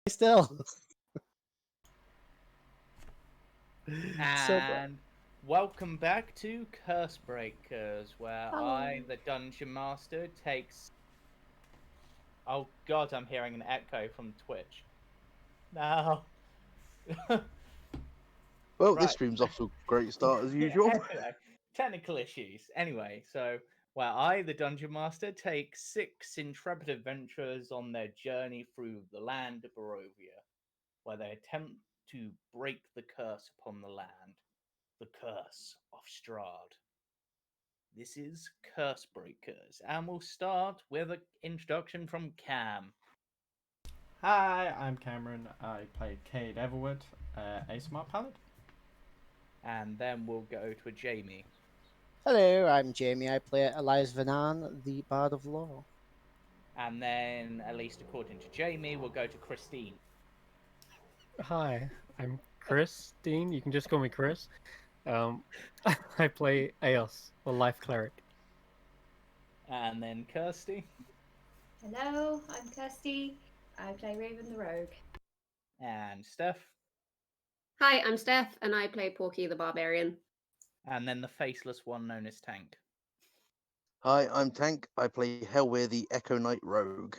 still. And welcome back to Cursebreakers, where Hello. I, the Dungeon Master, takes... Oh god, I'm hearing an echo from Twitch. No. Well, Right. this stream's off to a great start as usual. Anyway, technical issues. Anyway, so where I, the Dungeon Master, take 6 intrepid adventurers on their journey through the land of Barovia, where they attempt to break the curse upon the land, the curse of Strahd. This is Cursebreakers, and we'll start with an introduction from Cam. Hi, I'm Cameron. I play Cade Everwood, a smart paladin. And then we'll go to a Jamie. Hello, I'm Jamie. I play Elias Vanan, the Bard of Law. And then, at least according to Jamie, we'll go to Christine. Hi, I'm Christine. You can just call me Chris. I play Eos, the Life Cleric. And then Kirsty. Hello, I'm Kirsty. I play Raven the Rogue. And Steph. Hi, I'm Steph, and I play Porky the Barbarian. And then the faceless one known as Tank. Hi, I'm Tank. I play Hellweir the Echo Knight Rogue.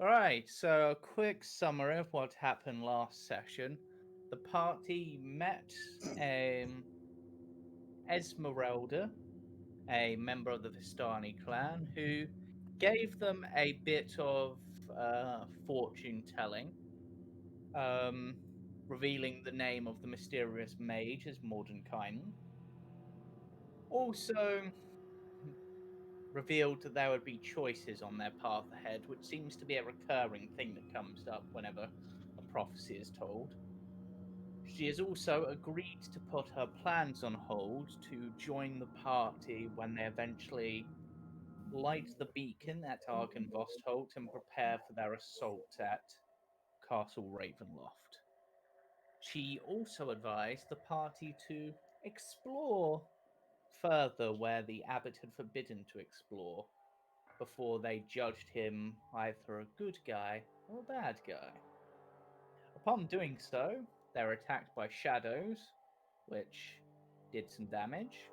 Alright, so a quick summary of what happened last session. The party met Esmeralda, a member of the Vistani clan, who gave them a bit of fortune telling, revealing the name of the mysterious mage as Mordenkainen. Also revealed that there would be choices on their path ahead, which seems to be a recurring thing that comes up whenever a prophecy is told. She has also agreed to put her plans on hold to join the party when they eventually light the beacon at Argynvostholt and prepare for their assault at Castle Ravenloft. She also advised the party to explore further where the abbot had forbidden to explore before they judged him either a good guy or a bad guy. Upon doing so, they were attacked by shadows, which did some damage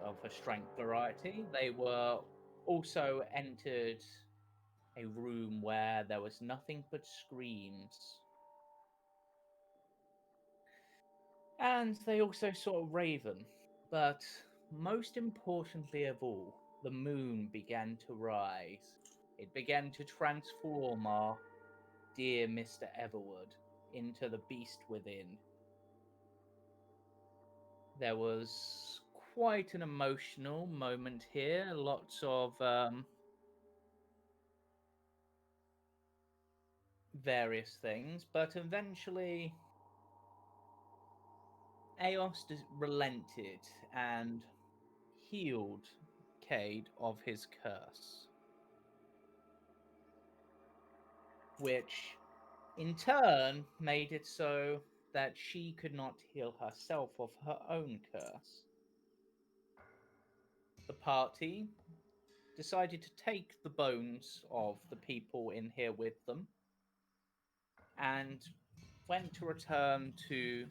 of a strength variety. They were also entered a room where there was nothing but screams. And they also saw a raven. But most importantly of all, the moon began to rise. It began to transform our dear Mr. Everwood into the beast within. There was quite an emotional moment here. Lots of various things, but eventually Eos relented and healed Cade of his curse, which in turn made it so that she could not heal herself of her own curse. The party decided to take the bones of the people in here with them and went to return to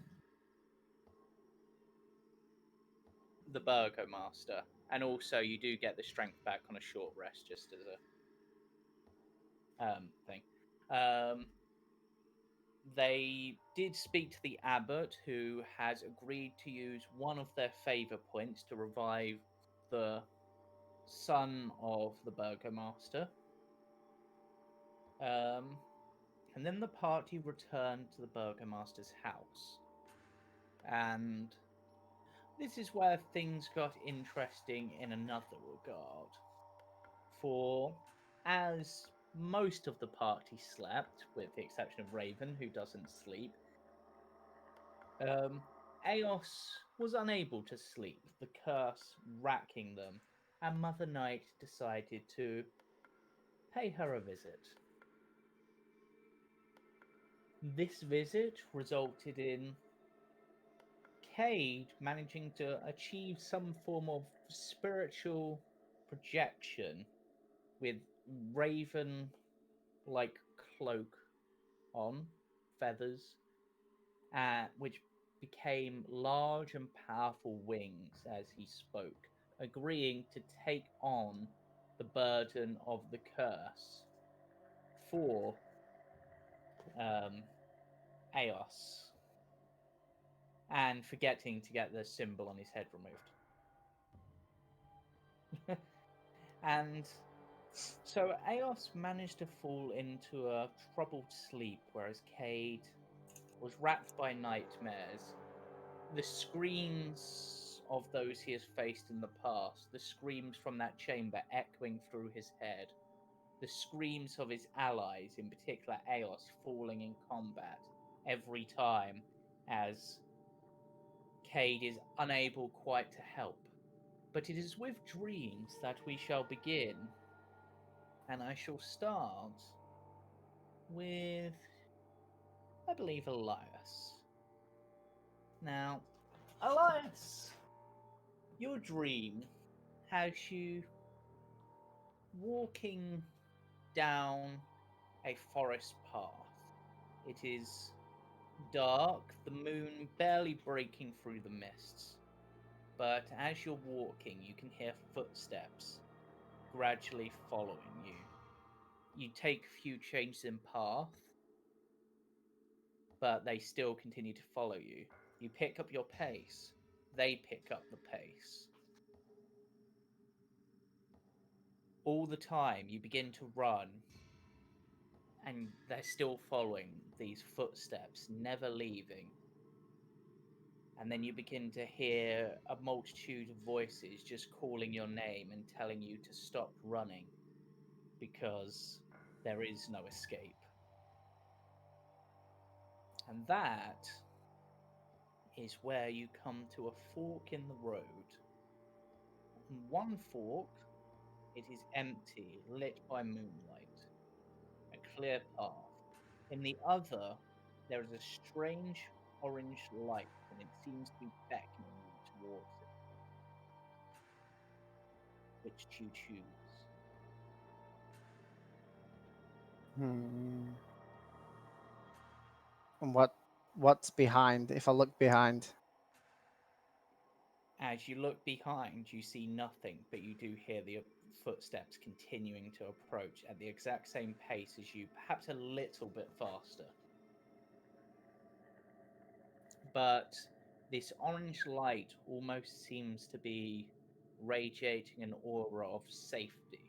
the Burgomaster. And also, you do get the strength back on a short rest, just as a thing. They did speak to the abbot, who has agreed to use one of their favor points to revive the son of the Burgomaster. And then the party returned to the Burgomaster's house. And this is where things got interesting in another regard. For as most of the party slept, with the exception of Raven, who doesn't sleep, Eos was unable to sleep, the curse racking them, and Mother Night decided to pay her a visit. This visit resulted in Cade managing to achieve some form of spiritual projection with Raven like cloak on feathers, which became large and powerful wings as he spoke, agreeing to take on the burden of the curse for Eos, and forgetting to get the symbol on his head removed. And so Eos managed to fall into a troubled sleep, whereas Cade was racked by nightmares. The screams of those he has faced in the past, the screams from that chamber echoing through his head, the screams of his allies, in particular Eos, falling in combat every time as Cade is unable quite to help. But it is with dreams that we shall begin, and I shall start with, I believe, Elias. Now, Elias, your dream has you walking down a forest path. It is dark, the moon barely breaking through the mists. But as you're walking, you can hear footsteps gradually following you. You take a few changes in path, but they still continue to follow you. You pick up your pace, they pick up the pace. All the time, you begin to run, and they're still following these footsteps, never leaving. And then you begin to hear a multitude of voices just calling your name and telling you to stop running because there is no escape. And that is where you come to a fork in the road. On one fork, it is empty, lit by moonlight, a clear path. In the other, there is a strange orange light, and it seems to be beckoning you towards it. Which do you choose? And what's behind? If I look behind, As you look behind, you see nothing, but you do hear the footsteps continuing to approach at the exact same pace as you, perhaps a little bit faster. But this orange light almost seems to be radiating an aura of safety.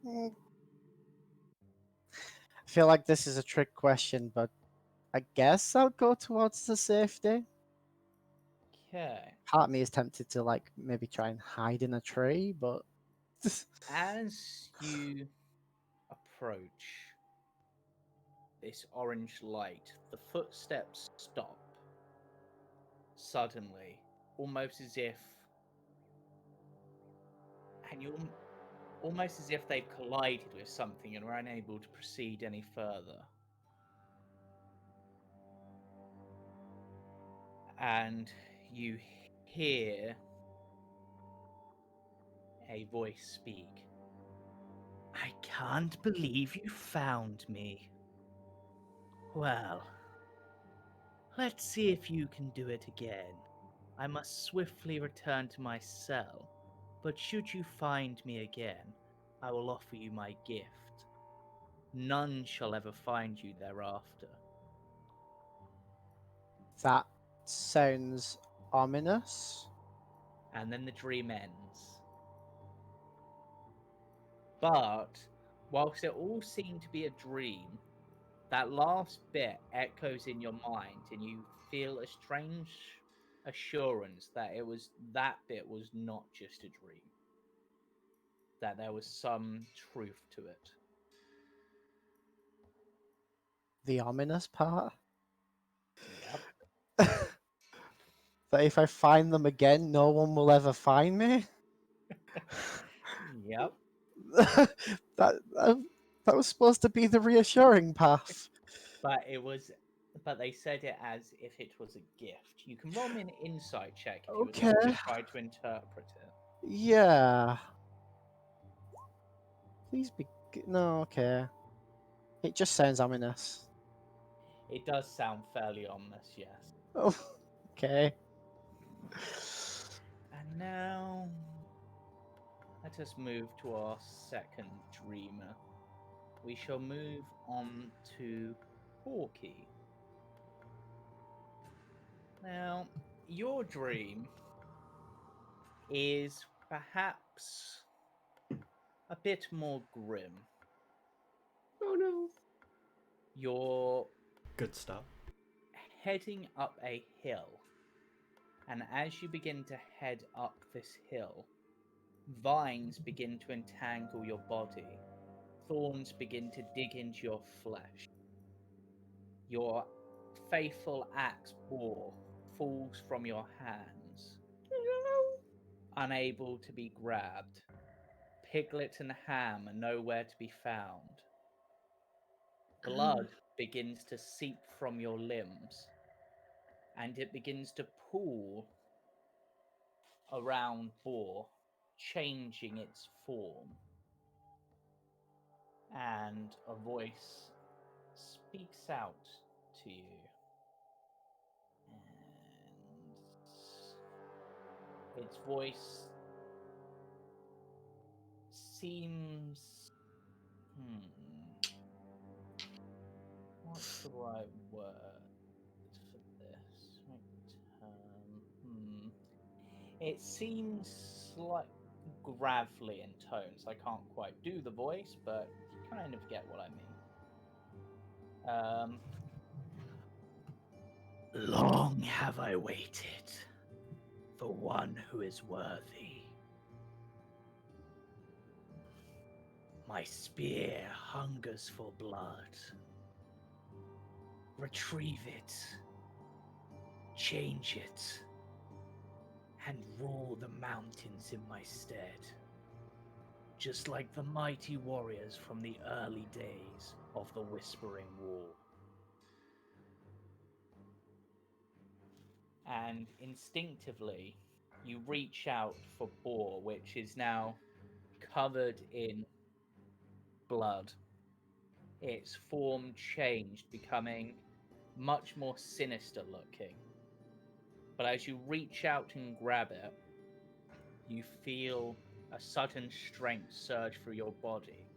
I feel like this is a trick question, but I guess I'll go towards the safety. Okay. Part of me is tempted to like maybe try and hide in a tree, but As you approach this orange light, the footsteps stop suddenly, almost as if, and you almost as if they've collided with something and are unable to proceed any further. And you hear a voice speak. I can't believe you found me. Well, let's see if you can do it again. I must swiftly return to my cell, but should you find me again, I will offer you my gift. None shall ever find you thereafter. that sounds ominous. And then the dream ends. But whilst it all seemed to be a dream, that last bit echoes in your mind, and you feel a strange assurance that that bit was not just a dream. That there was some truth to it. The ominous part. Yep. That if I find them again, no one will ever find me. Yep. that that was supposed to be the reassuring path. But they said it as if it was a gift. You can roll me an insight check if you would like to Okay. try to interpret it. Yeah. Please be good. No, okay. It just sounds ominous. It does sound fairly ominous, yes. Oh, okay. And now, let us move to our second dreamer. We shall move on to Porky. Now, your dream is perhaps a bit more grim. Oh no. You're Good stuff. heading up a hill, and as you begin to head up this hill, vines begin to entangle your body, thorns begin to dig into your flesh. Your faithful axe boar falls from your hands, unable to be grabbed. Piglet and Ham are nowhere to be found. Blood begins to seep from your limbs, and it begins to pool around Boar, changing its form. And a voice speaks out to you. And its voice seems. What's the right word for this? It seems like gravelly in tones. I can't quite do the voice, but you kind of get what I mean. Long have I waited for one who is worthy. My spear hungers for blood. Retrieve it, change it, and rule the mountains in my stead. Just like the mighty warriors from the early days of the Whispering War. And instinctively, you reach out for Boar, which is now covered in blood. Its form changed, becoming much more sinister looking. But as you reach out and grab it, you feel a sudden strength surge through your body,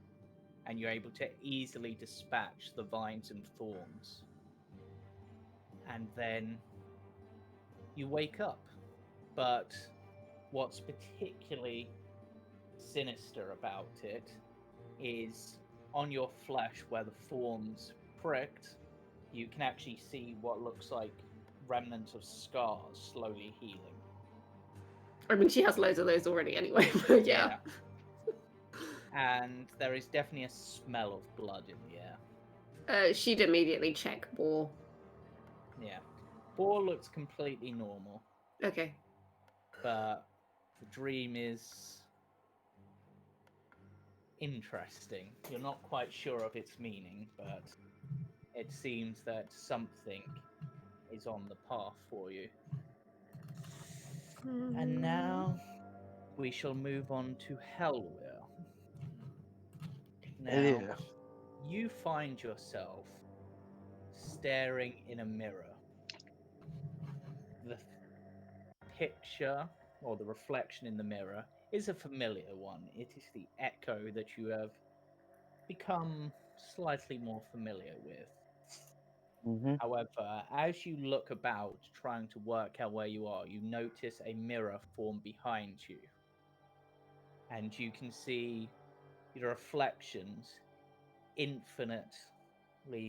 and you're able to easily dispatch the vines and thorns. And then you wake up. But what's particularly sinister about it is on your flesh where the thorns pricked, you can actually see what looks like remnants of scars slowly healing. I mean, she has loads of those already anyway, but yeah. And there is definitely a smell of blood in the air. She'd immediately check Boar. Yeah. Boar looks completely normal, Okay. but the dream is interesting. You're not quite sure of its meaning, but it seems that something is on the path for you. And now we shall move on to Hellweir. Now, Yeah. you find yourself staring in a mirror. The picture, or the reflection in the mirror, is a familiar one. It is the echo that you have become slightly more familiar with. Mm-hmm. However, as you look about trying to work out where you are, you notice a mirror form behind you. And you can see your reflections infinitely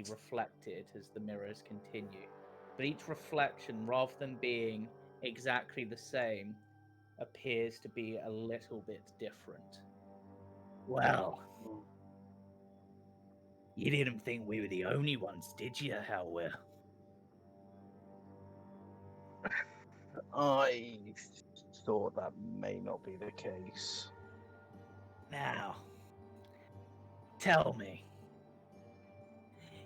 reflected as the mirrors continue. But each reflection, rather than being exactly the same, appears to be a little bit different. Well, you didn't think we were the only ones, did you, Hellweir? I thought that may not be the case. Now, tell me.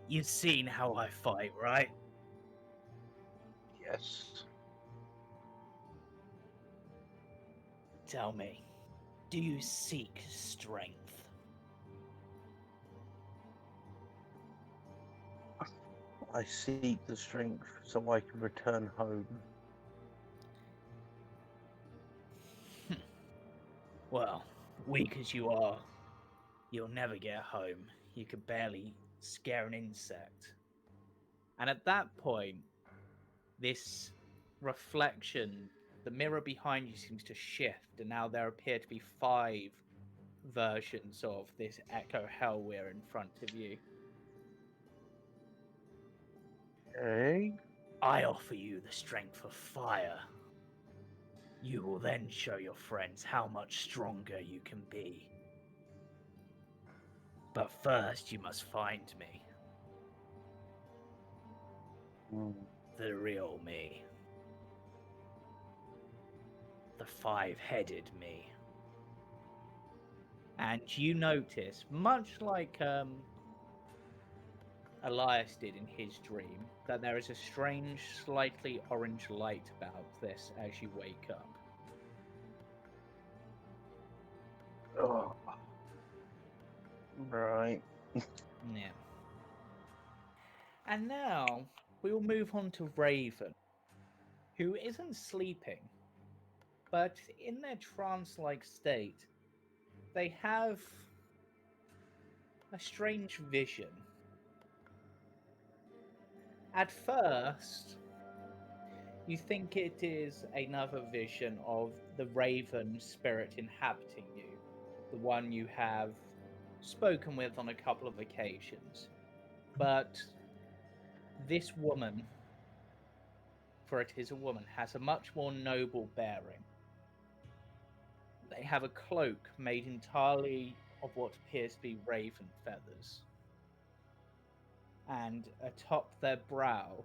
You've seen how I fight, right? Yes. Tell me, do you seek strength? I seek the strength so I can return home. Well, weak as you are, you'll never get home. You could barely scare an insect. And at that point, this reflection, the mirror behind you seems to shift, and now there appear to be 5 versions of this Echo Hellweir in front of you. Okay. I offer you the strength of fire. You will then show your friends how much stronger you can be. But first, you must find me. The real me. The 5-headed me. And you notice, much like Elias did in his dream, that there is a strange, slightly orange light about this as you wake up. Oh. Right. Yeah. And now we will move on to Raven, who isn't sleeping, but in their trance-like state, they have a strange vision. At first, you think it is another vision of the Raven spirit inhabiting you, the one you have spoken with on a couple of occasions. But this woman, for it is a woman, has a much more noble bearing. They have a cloak made entirely of what appears to be raven feathers. And atop their brow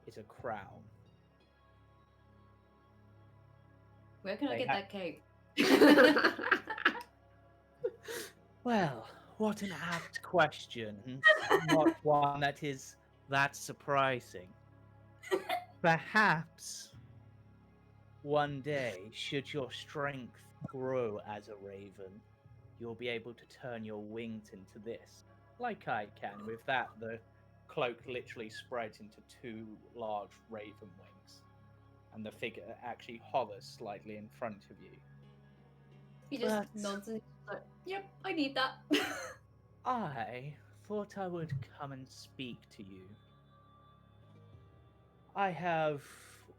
is a crown. Where can I They get ha- that cape? Well, what an apt question. Not one that is that surprising. Perhaps one day, should your strength grow as a raven, you'll be able to turn your wings into this. Like I can. With that, the cloak literally spreads into 2 large raven wings. And the figure actually hovers slightly in front of you. He just But- nods and he's like, yep, I need that. I thought I would come and speak to you. I have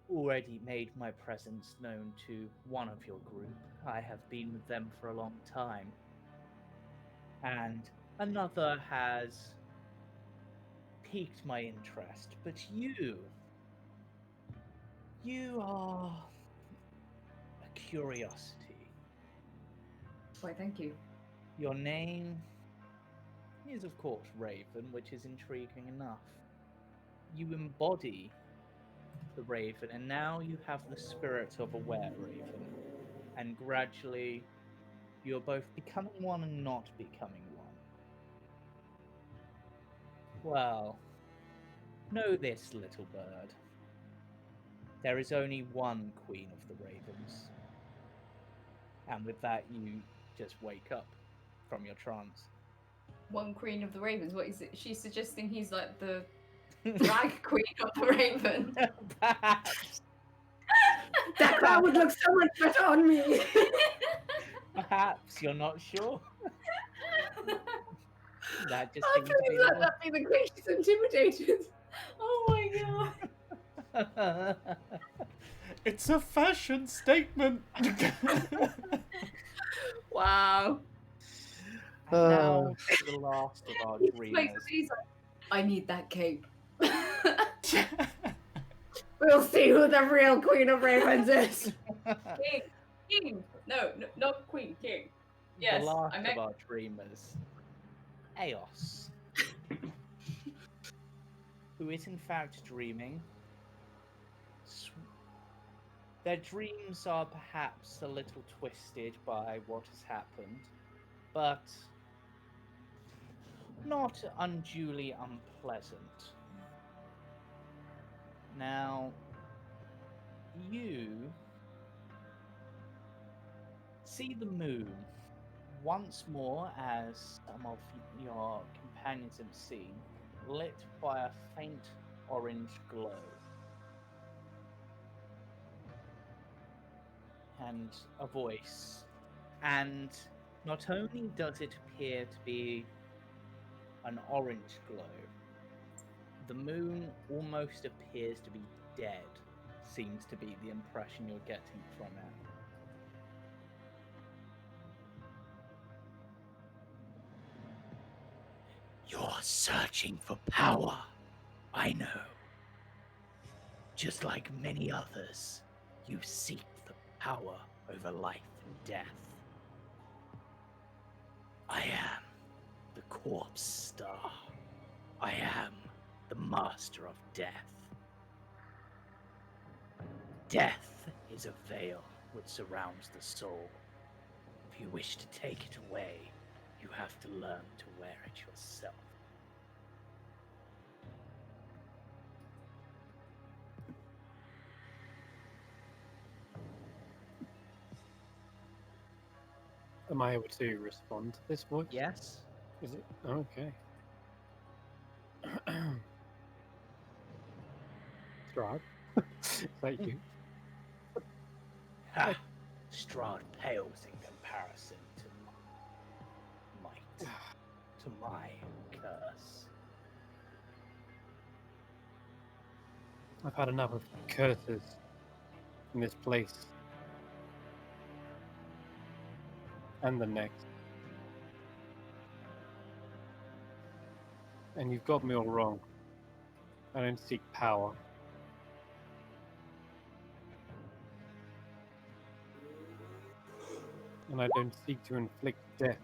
already made my presence known to one of your group. I have been with them for a long time. And another has piqued my interest. But you are a curiosity. Why, thank you. Your name is, of course, Raven, which is intriguing enough. You embody the Raven, and now you have the spirit of a were-raven. And gradually, you're both becoming one and not becoming one. Well, know this, little bird. There is only one Queen of the Ravens. And with that, you just wake up from your trance. One queen of the ravens. What is it? She's suggesting he's like the drag queen of the raven. Perhaps. That crown would look so much better on me. Perhaps you're not sure. That just I seems to be think that that'd be the queen. She's intimidated. Oh my god. It's a fashion statement. Wow. And now to the last of our He's dreamers. like, I need that cape. We'll see who the real queen of ravens is. King. No, not queen. King. Yes, The last I meant. of our dreamers, Eos, who is in fact dreaming. Their dreams are perhaps a little twisted by what has happened, but not unduly unpleasant. Now, you see the moon once more, as some of your companions have seen, lit by a faint orange glow. And a voice. And not only does it appear to be an orange glow, the moon almost appears to be dead, seems to be the impression you're getting from it. You're searching for power, I know. Just like many others, you seek the power over life and death. I am the corpse star. I am the master of death. Death is a veil which surrounds the soul. If you wish to take it away, you have to learn to wear it yourself. Am I able to respond to this voice? Yes? Is it? Okay. Strahd? Is that you? Ha! Strahd pales in comparison to my might, to my curse. I've had enough of curses in this place. And the next. And you've got me all wrong. I don't seek power. And I don't seek to inflict death.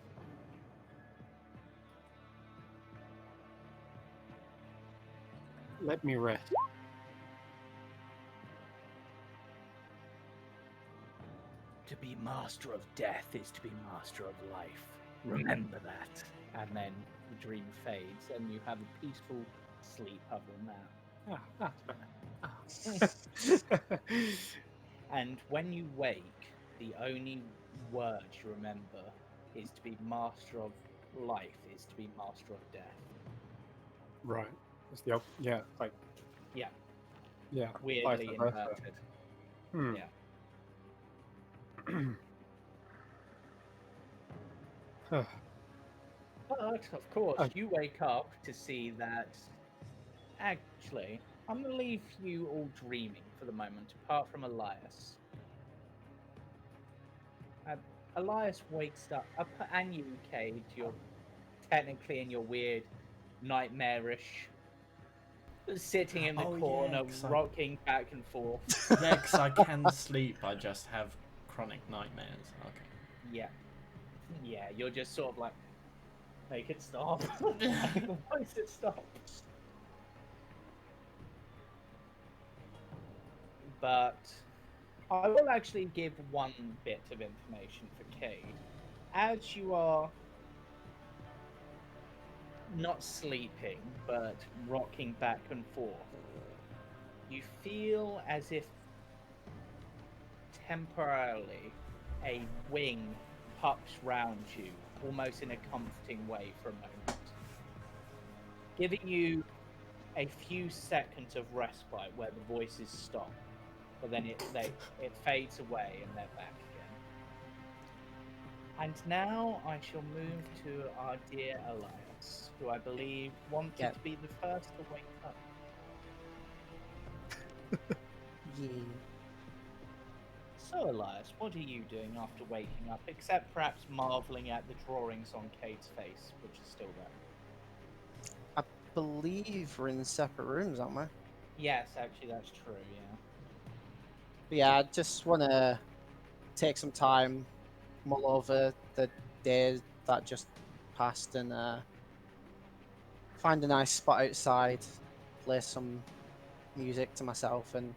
Let me rest. To be master of death is to be master of life. Remember that. And then the dream fades, and you have a peaceful sleep other than that. That's better. And when you wake, the only word you remember is to be master of life, is to be master of death. Right. It's the yeah, like Yeah, yeah. weirdly vice versa. inverted. Hmm. Yeah. But, of course, you wake up to see that... Actually, I'm going to leave you all dreaming for the moment, apart from Elias. Elias wakes up and you, Cade, you're technically in your weird, nightmarish, sitting in the Oh, yeah, corner, 'cause I- rocking back and forth. Yeah, because I can sleep, I just have chronic nightmares. Okay. Yeah. Yeah, you're just sort of like, make it stop. Make the voice it stop. But I will actually give one bit of information for Cade. As you are not sleeping, but rocking back and forth, you feel as if temporarily a wing pups round you, almost in a comforting way for a moment, giving you a few seconds of respite where the voices stop, but then it fades away and they're back again. And now I shall move to our dear Elias, who I believe wanted Yeah. to be the first to wake up. Yeah. So, Elias, what are you doing after waking up, except perhaps marveling at the drawings on Cade's face, which is still there? I believe we're in separate rooms, aren't we? Yes, actually, that's true, yeah. But yeah, I just want to take some time, mull over the day that just passed, and find a nice spot outside, play some music to myself, and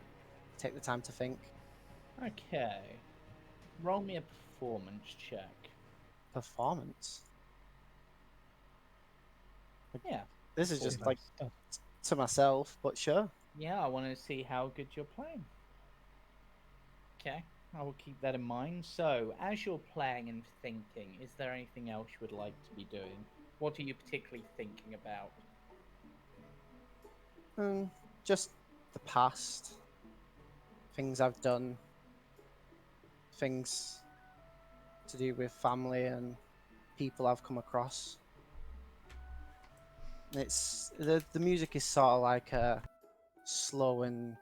take the time to think. Okay. Roll me a performance check. Performance. Yeah. This is just Nice like stuff. to myself, but sure. Yeah, I want to see how good you're playing. Okay, I will keep that in mind. So, as you're playing and thinking, is there anything else you would like to be doing? What are you particularly thinking about? Just the past, things I've done, things to do with family and people I've come across. It's the music is sort of like a slow and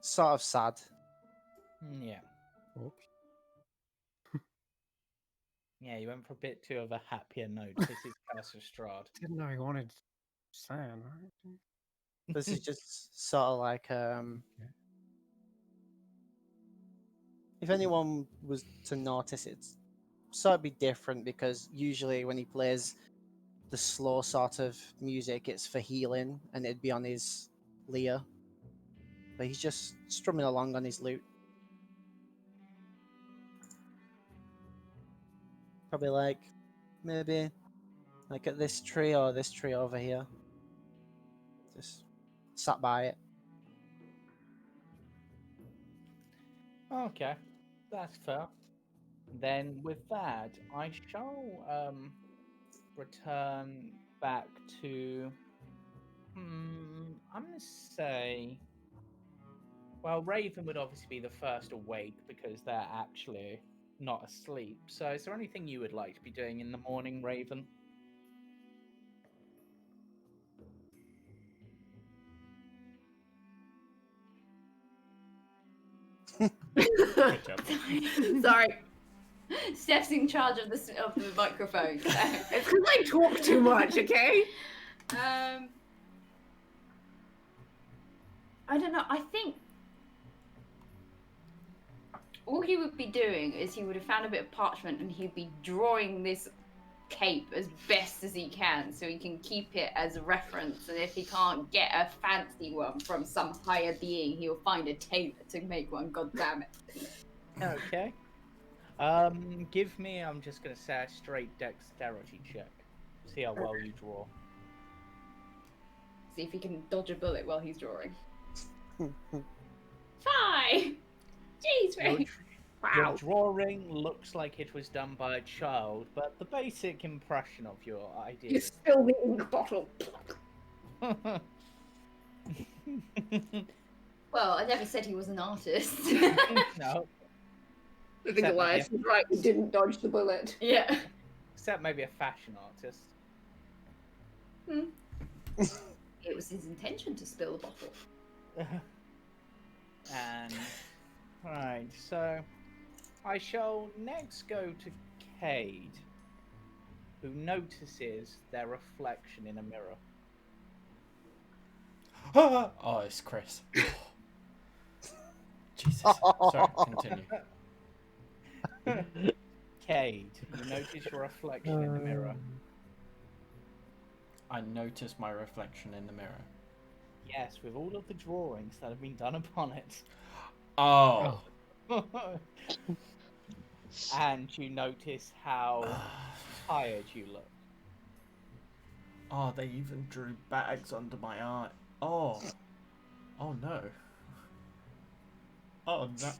sort of sad. Yeah. Oops. Yeah, you went for a bit too of a happier note. This is Curse of Strahd. Didn't know he wanted sad, right? This is just sort of like if anyone was to notice, it's sort of be different because usually when he plays the slow sort of music, it's for healing and it'd be on his lyre. But he's just strumming along on his lute. Probably like maybe like at this tree or this tree over here. Just sat by it. Okay, that's fair. Then with that, I shall return back to. I'm gonna say. Well, Raven would obviously be the first awake because they're actually not asleep. So, is there anything you would like to be doing in the morning, Raven? Good job. Sorry. Steph's in charge of the microphone. So. It's because I talk too much, okay? I don't know. I think all he would be doing is he would have found a bit of parchment and he'd be drawing this cape as best as he can so he can keep it as a reference. And if he can't get a fancy one from some higher being, he'll find a tailor to make one. God damn it. Okay. Give me. I'm just gonna say a straight dexterity check. See how well you draw. See if he can dodge a bullet while he's drawing. 5! Jeez, Your, Ray. your Wow. drawing looks like it was done by a child, but the basic impression of your You ideas. spill the ink bottle. Well, I never said he was an artist. No, I think Elias was right. We didn't dodge the bullet. Yeah. except maybe a fashion artist. It was his intention to spill the bottle. And right, so I shall next go to Cade, who notices their reflection in a mirror. Oh, it's Chris. Jesus. Sorry, continue. Cade, you notice your reflection in the mirror. I noticed my reflection in the mirror. Yes, with all of the drawings that have been done upon it. Oh. And you notice how tired you look. Oh, they even drew bags under my eye. Oh. Oh no. Oh no.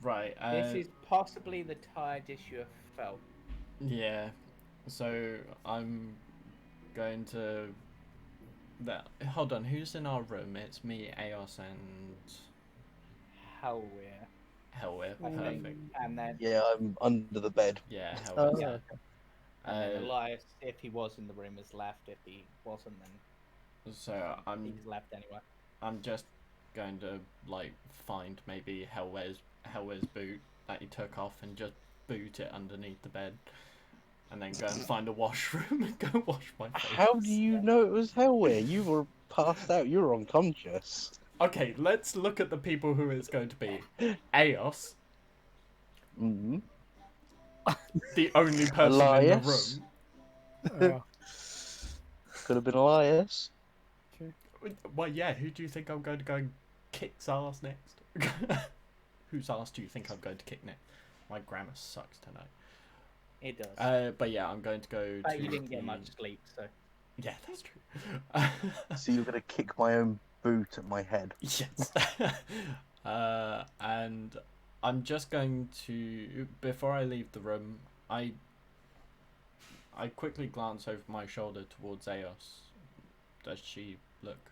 Right. This is possibly the tiredest you have felt. Yeah. So I'm going to. Hold on. Who's in our room? It's me, Eos, and Hellweir. Hellweir. I think. Perfect. And then, Yeah, I'm under the bed. Yeah, Oh, Hellweir. yeah. and then Elias, if he was in the room, has left. If he wasn't, then So he's left anyway. I'm just going to like find maybe Hellweir's boot that he took off and just boot it underneath the bed, and then go and find a washroom and go wash my face. How do you know it was Hellweir? You were passed out. You were unconscious. Okay, let's look at the people who it's going to be. Eos, Mm-hmm. the only person Elias. in the room. Could have been Elias. Well, yeah, who do you think I'm going to go and kick's ass next? Whose ass do you think I'm going to kick next? My grammar sucks tonight. It does. But yeah, I'm going to go But to you didn't get the- much sleep, so. Yeah, that's true. So you're gonna kick my own boot at my head. Yes. And I'm just going to, before I leave the room, I quickly glance over my shoulder towards Eos, does she look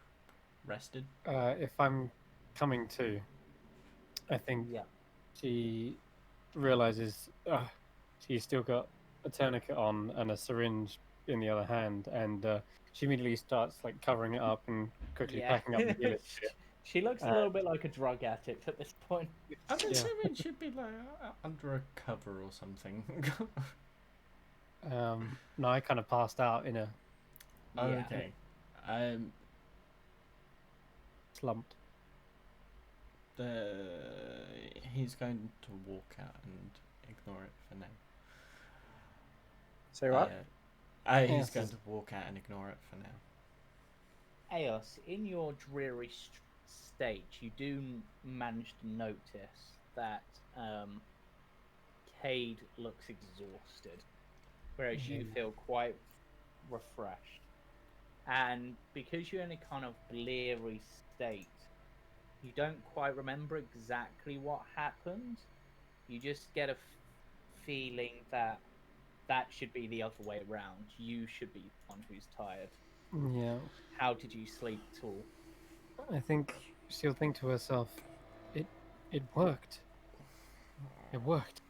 rested? If I'm coming to, I think Yeah. she realizes she's still got a tourniquet on and a syringe in the other hand, and she immediately starts like covering it up and quickly Yeah. packing up the healing kit. She looks a little bit like a drug addict at this point. I'm Yeah. assuming she'd be like under a cover or something. No, I kind of passed out in a Yeah. Okay. slumped. He's going to walk out and ignore it for now. Say what? He's Yes. going to walk out and ignore it for now. Eos, in your dreary state, you do manage to notice that Cade looks exhausted, whereas you feel quite refreshed. And because you're in a kind of bleary state, you don't quite remember exactly what happened. You just get a feeling that should be the other way around. You should be the one who's tired. Yeah, How did you sleep at all? I think she'll think to herself, it worked. It worked.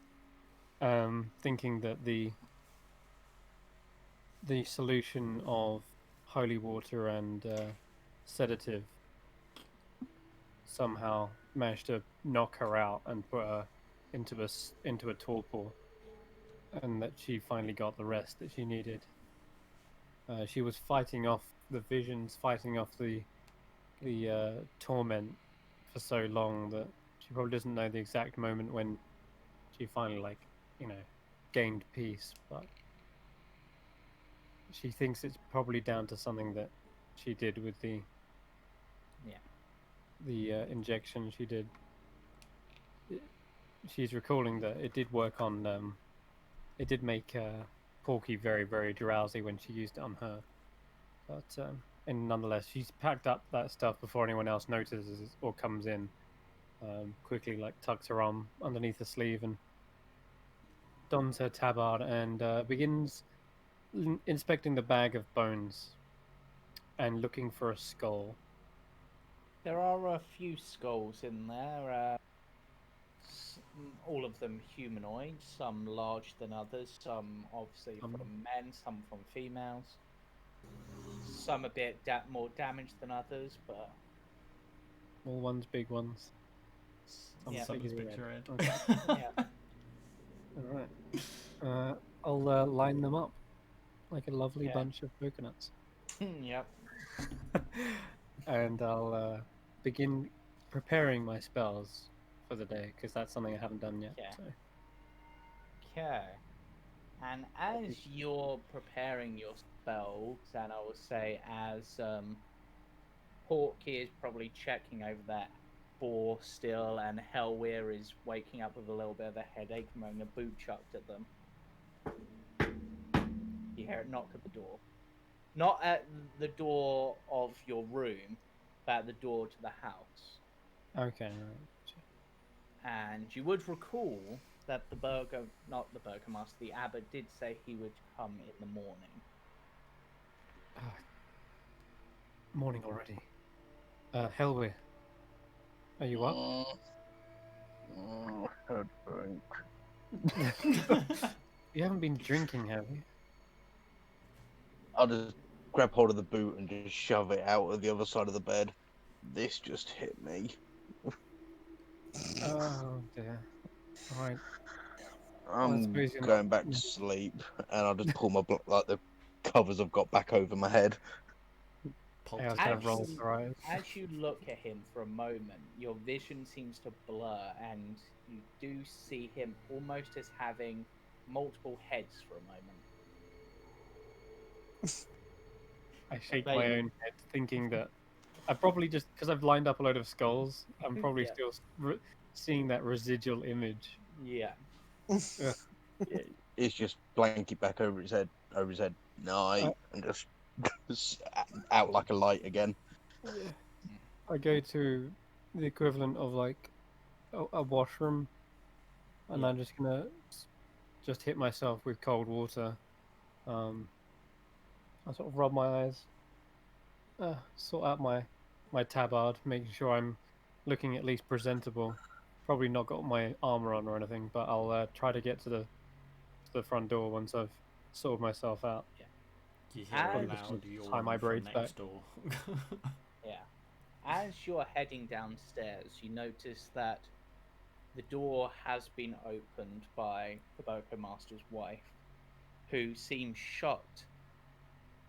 Thinking that the solution of holy water and sedative somehow managed to knock her out and put her into a torpor, and that she finally got the rest that she needed. She was fighting off the visions, fighting off the torment for so long that she probably doesn't know the exact moment when she finally, gained peace. But she thinks it's probably down to something that she did with the injection she did. She's recalling that it did work on. It did make Porky very, very drowsy when she used it on her. But and nonetheless, she's packed up that stuff before anyone else notices or comes in. Quickly, tucks her arm underneath the sleeve and dons her tabard and begins inspecting the bag of bones and looking for a skull. There are a few skulls in there. All of them humanoid, some larger than others, some obviously from men, some from females. Some a bit more damaged than others, but Small ones, big ones. yeah. Something's picture head. Okay. Yeah. All right. I'll line them up like a lovely Yeah. bunch of coconuts. Yep. And I'll begin preparing my spells for the day, because that's something I haven't done yet. Yeah. So. Okay. And as you're preparing your spells, and I will say as Porky is probably checking over that boar still, and Hellweir is waking up with a little bit of a headache from having a boot chucked at them. You hear it knock at the door. Not at the door of your room, but at the door to the house. Okay. Right. And you would recall that the abbot did say he would come in the morning. Morning already. Hellweir, are you up? You haven't been drinking, have you? I'll just grab hold of the boot and just shove it out of the other side of the bed. This just hit me. Oh dear. All right. I'm suppose you're going not- back to sleep, and I'll just pull my the covers I've got back over my head. I was kind of rolls her eyes. As you look at him for a moment, your vision seems to blur, and you do see him almost as having multiple heads for a moment. I shake my own head, thinking that I probably just, because I've lined up a load of skulls, I'm probably Yeah. still seeing that residual image. Yeah. It's just blanket back over his head, night, and just out like a light again. I go to the equivalent of a washroom, and I'm just gonna just hit myself with cold water. I sort of rub my eyes, sort out my tabard, making sure I'm looking at least presentable. Probably not got my armor on or anything, but I'll try to get to the front door once I've sorted myself out. You hear a Probably just loud tie my yawn from braids back. next door. Yeah. As you're heading downstairs, you notice that the door has been opened by the Burgomaster's wife, who seems shocked.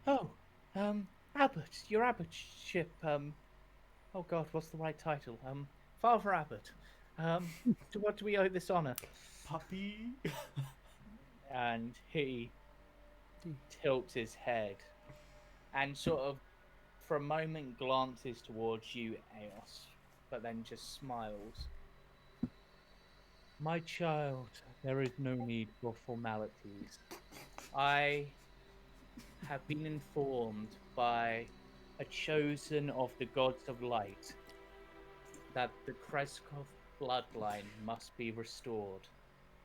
Oh, Abbot, your abbotship, oh God, what's the right title? Father Abbot. To what do we owe this honor? Puppy. And he tilts his head and sort of, for a moment, glances towards you, Eos, but then just smiles. My child, there is no need for formalities. I have been informed by a chosen of the gods of light that the Kreskov bloodline must be restored,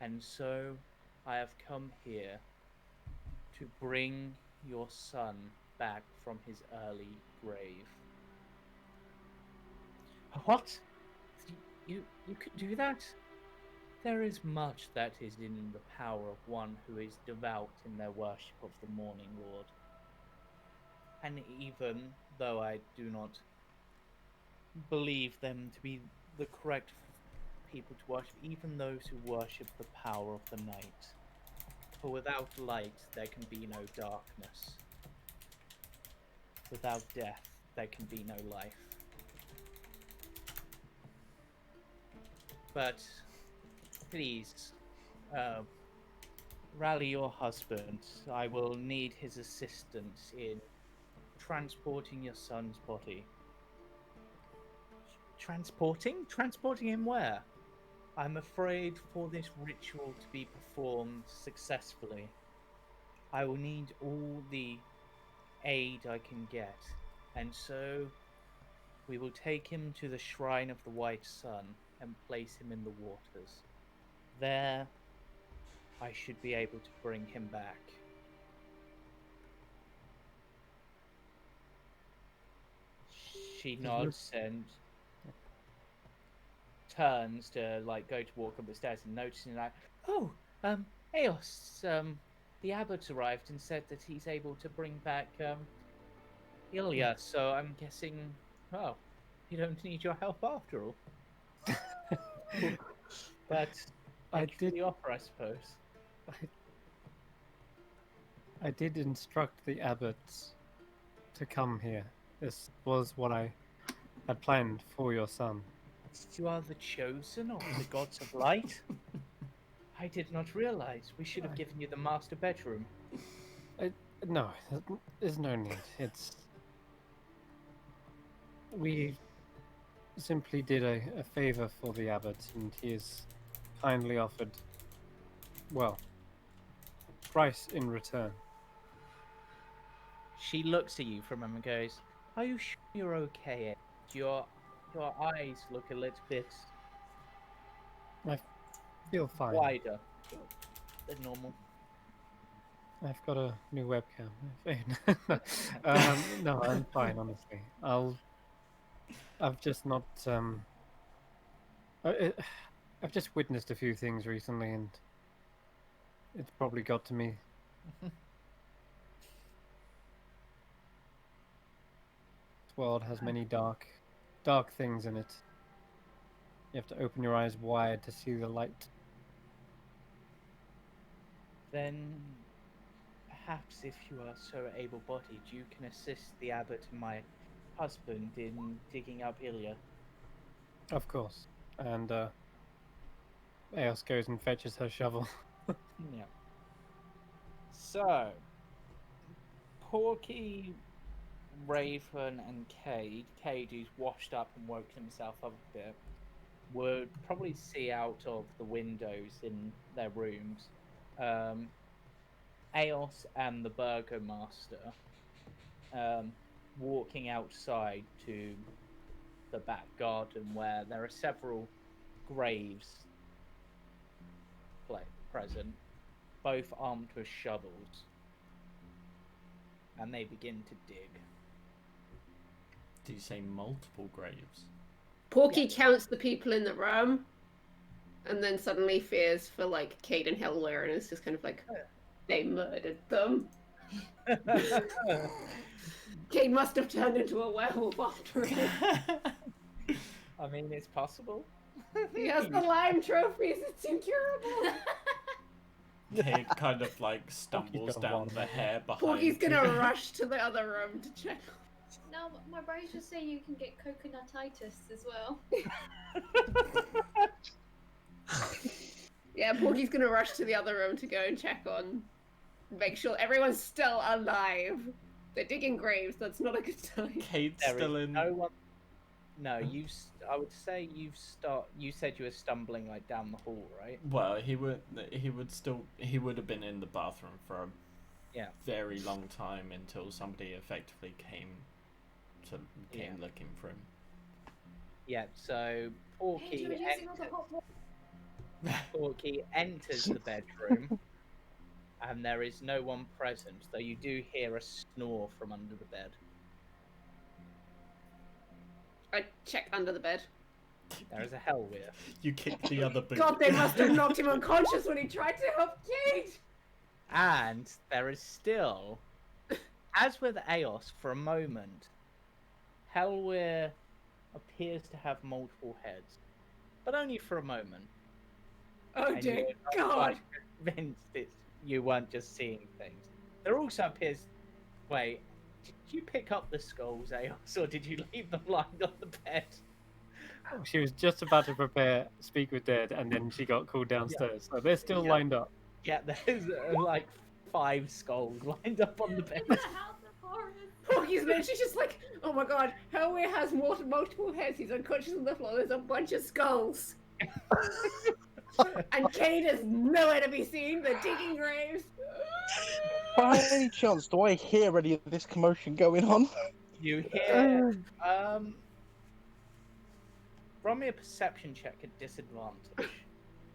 and so I have come here to bring your son back from his early grave. What? You could do that? There is much that is in the power of one who is devout in their worship of the Morning Lord. And even though I do not believe them to be the correct people to worship, even those who worship the power of the night. For without light, there can be no darkness. Without death, there can be no life. But please, rally your husband. I will need his assistance in transporting your son's body. Transporting? Transporting him where? I'm afraid for this ritual to be performed successfully, I will need all the aid I can get, and so we will take him to the Shrine of the White Sun and place him in the waters. There, I should be able to bring him back. She nods and turns to go to walk up the stairs and noticing oh, Eos, the abbot arrived and said that he's able to bring back Ilya, so I'm guessing, oh, you don't need your help after all. But I did the offer, I suppose. I did instruct the abbots to come here. This was what I had planned for your son. You are the chosen of the gods of light? I did not realize. We should have given you the master bedroom. No, there's no need. We simply did a favor for the abbot, and he has kindly offered, well, price in return. She looks at you for a moment and goes, are you sure you're okay? Your eyes look a little bit I feel fine. wider than normal. I've got a new webcam. No, I'm fine, honestly. I've just not. I've just witnessed a few things recently, and it's probably got to me. This world has many dark things in it. You have to open your eyes wide to see the light. Then perhaps if you are so able-bodied, you can assist the abbot and my husband in digging up Ilya. Of course. And Eos goes and fetches her shovel. Yeah. So, Porky, Raven, and Cade, who's washed up and woken himself up a bit, would probably see out of the windows in their rooms Eos and the Burgomaster walking outside to the back garden where there are several graves present, both armed with shovels, and they begin to dig. Did you say multiple graves? Porky counts the people in the room, and then suddenly fears for like Cade and Hellware, and it's just kind of like they murdered them. Cade must have turned into a werewolf after it. I mean, it's possible. He has the lime trophies. It's incurable. Cade kind of like stumbles got down one. the hair behind. Porky's you. gonna rush to the other room to check. No, my brain's just saying you can get coconutitis as well. Yeah, Porky's gonna rush to the other room to go and check on, make sure everyone's still alive. They're digging graves. That's not a good sign. Cade's There still is in. no one. No, I would say You said you were stumbling like down the hall, right? Well, he would have been in the bathroom for a Yeah. very long time until somebody effectively came looking for him. Yeah. So Hey, Porky, you're using all the hot water. Porky enters the bedroom, and there is no one present. Though you do hear a snore from under the bed. I check under the bed. There is a Hellweir. You kicked the other boot. God, they must have knocked him unconscious when he tried to help Cade. And there is still, as with Eos, for a moment, Hellweir appears to have multiple heads, but only for a moment. Oh And dear you're not God. quite convinced you weren't just seeing things. There also appears. Wait, did you pick up the skulls, Eos, or did you leave them lying on the bed? She was just about to prepare Speak with Dead, and then she got called downstairs. So they're still Yeah. lined up. Yeah, there's like 5 skulls lined up on the bed. The house of horrors. Porky's literally just like, oh my God, Hellway has multiple heads. He's unconscious on the floor. There's a bunch of skulls. And Cade is nowhere to be seen. They're digging graves. By any chance, do I hear any of this commotion going on? You hear, roll me a perception check at disadvantage.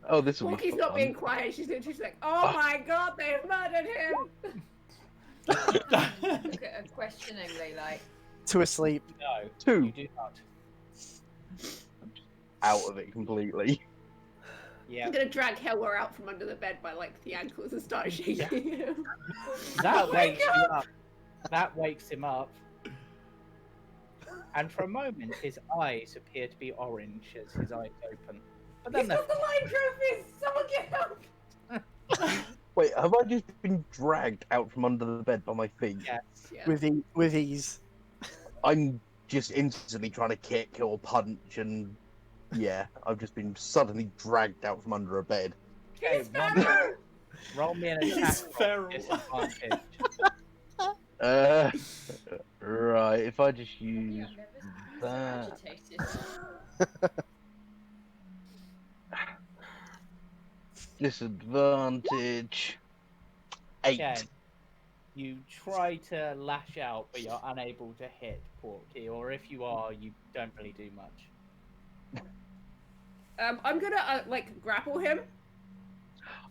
Oh, this will be Porky's not being quiet. She's literally just like, oh my God, they've murdered him. Look at her questioningly, like. To asleep. No, you Two. do not. Out of it completely. Yeah, I'm gonna drag Hellware out from under the bed by like the ankles and start shaking him. that Wake wakes you up. That wakes him up. And for a moment, his eyes appear to be orange as his eyes open. But then He's they're got the line trophies. Someone get help. Wait, have I just been dragged out from under the bed by my feet? yes. Yeah. With ease. I'm just instantly trying to kick or punch, and yeah, I've just been suddenly dragged out from under a bed. Okay, He's feral. roll me an He's attack roll feral. at disadvantage. Right, if I just Yeah, use I've never seen you that. agitated. Disadvantage 8. Okay. You try to lash out, but you're unable to hit Porky, or if you are, you don't really do much. I'm gonna like grapple him.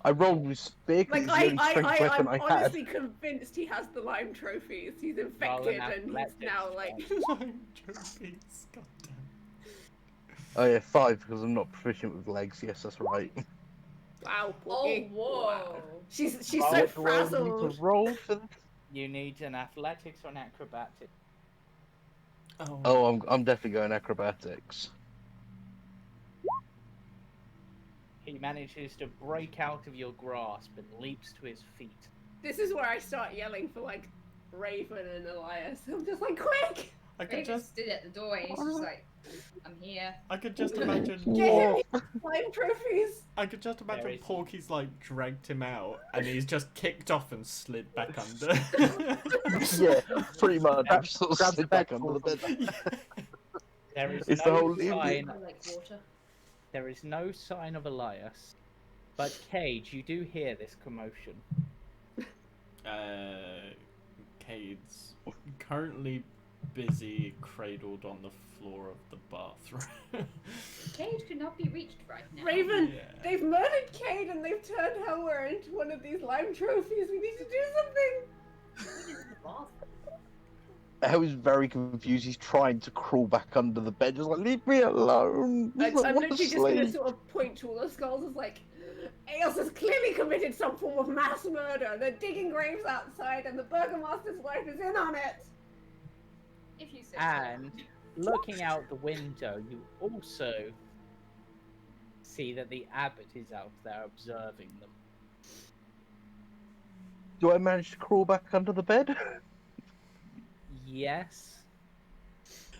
I rolled with spear because Like it's the only strength weapon I'm I had. honestly convinced he has the Lyme trophies. He's infected and he's athletics now like. Lime trophies, goddamn. Oh yeah, 5 because I'm not proficient with legs. Yes, that's right. Wow, Oh, Porky. whoa. Wow. She's Roll so for Do I need frazzled. to roll for this? You need an athletics or an acrobatics. Oh, I'm definitely going acrobatics. He manages to break out of your grasp and leaps to his feet. This is where I start yelling for like Raven and Elias. I'm just like, quick! I could Raven just, stood at the door and he's just like, I'm here. I could just imagine, Get him Lyme trophies! I could just imagine There is- Porky's like dragged him out, and he's just kicked off and slid back under. Yeah, pretty much. Grab- Just sort of grab the slid back bed under the bed. There is It's the no whole sign. I like water. There is no sign of Elias, but Cage, you do hear this commotion. Cade's currently busy cradled on the floor of the bathroom. Cage could not be reached right now. Raven, Yeah. they've murdered Cade and they've turned Hellware into one of these Lyme trophies. We need to do something! Eo's very confused. He's trying to crawl back under the bed, just like, leave me alone. I'm I want literally to just gonna sleep. sort of point to all the skulls as like, Eos has clearly committed some form of mass murder. They're digging graves outside, and the Burgomaster's wife is in on it. If you say And looking out the window, you also see that the abbot is out there observing them. Do I manage to crawl back under the bed? Yes.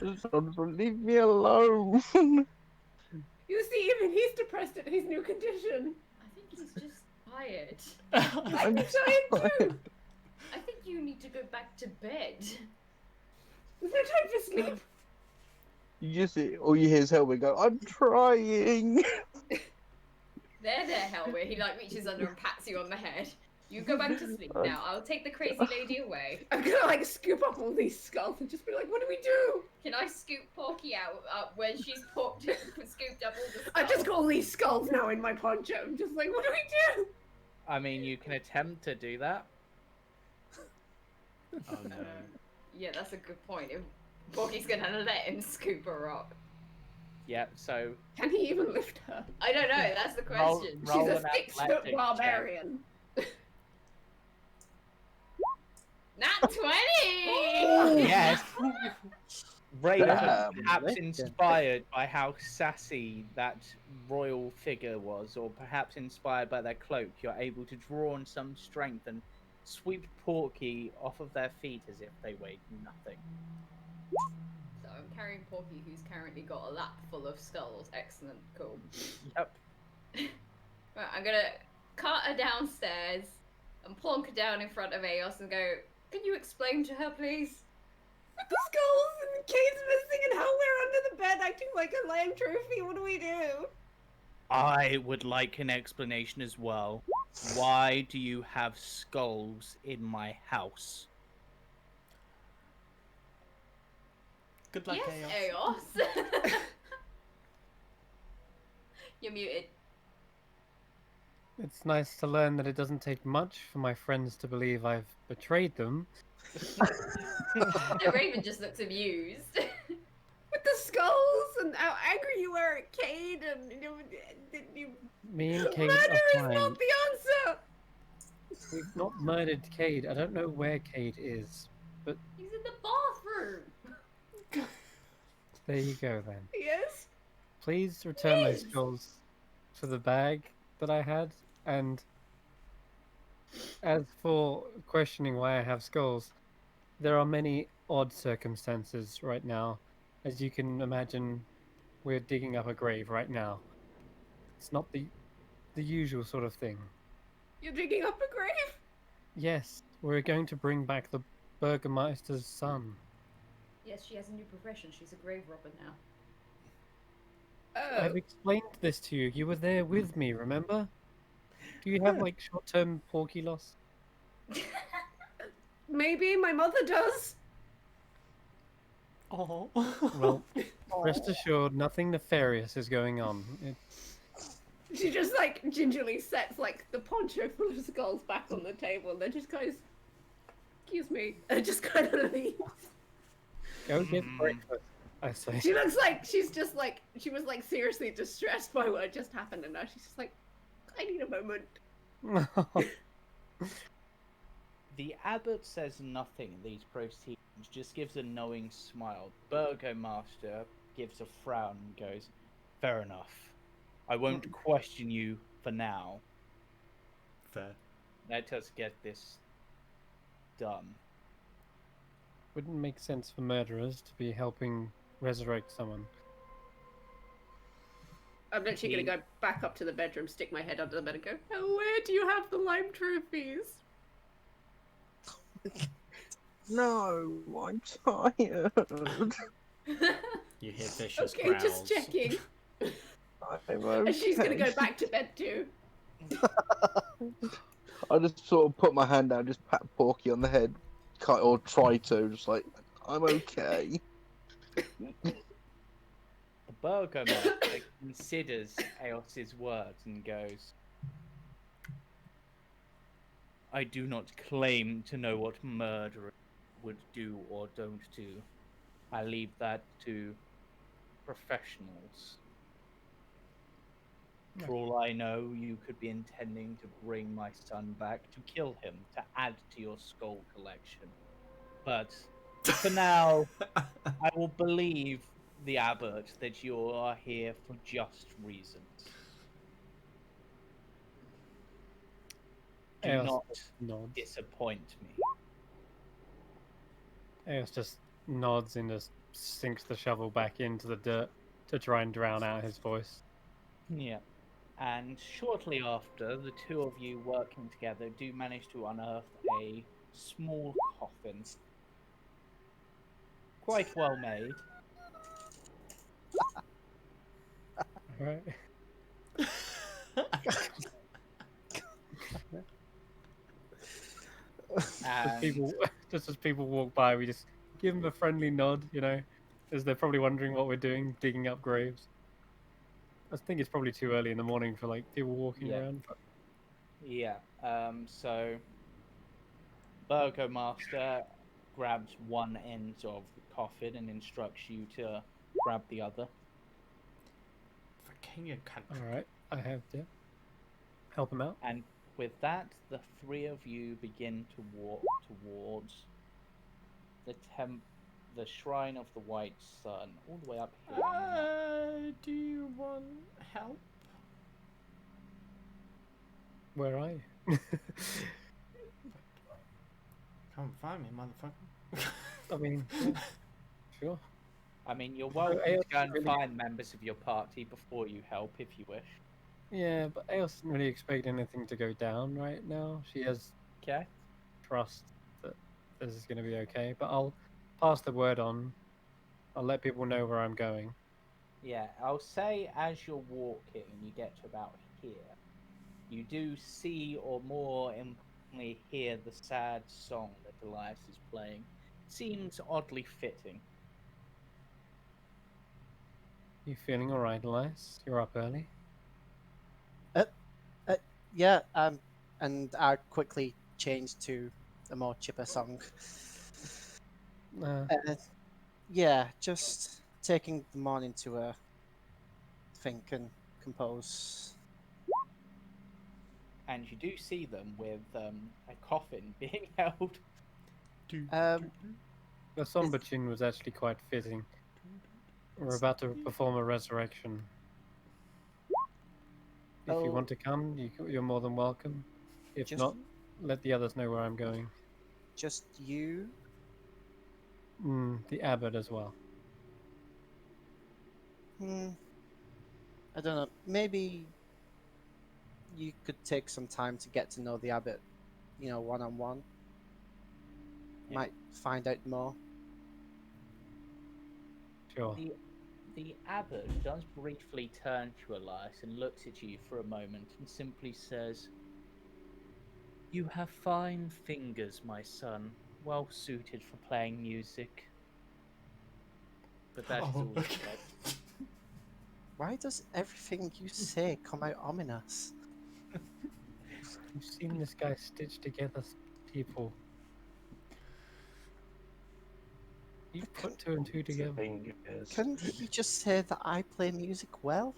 Leave me alone. You see, even he's depressed at his new condition. I think he's just tired. I'm tired too. I think you need to go back to bed. There's no time for sleep. You just all you hear is Helwig go, I'm trying. There, Helwig. He like reaches under and pats you on the head. You go back to sleep now. I'll take the crazy lady away. I'm gonna like scoop up all these skulls and just be like, what do we do? Can I scoop Porky out when she's scooped up all the skulls? I've just got all these skulls now in my poncho. I'm just like, what do we do? I mean, you can attempt to do that. Oh no. Yeah, that's a good point. If Porky's gonna let him scoop her up. Yeah, so Can he even lift her? I don't know. That's the Roll- question. roll She's a an 6-foot athletics check. barbarian. Nat 20! yes. Raven, Damn, perhaps listen. inspired by how sassy that royal figure was, or perhaps inspired by their cloak, you're able to draw on some strength and sweep Porky off of their feet as if they weighed nothing. So I'm carrying Porky, who's currently got a lap full of skulls. Excellent, cool. Yep. Right, I'm gonna cart her downstairs and plonk her down in front of Eos and go, can you explain to her, please? With the skulls and Kate's missing and how we're under the bed acting like a lame trophy. What do we do? I would like an explanation as well. Why do you have skulls in my house? Good luck, Yes, Eos. Eos. You're muted. It's nice to learn that it doesn't take much for my friends to believe I've betrayed them. The Raven just looks amused. With the skulls and how angry you were at Kate and you Me and Cade murder are is fine. not the answer. We've not murdered Cade. I don't know where Cade is, but He's in the bathroom. there you go then. Yes. Please return those Yes. skulls to the bag that I had. And as for questioning why I have skulls, there are many odd circumstances right now. As you can imagine, we're digging up a grave right now. It's not the usual sort of thing. You're digging up a grave? Yes, we're going to bring back the Burgermeister's son. Yes, she has a new profession. She's a grave robber now. Oh. I've explained this to you. You were there with me, remember? Do you have like short-term Porky loss? Maybe my mother does. Oh. Well, rest assured, nothing nefarious is going on. She just like gingerly sets like the poncho full of skulls back on the table and then just goes, excuse me, and just kind of leaves. Go get breakfast, I say. She looks like she's just like, she was like seriously distressed by what just happened and now she's just like, I need a moment. The abbot says nothing in these proceedings, just gives a knowing smile. Burgomaster gives a frown and goes, fair enough. I won't question you for now. Fair. Let us get this done. Wouldn't make sense for murderers to be helping resurrect someone. I'm literally gonna go back up to the bedroom, stick my head under the bed and go, oh, where do you have the lime trophies? No, I'm tired. You hear vicious Okay, growls. just checking. I'm okay. And she's gonna go back to bed too. I just sort of put my hand down, just pat Porky on the head, or try to, just like, I'm okay. The Burgomaster considers Eos's words and goes, I do not claim to know what murder is. would do or don't do. I leave that to professionals. For all I know, you could be intending to bring my son back to kill him, to add to your skull collection. But for now, I will believe the abbot that you are here for just reasons. Do Eos not just nods. disappoint me. Eos just nods and just sinks the shovel back into the dirt to try and drown out his voice. Yeah. And shortly after, the two of you working together do manage to unearth a small coffin. Quite well made. Right. And Just as people walk by, we just give them a friendly nod, as they're probably wondering what we're doing, digging up graves. I think it's probably too early in the morning for like people walking yeah, around. But yeah. So Burgomaster grabs one end of the coffin and instructs you to grab the other. For king of country. all right, I have to help him out. And with that, the three of you begin to walk towards the shrine of the White Sun, all the way up here. Do you want help? Where are you? Come find me, motherfucker. I mean, yeah, sure. I mean, you're welcome to Eos go and really- find members of your party before you help if you wish. Yeah, but Eos doesn't really expect anything to go down right now. She has Okay? trust that this is going to be okay. But I'll pass the word on. I'll let people know where I'm going. Yeah, I'll say as you're walking and you get to about here, you do see, or more importantly, hear the sad song that Elias is playing. Seems oddly fitting. You feeling all right, Elias? You're up early. Yeah, and I quickly changed to a more chipper song. Uh, Yeah, just taking the morning to think and compose. And you do see them with a coffin being held. Um, the somber tune was actually quite fitting. We're about to perform a resurrection. If you Oh. want to come, you're more than welcome. If Just- not, let the others know where I'm going. just you? The abbot as well. I don't know. Maybe you could take some time to get to know the abbot, one on one. Yeah. Might find out more. Sure. The abbot does briefly turn to Elias and looks at you for a moment and simply says, "You have fine fingers, my son, well suited for playing music." But that is all he said. Why does everything you say come out ominous? You've seen this guy stitch together people. You put two and two together. Fingers. Couldn't he just say that I play music well?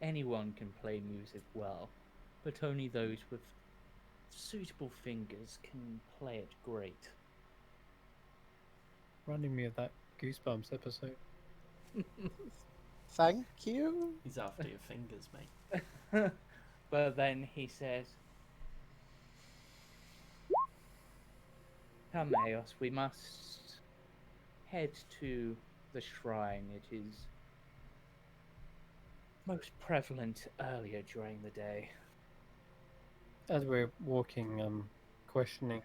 Anyone can play music well, but only those with suitable fingers can play it great. Reminding me of that Goosebumps episode. Thank you. He's after your fingers, mate. But then he says, "Come, Eos, we must head to the shrine. It is most prevalent earlier during the day." As we're walking, questioning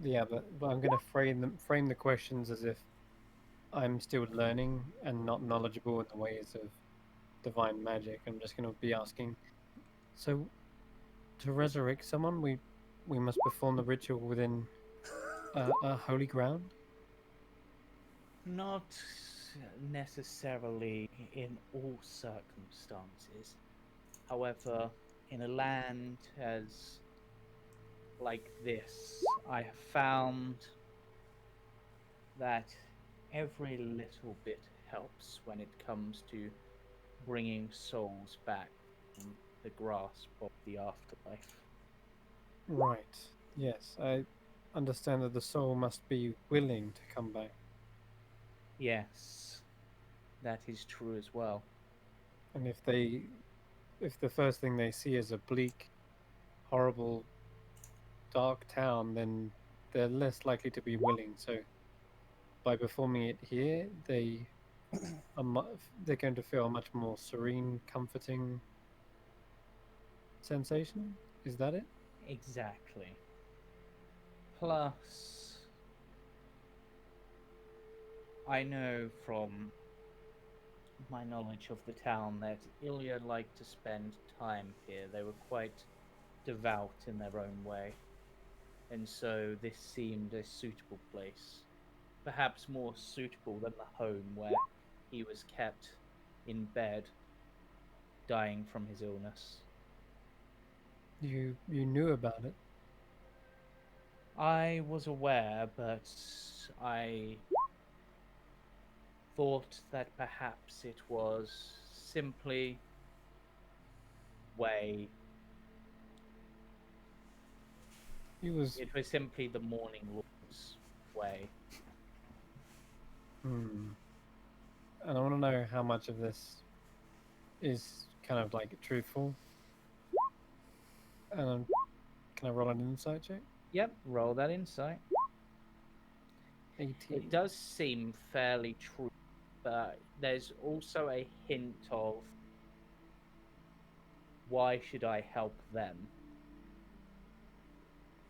the abbot, but I'm going to frame the questions as if I'm still learning and not knowledgeable in the ways of divine magic. I'm just going to be asking. So, to resurrect someone, we must perform the ritual within a holy ground. Not necessarily in all circumstances. However, in a land as like this, I have found that every little bit helps when it comes to bringing souls back from the grasp of the afterlife. Right. Yes, I understand that the soul must be willing to come back. Yes, that is true as well. And if the first thing they see is a bleak, horrible, dark town, then they're less likely to be willing. So by performing it here, they're going to feel a much more serene, comforting sensation. Is that it? Exactly. Plus, I know from my knowledge of the town that Ilya liked to spend time here. They were quite devout in their own way, and so this seemed a suitable place. Perhaps more suitable than the home where he was kept in bed, dying from his illness. You knew about it. I was aware, but I thought that perhaps it was simply way He was. it was simply the Morning Lord's way. Hmm. And I want to know how much of this is kind of like truthful. And can I roll an insight check? Yep, roll that insight. 18. It does seem fairly true, but there's also a hint of why should I help them?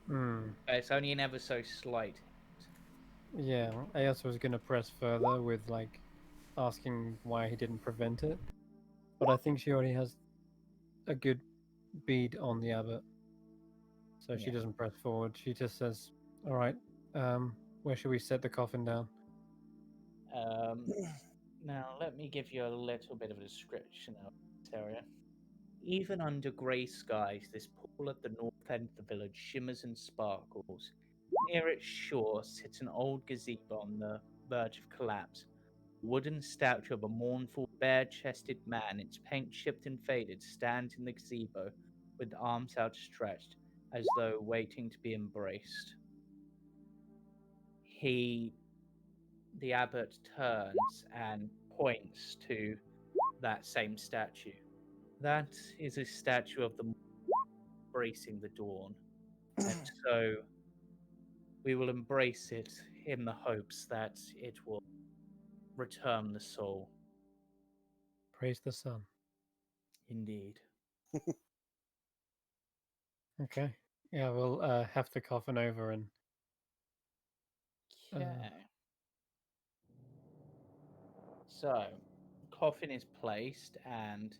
Hmm. It's only an ever so slight. Yeah, I also was going to press further with like asking why he didn't prevent it, but I think she already has a good bead on the abbot, so she Yeah. doesn't press forward. She just says, "All right, where should we set the coffin down?" Now, let me give you a little bit of a description of this area. Even under grey skies, this pool at the north end of the village shimmers and sparkles. Near its shore sits an old gazebo on the verge of collapse. A wooden statue of a mournful, bare-chested man, its paint chipped and faded, stands in the gazebo with arms outstretched, as though waiting to be embraced. The abbot turns and points to that same statue. That is a statue of the moon embracing the dawn, and so we will embrace it in the hopes that it will return the soul. Praise the sun. Indeed. Okay. Yeah, we'll have the coffin over and Okay. So, coffin is placed, and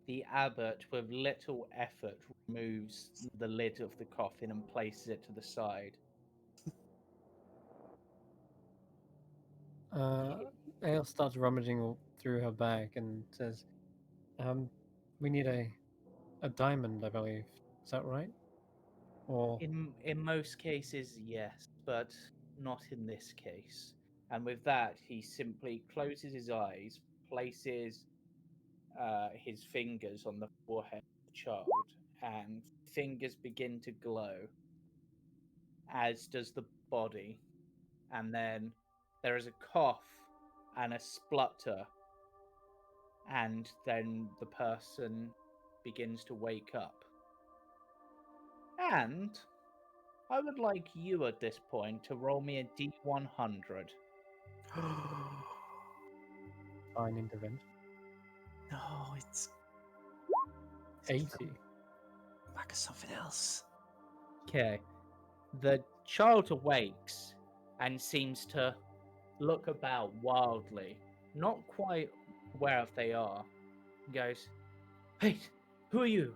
the abbot, with little effort, removes the lid of the coffin and places it to the side. Ale starts rummaging through her bag and says, we need a diamond, I believe. Is that right? Or In most cases, yes, but not in this case. And with that, he simply closes his eyes, places his fingers on the forehead of the child, and fingers begin to glow, as does the body. And then there is a cough and a splutter, and then the person begins to wake up. And I would like you at this point to roll me a D100. fine intervention. No, it's 80. back of something else. Okay. The child awakes and seems to look about wildly, not quite aware if they are. He goes, "Wait, who are you?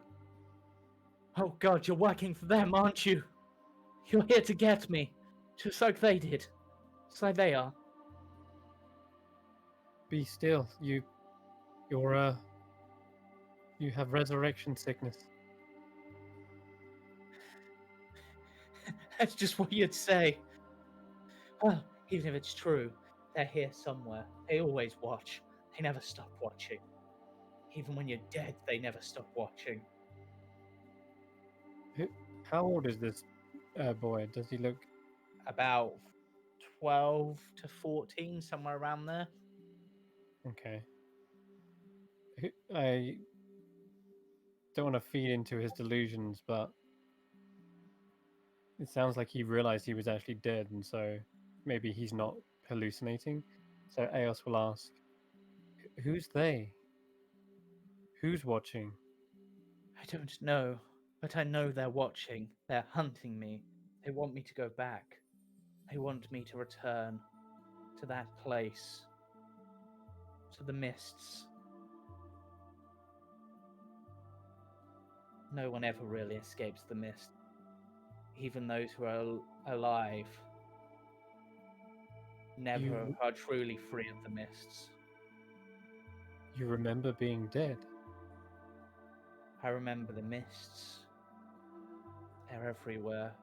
Oh God, you're working for them, aren't you? You're here to get me, just like they did, just like they are." Be still. You have resurrection sickness. That's just what you'd say. Well, even if it's true, they're here somewhere. They always watch. They never stop watching. Even when you're dead, they never stop watching. How old is this boy? Does he look? About 12 to 14, somewhere around there. Okay. I don't want to feed into his delusions, but it sounds like he realized he was actually dead, and so maybe he's not hallucinating. So Eos will ask, "Who's they? Who's watching?" I don't know, but I know they're watching. They're hunting me. They want me to go back. They want me to return to that place, to the mists. No one ever really escapes the mist. Even those who are alive never You are truly free of the mists. you remember being dead? I remember the mists. They're everywhere.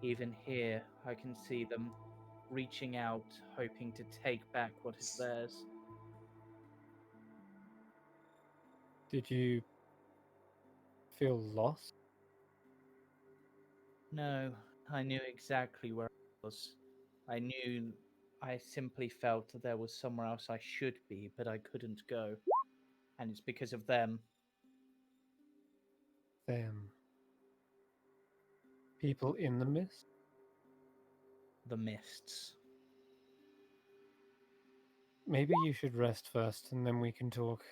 Even here, I can see them reaching out, hoping to take back what is theirs. Did you feel lost? No, I knew exactly where I was. I simply felt that there was somewhere else I should be, but I couldn't go. And it's because of them. Them. People in the mist? The mists. Maybe you should rest first, and then we can talk.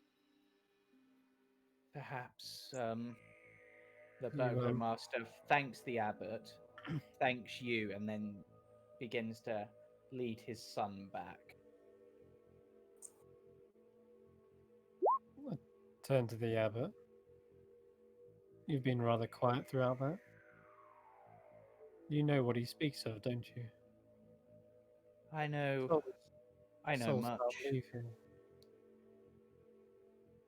Perhaps the You, burgomaster thanks the abbot, thanks you, and then begins to lead his son back. turn to the abbot. You've been rather quiet throughout that. You know what he speaks of, don't you? I know Souls, souls much. can't leave him.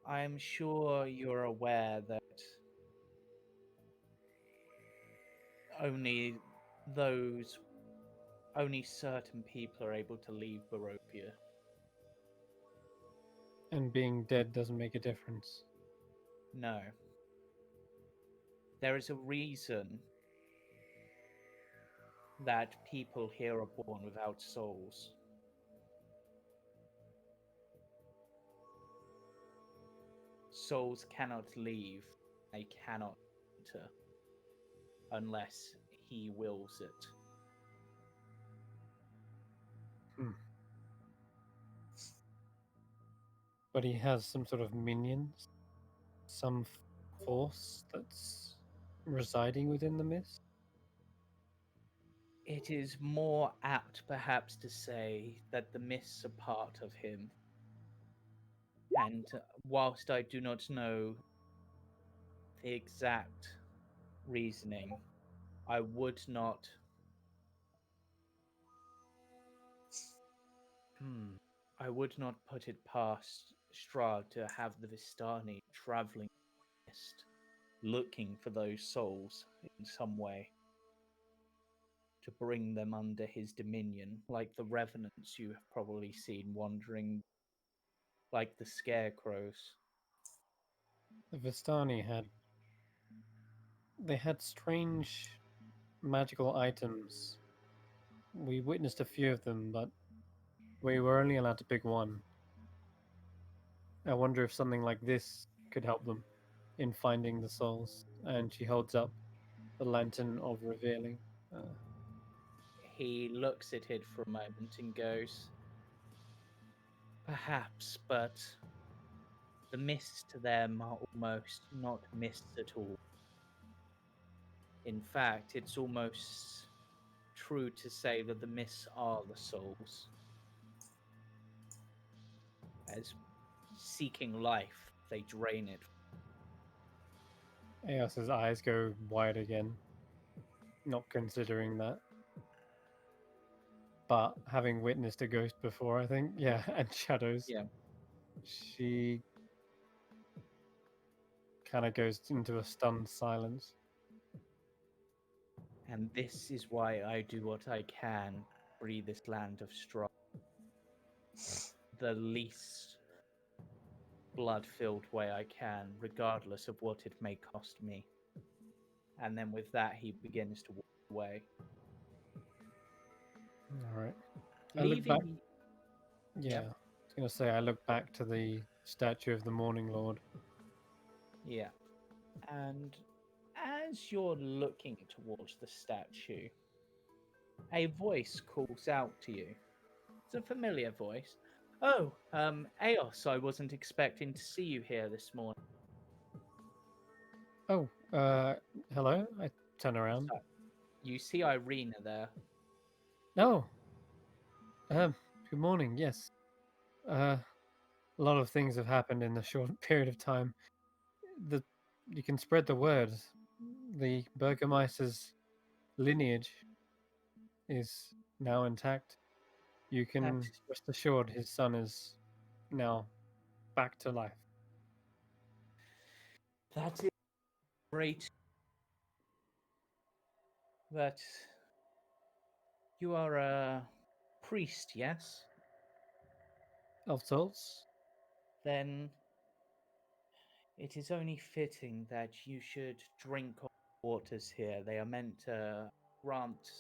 I am sure you're aware that only those, only certain people are able to leave Barovia. And being dead doesn't make a difference. No. There is a reason that people here are born without souls. Souls cannot leave, they cannot enter, unless he wills it. But he has some sort of minions, some force that's residing within the mist. It is more apt, perhaps, to say that the mists are part of him. And whilst I do not know the exact reasoning, I would not. I would not put it past Strahd to have the Vistani traveling mist, looking for those souls in some way, to bring them under his dominion, like the revenants you have probably seen wandering, like the scarecrows. The Vistani had strange magical items. We witnessed a few of them, but we were only allowed to pick one. I wonder if something like this could help them in finding the souls. And she holds up the lantern of revealing. He looks at it for a moment and goes, perhaps, but the mists to them are almost not mists at all. In fact, it's almost true to say that the mists are the souls. As seeking life, they drain it. Eos's eyes go wide again, not considering that. But having witnessed a ghost before, I think, yeah, and shadows, Yeah. she kind of goes into a stunned silence. And this is why I do what I can to free this land of Strahd. The least blood-filled way I can, regardless of what it may cost me. And then with that, he begins to walk away. All right. I look Leaving... back. Yeah. I was gonna say I look back to the statue of the Morning Lord. Yeah. And as you're looking towards the statue, a voice calls out to you. It's a familiar voice. Oh, Eos, I wasn't expecting to see you here this morning. Oh, hello. I turn around. So, you see Irina there. Oh, good morning. Yes. A lot of things have happened in a short period of time. You can spread the word. The Burgermeister's lineage is now intact. You can That, rest assured his son is now back to life. that is great. But you are a priest, yes? Of sorts. Then it is only fitting that you should drink of the waters here. They are meant to grant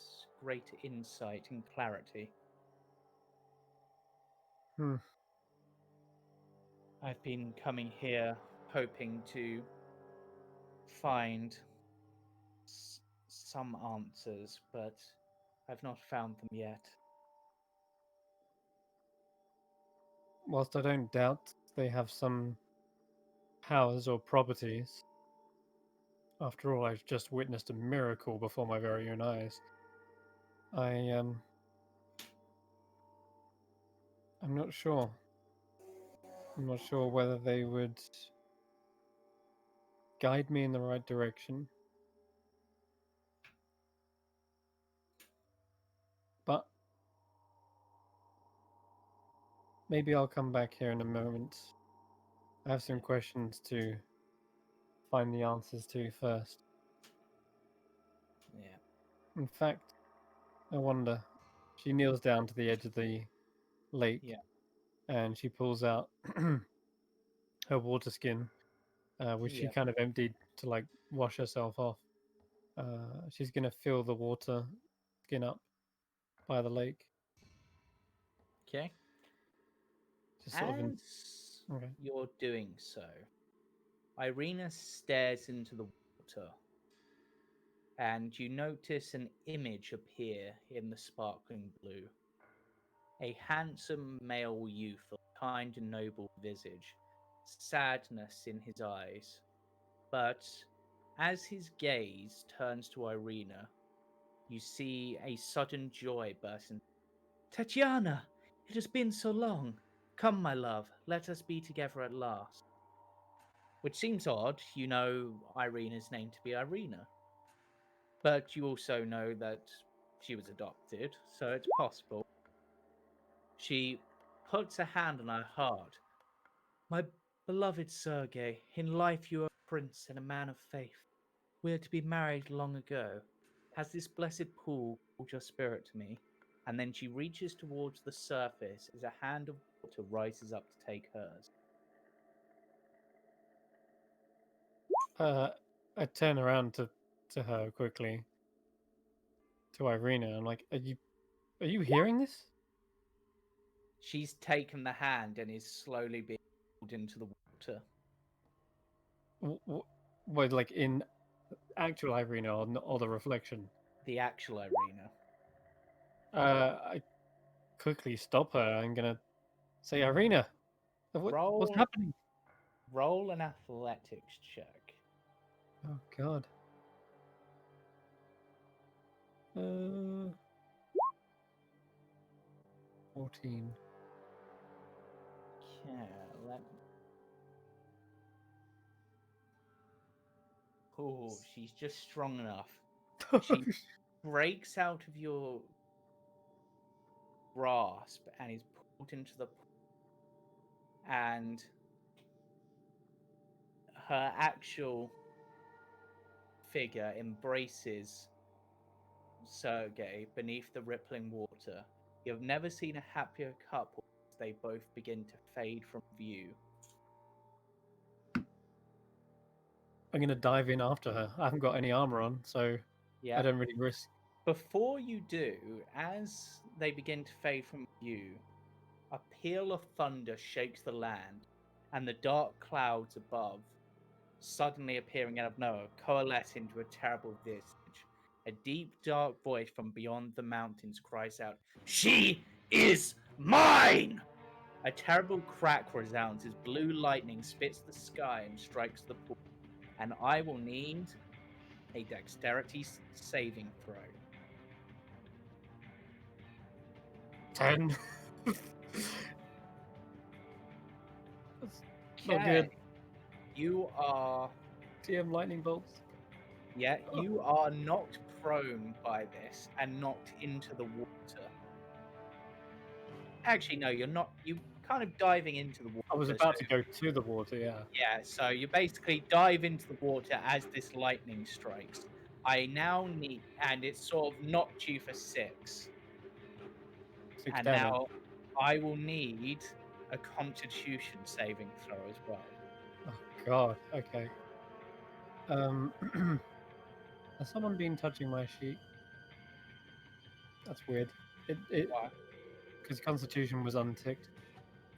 great insight and clarity. Hmm. I've been coming here hoping to find some answers, but I've not found them yet. Whilst I don't doubt they have some powers or properties, after all, I've just witnessed a miracle before my very own eyes. I'm not sure. I'm not sure whether they would guide me in the right direction. But maybe I'll come back here in a moment. I have some questions to find the answers to first. Yeah. In fact, I wonder. She kneels down to the edge of the lake, Yeah. and she pulls out her water skin, which she Yeah. kind of emptied to like wash herself off. She's gonna fill the water skin up by the lake. Okay. Just sort of As okay. you're doing so, Irina stares into the water, and you notice an image appear in the sparkling blue. A handsome male youth of kind and noble visage, sadness in his eyes. But as his gaze turns to Irina, you see a sudden joy burst in. Tatiana, it has been so long. Come, my love, let us be together at last. Which seems odd, you know Irina's name to be Irina. But you also know that she was adopted, so it's possible. She puts a hand on her heart. My beloved Sergei, in life you are a prince and a man of faith. We are to be married long ago. Has this blessed pool called your spirit to me? And then she reaches towards the surface as a hand of water rises up to take hers. I turn around to her quickly, to Irina. I'm like, are you hearing this? She's taken the hand and is slowly being pulled into the water. What, like in actual Irina or the reflection? The actual Irina. I quickly stop her. I'm gonna say, Irina, what's happening? Roll an athletics check. Oh God. 14. Yeah, let me... Oh, she's just strong enough. She breaks out of your grasp and is pulled into the pool. And her actual figure embraces Sergei, beneath the rippling water. You have never seen a happier couple as they both begin to fade from view. I'm gonna dive in after her. I haven't got any armor on, so Yeah. I don't really risk. Before you do, as they begin to fade from view, a peal of thunder shakes the land, and the dark clouds above, suddenly appearing out of nowhere, coalesce into a terrible visage. A deep, dark voice from beyond the mountains cries out, "She is mine!" A terrible crack resounds as blue lightning spits the sky and strikes the pool, and I will need a dexterity saving throw. 10. That's not good. Okay. You are TM lightning bolts. you are knocked prone by this and knocked into the water. Actually, no, you're not. You kind of diving into the water. I was about to go to the water, yeah. Yeah, so you basically dive into the water as this lightning strikes. I now need, and it sort of knocked you for 6. 6 And damage. now I will need a Constitution saving throw as well. Oh god, okay. Has someone been touching my sheet? That's weird. It Why? because Constitution was unticked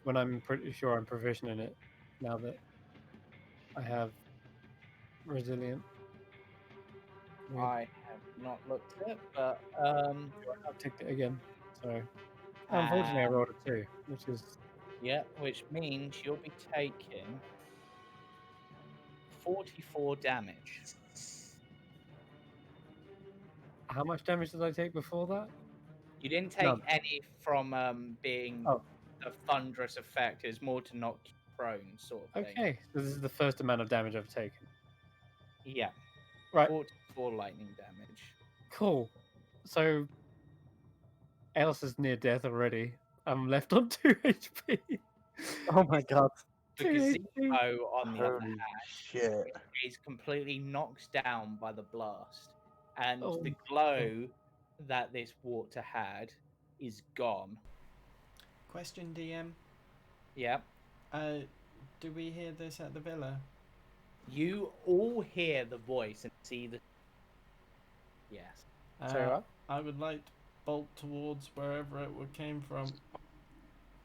when I'm pretty sure I'm proficient in it now that I have Resilient. Weird. I have not looked at it, but I've ticked it again. So unfortunately I rolled a 2, which is yeah, which means you'll be taking 44 damage. how much damage did I take before that? You didn't take None. any from being Oh. a thunderous effect. It's more to knock you prone, sort of thing. Okay, so this is the first amount of damage I've taken. Yeah. Right. 44 lightning damage. Cool. So Elsa's near death already. I'm left on 2 HP. Oh my god. The 2 gazebo, HP. on the other Holy hand, shit. is completely knocked down by the blast. And Oh the my glow that this water had is gone. Question, DM. Yep. Do we hear this at the villa? You all hear the voice and see the. Yes. Sorry, what? I would like to bolt towards wherever it came from.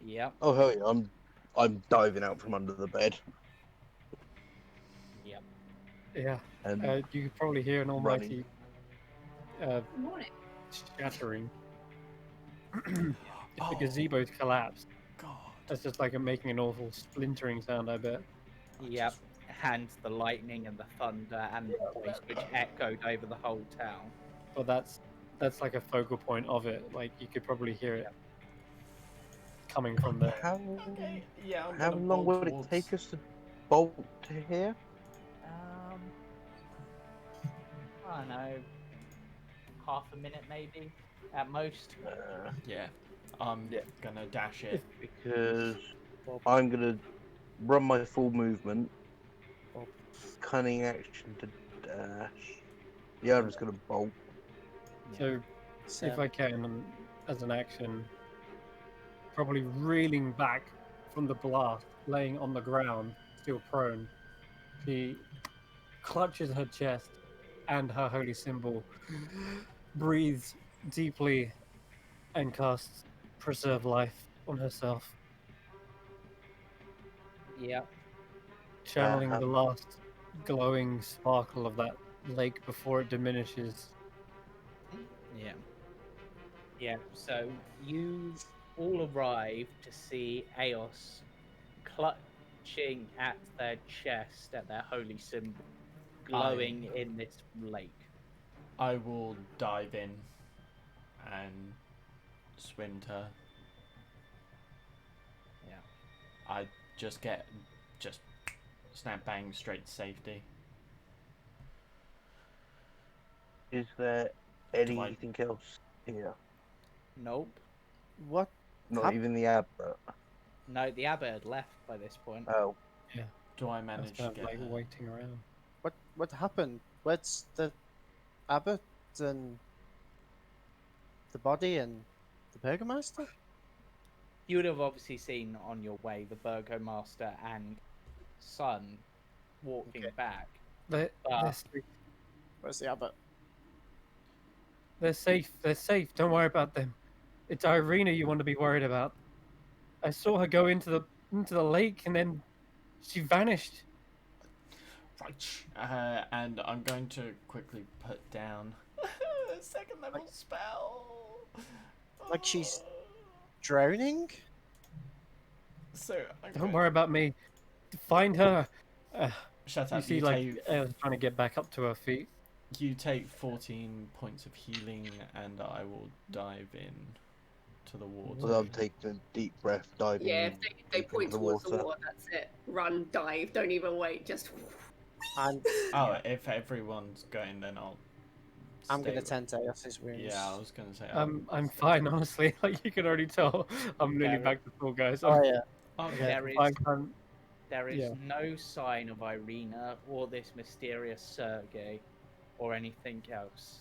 Yep. Oh hell yeah, I'm diving out from under the bed Yep. Yeah. and You could probably hear an almighty Morning. shattering. If the gazebo's collapsed, God. that's just like making an awful splintering sound, I bet. Yep. And the lightning and the thunder and the voice which echoed over the whole town. But that's like a focal point of it. Like you could probably hear it coming from there. how Yeah, I'm how gonna long bolt would it towards- take us to bolt to here? I don't know, half a minute maybe at most. Yeah, I'm Yeah. gonna dash it. Because I'm gonna run my full movement, cunning action to dash. Yeah, I'm just gonna bolt. So if I can, as an action, probably reeling back from the blast, laying on the ground, still prone, she clutches her chest and her holy symbol, breathes deeply, and casts Preserve Life on herself, Yep. channeling the last glowing sparkle of that lake before it diminishes. Yeah. Yeah. So you all arrive to see Eos clutching at their chest, at their holy symbol, glowing in this lake. I will dive in and swim to her. Yeah. I just snap bang straight to safety. Is there I- anything else here? Nope. What? Not Hap- even the abbot. No, the abbot had left by this point. Oh, Do I That's manage to kind of get like her? waiting around. What happened? Where's the abbot and the body and the Burgomaster? You would have obviously seen on your way the Burgomaster and son walking back. They're, Ah. they're, safe. Where's the abbot? They're safe. They're safe. Don't worry about them. It's Irina you want to be worried about. I saw her go into the lake and then she vanished. Right. And I'm going to quickly put down a second level spell. Like she's drowning? So Don't worry about me. Find her. Shut You up. see, like, Ella's trying to get back up to her feet. You take 14 points of healing, and I will dive in to the water. So I'm taking a deep breath, diving. Yeah, if they deep point into towards the water, that's it. Run, dive, don't even wait, just. And Oh, if everyone's going, then I'm stay gonna with- tend to Eos's wounds. Yeah, I was gonna say. I'm fine, honestly. Like you can already tell, I'm nearly There- back to full, guys. Oh yeah. Okay. There is, I'm there is yeah. no sign of Irina or this mysterious Sergei or anything else.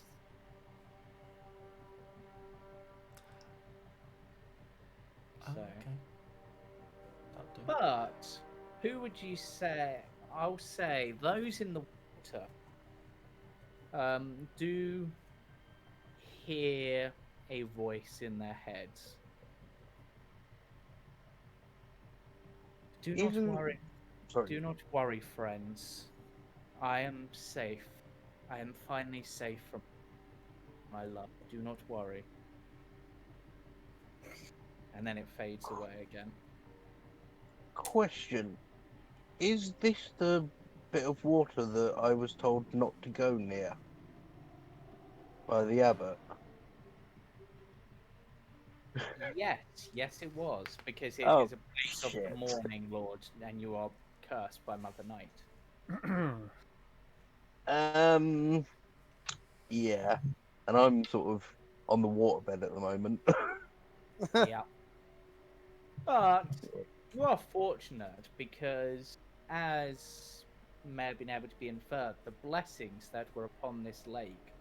Oh, So, okay. That'll do. but who would you say? I'll say those in the water do hear a voice in their heads. Do not Even- worry. Sorry. Do not worry, friends. I am safe. I am finally safe from my love. Do not worry. And then it fades away again. Question: is this the bit of water that I was told not to go near by the abbot? Yes, it was, because it is Oh, a place of shit. the Morning Lord, and you are cursed by Mother Night. Yeah, and I'm sort of on the waterbed at the moment. Yeah. But you are fortunate because, as may have been able to be inferred, the blessings that were upon this lake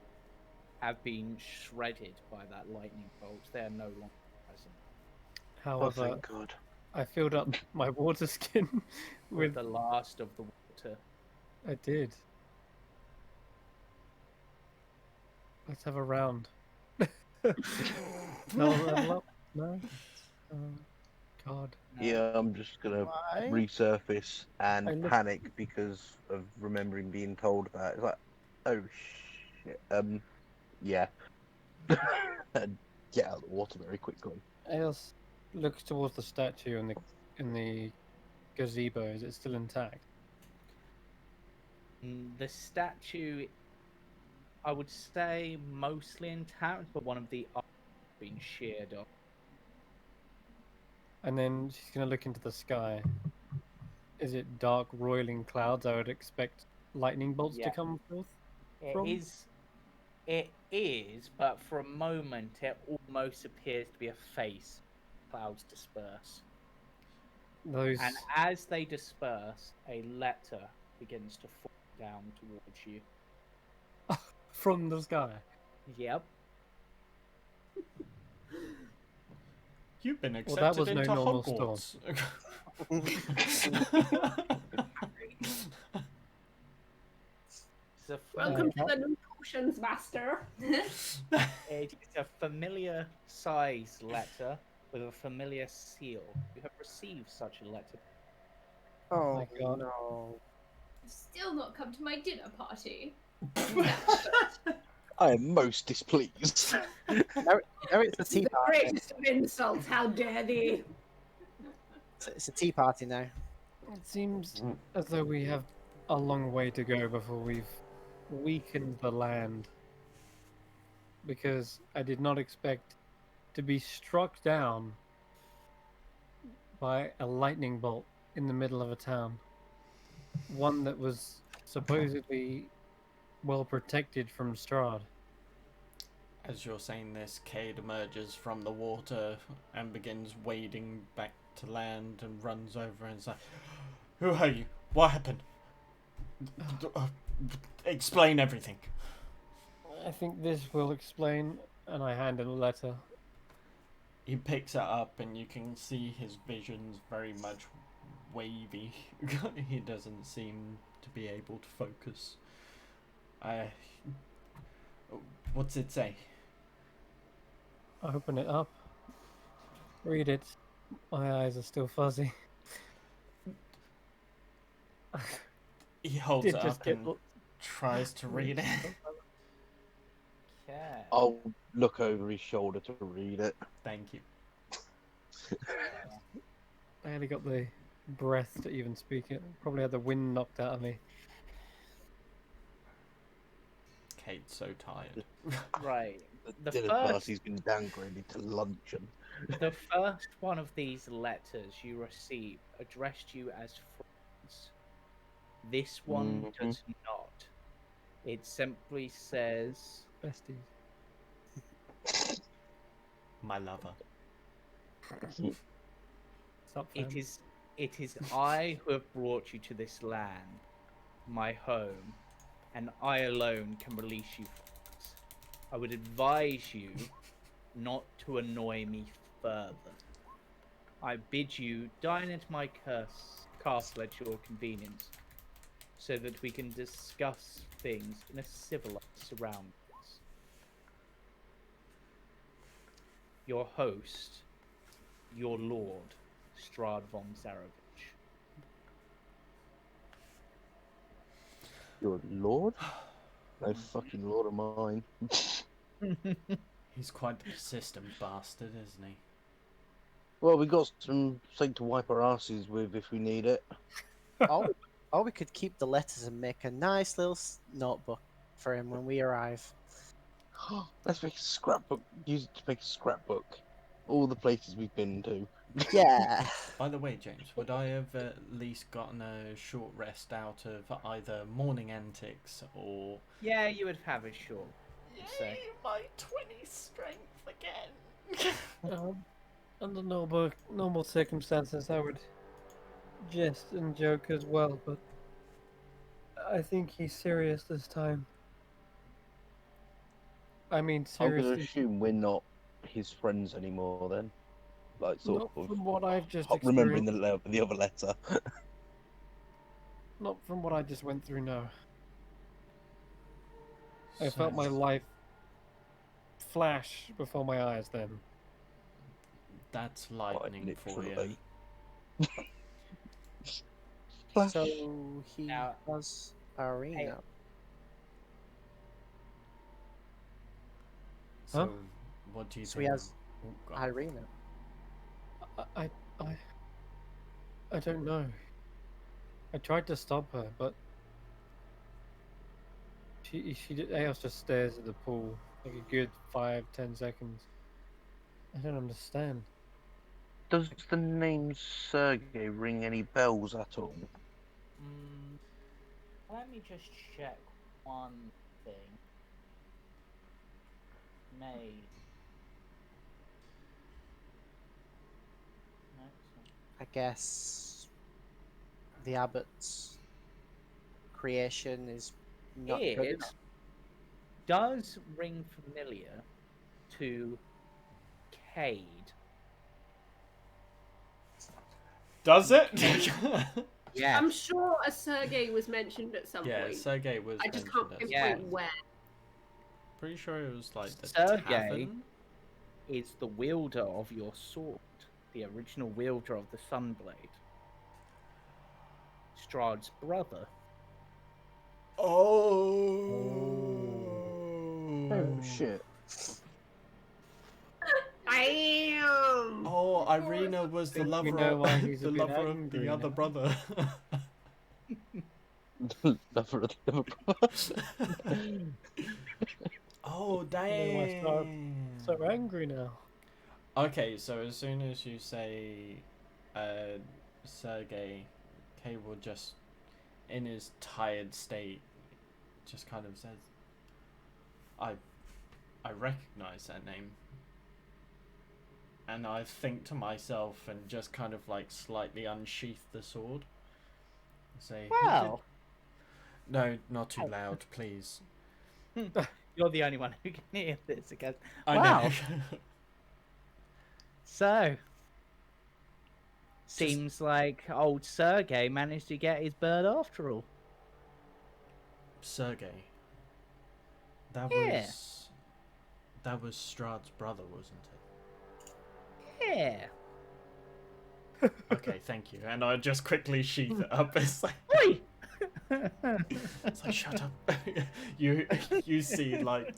have been shredded by that lightning bolt. They are no longer present. Oh, However, thank God. I filled up my water skin With with. the last of the water. I did. Let's have a round. No, level up? No. God. No. Yeah, I'm just gonna Why? resurface and I look- panic because of remembering being told about it. It's like, oh shit. Yeah. And get out of the water very quickly. Eos looks towards the statue in the gazebo. Is it still intact? The statue, I would say, mostly intact, but one of the eyes has been sheared off. And then she's gonna look into the sky. Is it dark, roiling clouds? I would expect lightning bolts Yeah. to come forth. It From? is, but for a moment it almost appears to be a face. Clouds disperse. Those. And as they disperse, a letter begins to fall down towards you. From the sky. Yep. You've been Well, accepted that was no into normal storm. Hogwarts. It's a Welcome to Uh, the new potions, master. it is a familiar size letter with a familiar seal. You have received such a letter. Oh my God. no. Still not come to my dinner party. I am most displeased. No, it's a tea The party. greatest of insults, how dare thee? It's a tea party now. It seems as though we have a long way to go before we've weakened the land. Because I did not expect to be struck down by a lightning bolt in the middle of a town. One that was supposedly well protected from Strahd. As you're saying this, Cade emerges from the water and begins wading back to land and runs over and is like, "Who are you? What happened? Explain everything." I think this will explain And I hand him a letter. He picks it up, and you can see his vision's very much wavy. He doesn't seem to be able to focus. What's it say? I open it up. Read it. My eyes are still fuzzy. He holds Did it just up get and tries to read it. Okay. I'll look over his shoulder to read it. Thank you. I only got the breath to even speak it. Probably had the wind knocked out of me. Kate's so tired. Right. The dinner party's been downgraded to luncheon. The first one of these letters you receive addressed you as friends. This one does not. It simply says, Besties. My lover. Sup, fam? it is I who have brought you to this land, my home, and I alone can release you from it. I would advise you not to annoy me further. I bid you dine at my castle at your convenience, so that we can discuss things in a civilized surroundings. Your host, your lord, Strahd von Zarovich. Your lord? No fucking lord of mine. He's quite the persistent bastard, isn't he? Well, we got something to wipe our asses with if we need it. Or we could keep the letters and make a nice little notebook for him when we arrive. Let's make a scrapbook. Use it to make a scrapbook. All the places we've been to. Yeah. By the way, James, would I have at least gotten a short rest out of either morning antics or... Yeah, you would have a short. Say. my 20 strength again! Under normal circumstances, I would jest and joke as well, but I think he's serious this time. I mean, I'm going to seriously. assume we're not his friends anymore then. Like, sort Not of. from what I've just Remembering experienced. the other letter. Not from what I just went through, no. I felt my life flash before my eyes then. That's lightning for you. literally. So he Now- has arena. So, Huh? what do you So think? he has Oh, God. Irina. I don't know. I tried to stop her, but Eos just stares at the pool like a good 5-10 seconds. I don't understand. Does the name Sergey ring any bells at all? Let me just check one thing. May. No, it's not. I guess the abbot's creation is not good It enough. does ring familiar to Cade. Does it? Yeah. I'm sure a Sergey was mentioned at some Yeah, point. Sergey was I just mentioned can't as pinpoint Yeah. where. Pretty sure it was like the Sergey tavern. is the wielder of your sword, the original wielder of the Sunblade. Strahd's brother. Oh shit. Damn! Oh, Irina was the Think we lover know of why he's a the bit lover of angry the other now. brother. Lover of the other brother. Oh know why dang! So angry now. Okay, so as soon as you say Sergey, Kay will just, in his tired state, just kind of says, I recognize that name. And I think to myself and just kind of like slightly unsheath the sword. Say, Wow. No, not too loud, please. You're the only one who can hear this again. I Wow. know. So, seems like old Sergey managed to get his bird after all. Sergey. That Yeah. was Strahd's brother, wasn't it? Yeah. Okay, thank you. And I just quickly sheath it up. It's like, Oi! it's like shut up. you see like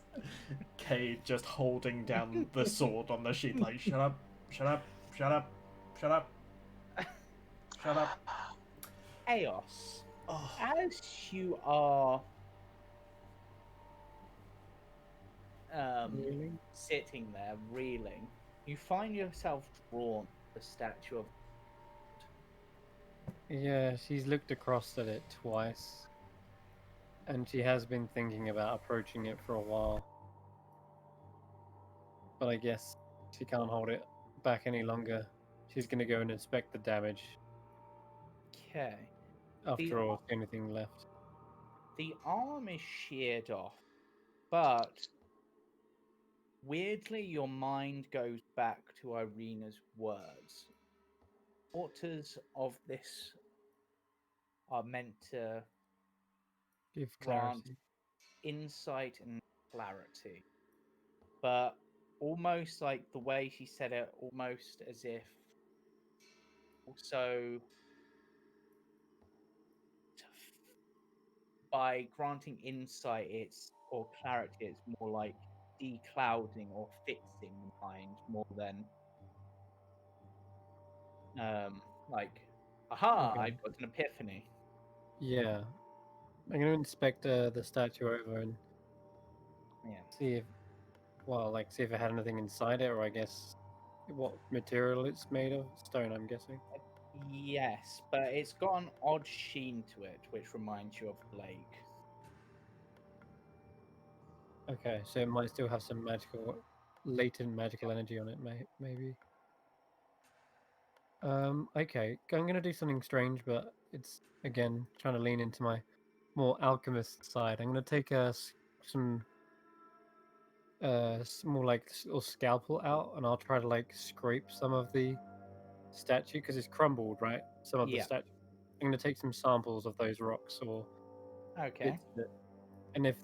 Cade just holding down the sword on the sheet, like shut up, shut up, shut up, shut up, shut up. Eos, Oh, as you are Really? sitting there reeling, you find yourself drawn to the statue of. Yeah, she's looked across at it twice, and she has been thinking about approaching it for a while. But I guess she can't hold it back any longer. She's gonna go and inspect the damage. Okay. After all, it's the only thing left. The arm is sheared off, but weirdly, your mind goes back to Irina's words. Daughters of this are meant to Give grant clarity. insight and clarity, but almost like the way she said it, almost as if also by granting insight it's or clarity it's more like declouding or fixing the mind more than like aha, Okay. I've got an epiphany. Yeah. I'm gonna inspect the statue over and Yeah. see if, well, like see if it had anything inside it, or I guess what material it's made of. Stone, I'm guessing. Yes, but it's got an odd sheen to it which reminds you of the lake. Okay, so it might still have some latent magical energy on it, maybe. Okay, I'm gonna do something strange, but it's again trying to lean into my more alchemist side. I'm gonna take some more like little scalpel out, and I'll try to like scrape some of the statue because it's crumbled, right? Some of the Yeah. statue. I'm gonna take some samples of those rocks or Okay. bits of it, and if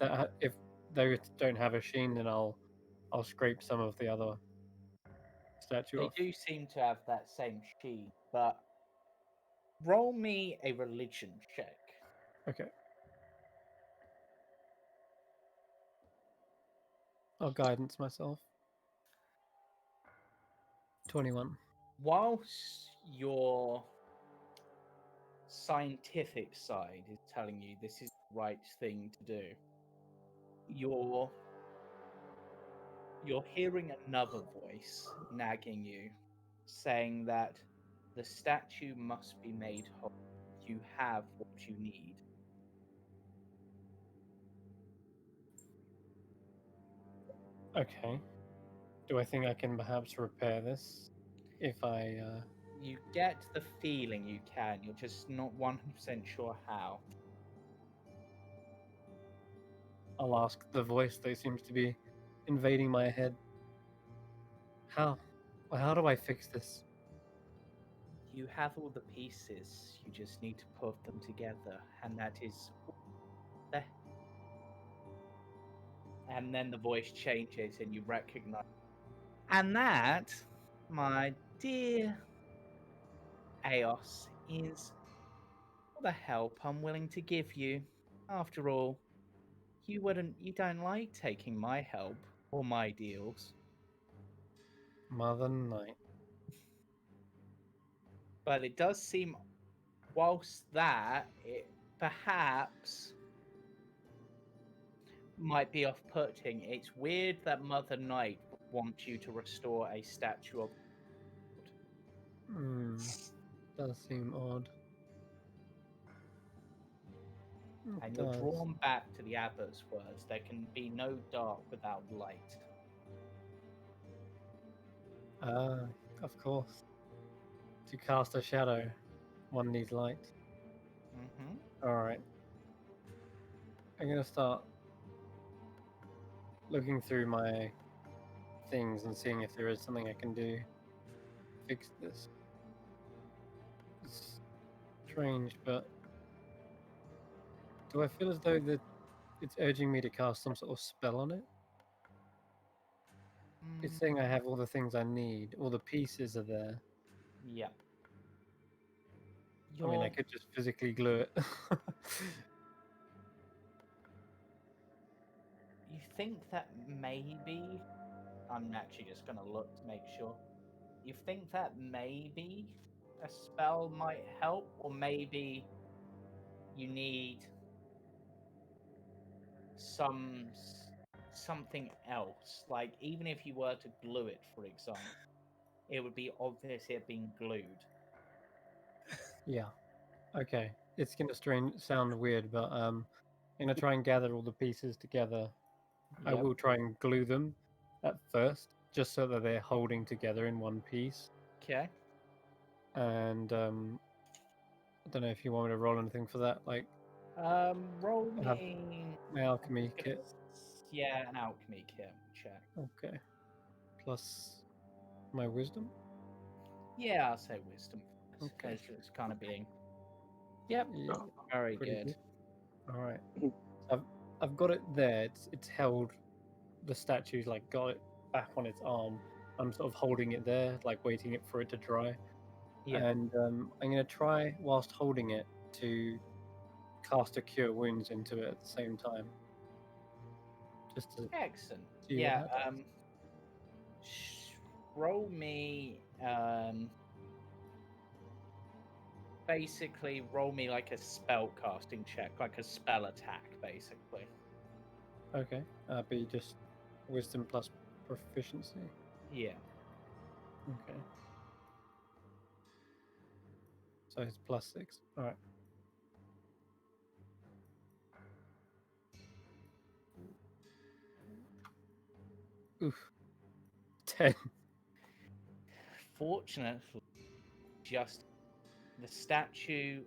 those don't have a sheen, then I'll scrape some of the other statue They off. do seem to have that same sheen, but roll me a religion check. Okay. I'll guidance myself. 21. Whilst your scientific side is telling you this is the right thing to do, you're hearing another voice nagging you, saying that the statue must be made whole. You have what you need. Okay. Do I think I can perhaps repair this if I You get the feeling you can, you're just not 100% sure how. I'll ask the voice that seems to be invading my head. How do I fix this? You have all the pieces, you just need to put them together, and that is there. And then the voice changes and you recognize. And that, my dear Eos, is all the help I'm willing to give you. After all, you don't like taking my help or my deals. Mother Night. But it does seem, whilst that, it perhaps might be off-putting. It's weird that Mother Night wants you to restore a statue of. Does seem odd. It And you're does. drawn back to the abbot's words. There can be no dark without light. Ah, of course. To cast a shadow, one needs light. Mm-hmm. Alright. I'm gonna start looking through my things and seeing if there is something I can do to fix this. It's strange, but do I feel as though that it's urging me to cast some sort of spell on it? It's saying I have all the things I need, all the pieces are there. Yep. I mean, I could just physically glue it. You think that maybe... I'm actually just going to look to make sure. You think that maybe a spell might help, or maybe you need something else? Like, even if you were to glue it, for example, it would be obvious it being glued. Yeah. Okay. It's gonna sound weird, but I'm gonna try and gather all the pieces together. I Yep. will try and glue them at first, just so that they're holding together in one piece. Okay. And I don't know if you want me to roll anything for that, like Roll I have me... my alchemy kit. Yeah, an alchemy kit check. Okay. Plus my wisdom. Yeah, I'll say wisdom. Okay. Because it's kind of being... Yep. Yeah, Very pretty good. All right. I've got it there. It's held. The statue's like got it back on its arm. I'm sort of holding it there, like waiting for it to dry. Yeah. And I'm gonna try, whilst holding it, to cast a cure wounds into it at the same time. Just to Excellent. see what Yeah. happens. Roll me. Basically, roll me like a spell casting check, like a spell attack, basically. Okay. Be just wisdom plus proficiency. Yeah. Okay. So it's +6. All right. Oof. 10. Fortunately, just the statue,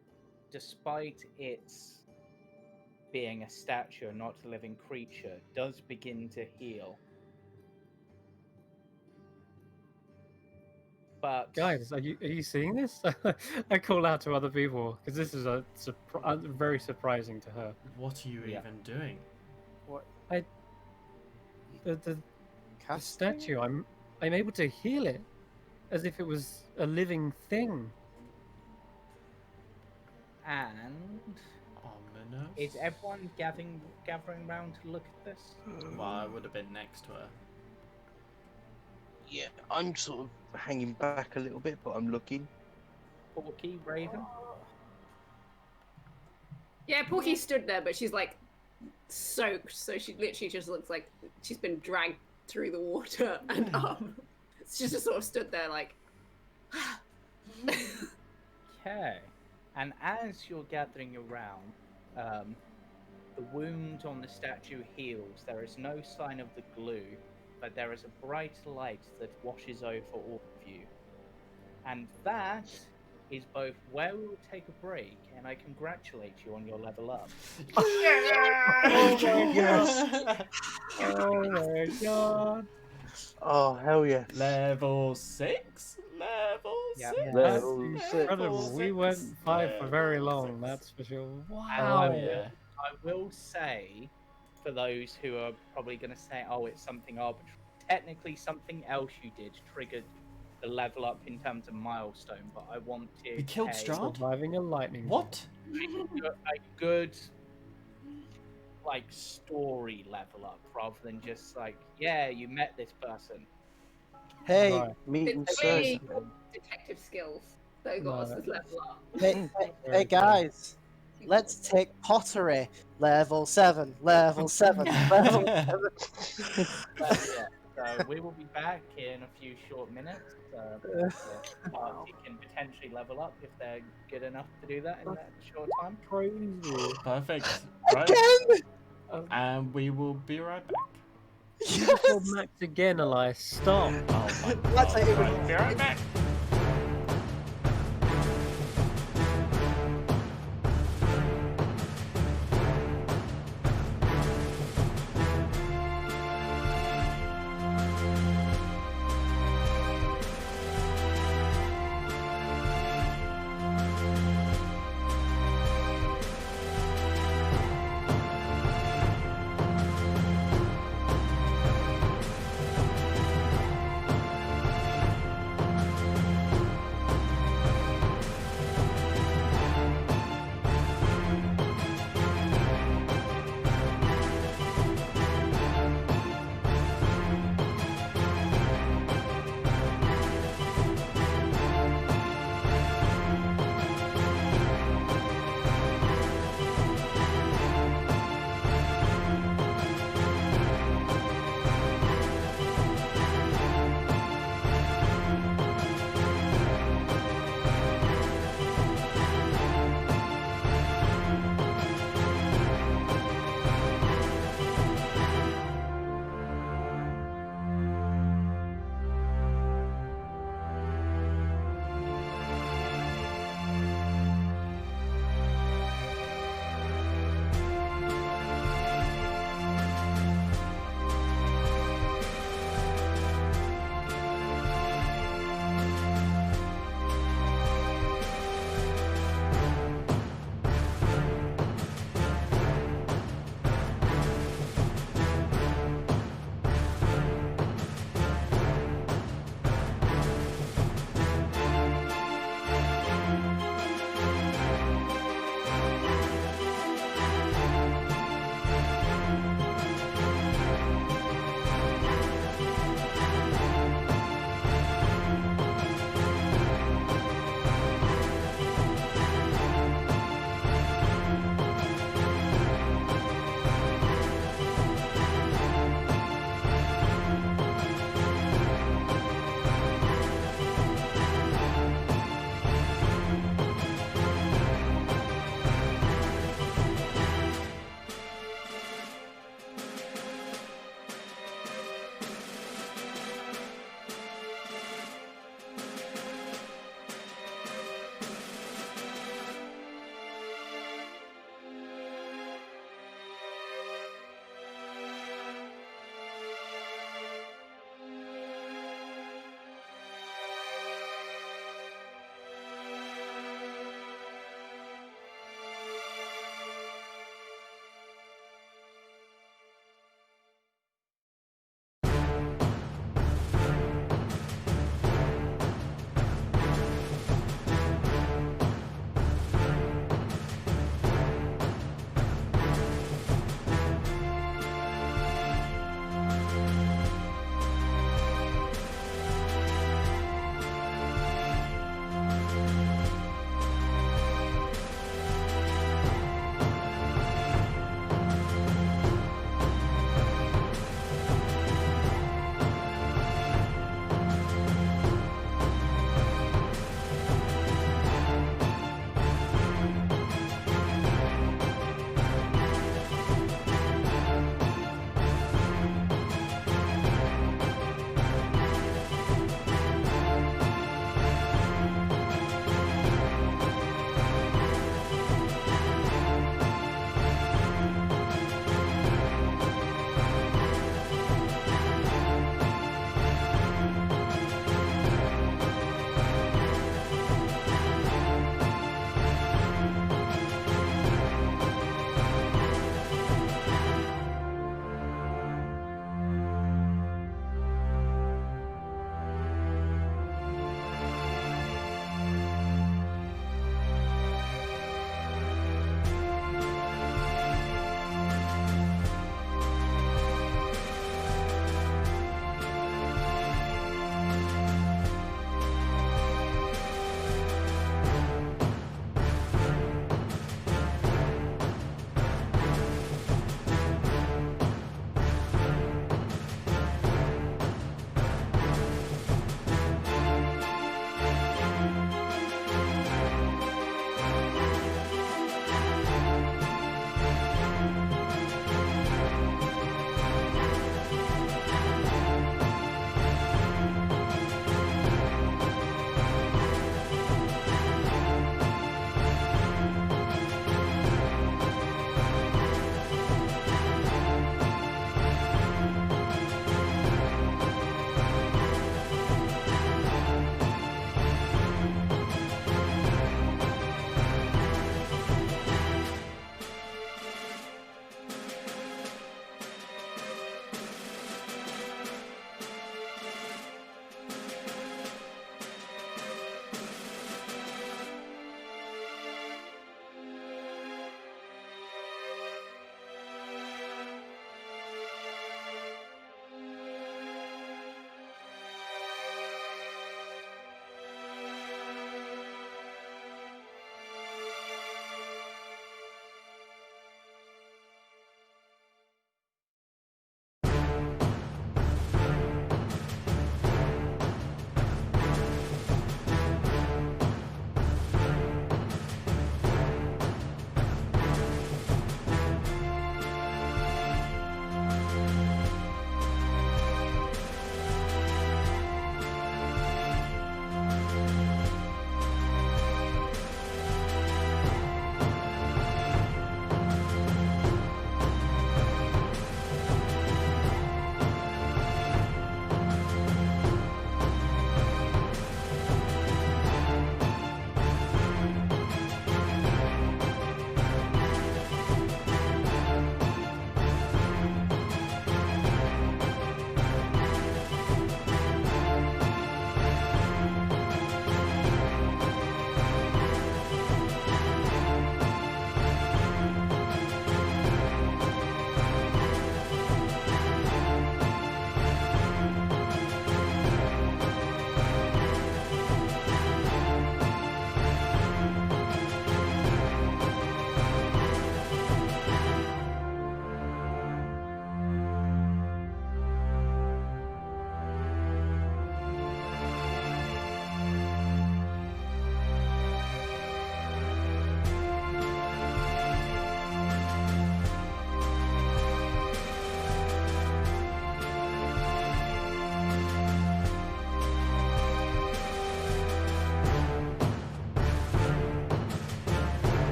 despite its being a statue and not a living creature, does begin to heal. But Guys, are you seeing this? I call out to other people because this is very surprising to her. What are you even doing? What? The Casting? statue. I'm able to heal it as if it was a living thing. And Ominous. is everyone gathering round to look at this? Well, I would have been next to her. Yeah, I'm sort of hanging back a little bit, but I'm looking. Porky, Raven? Yeah, Porky stood there, but she's like soaked, so she literally just looks like she's been dragged through the water and she's just sort of stood there like. Okay. And as you're gathering around, the wound on the statue heals. There is no sign of the glue, but there is a bright light that washes over all of you. And that is both where we will take a break, and I congratulate you on your level up. Yes! Oh my god! Oh, hell yeah. Level 6? Level Yeah. 6? That's Level incredible. We weren't 5 for very long, that's for sure. Wow! Yeah. I will say, for those who are probably going to say, oh, it's something arbitrary, technically something else you did triggered the level up in terms of milestone, but I wanted We killed a Strahd? Surviving a lightning. What? good like story level up rather than just like, yeah, you met this person. Hey, Right. Meeting It's Cersei. really detective skills. They got us No. this level up. hey, Very good. guys, let's take pottery. Level 7, level 7, level 7. But yeah, so we will be back in a few short minutes. The party can potentially level up if they're good enough to do that in that short time. Crazy. Perfect. Right. Again! And we will be right back. Oh, Max again, Elias. Stop. Oh my That's god. like it Right, was- be right back.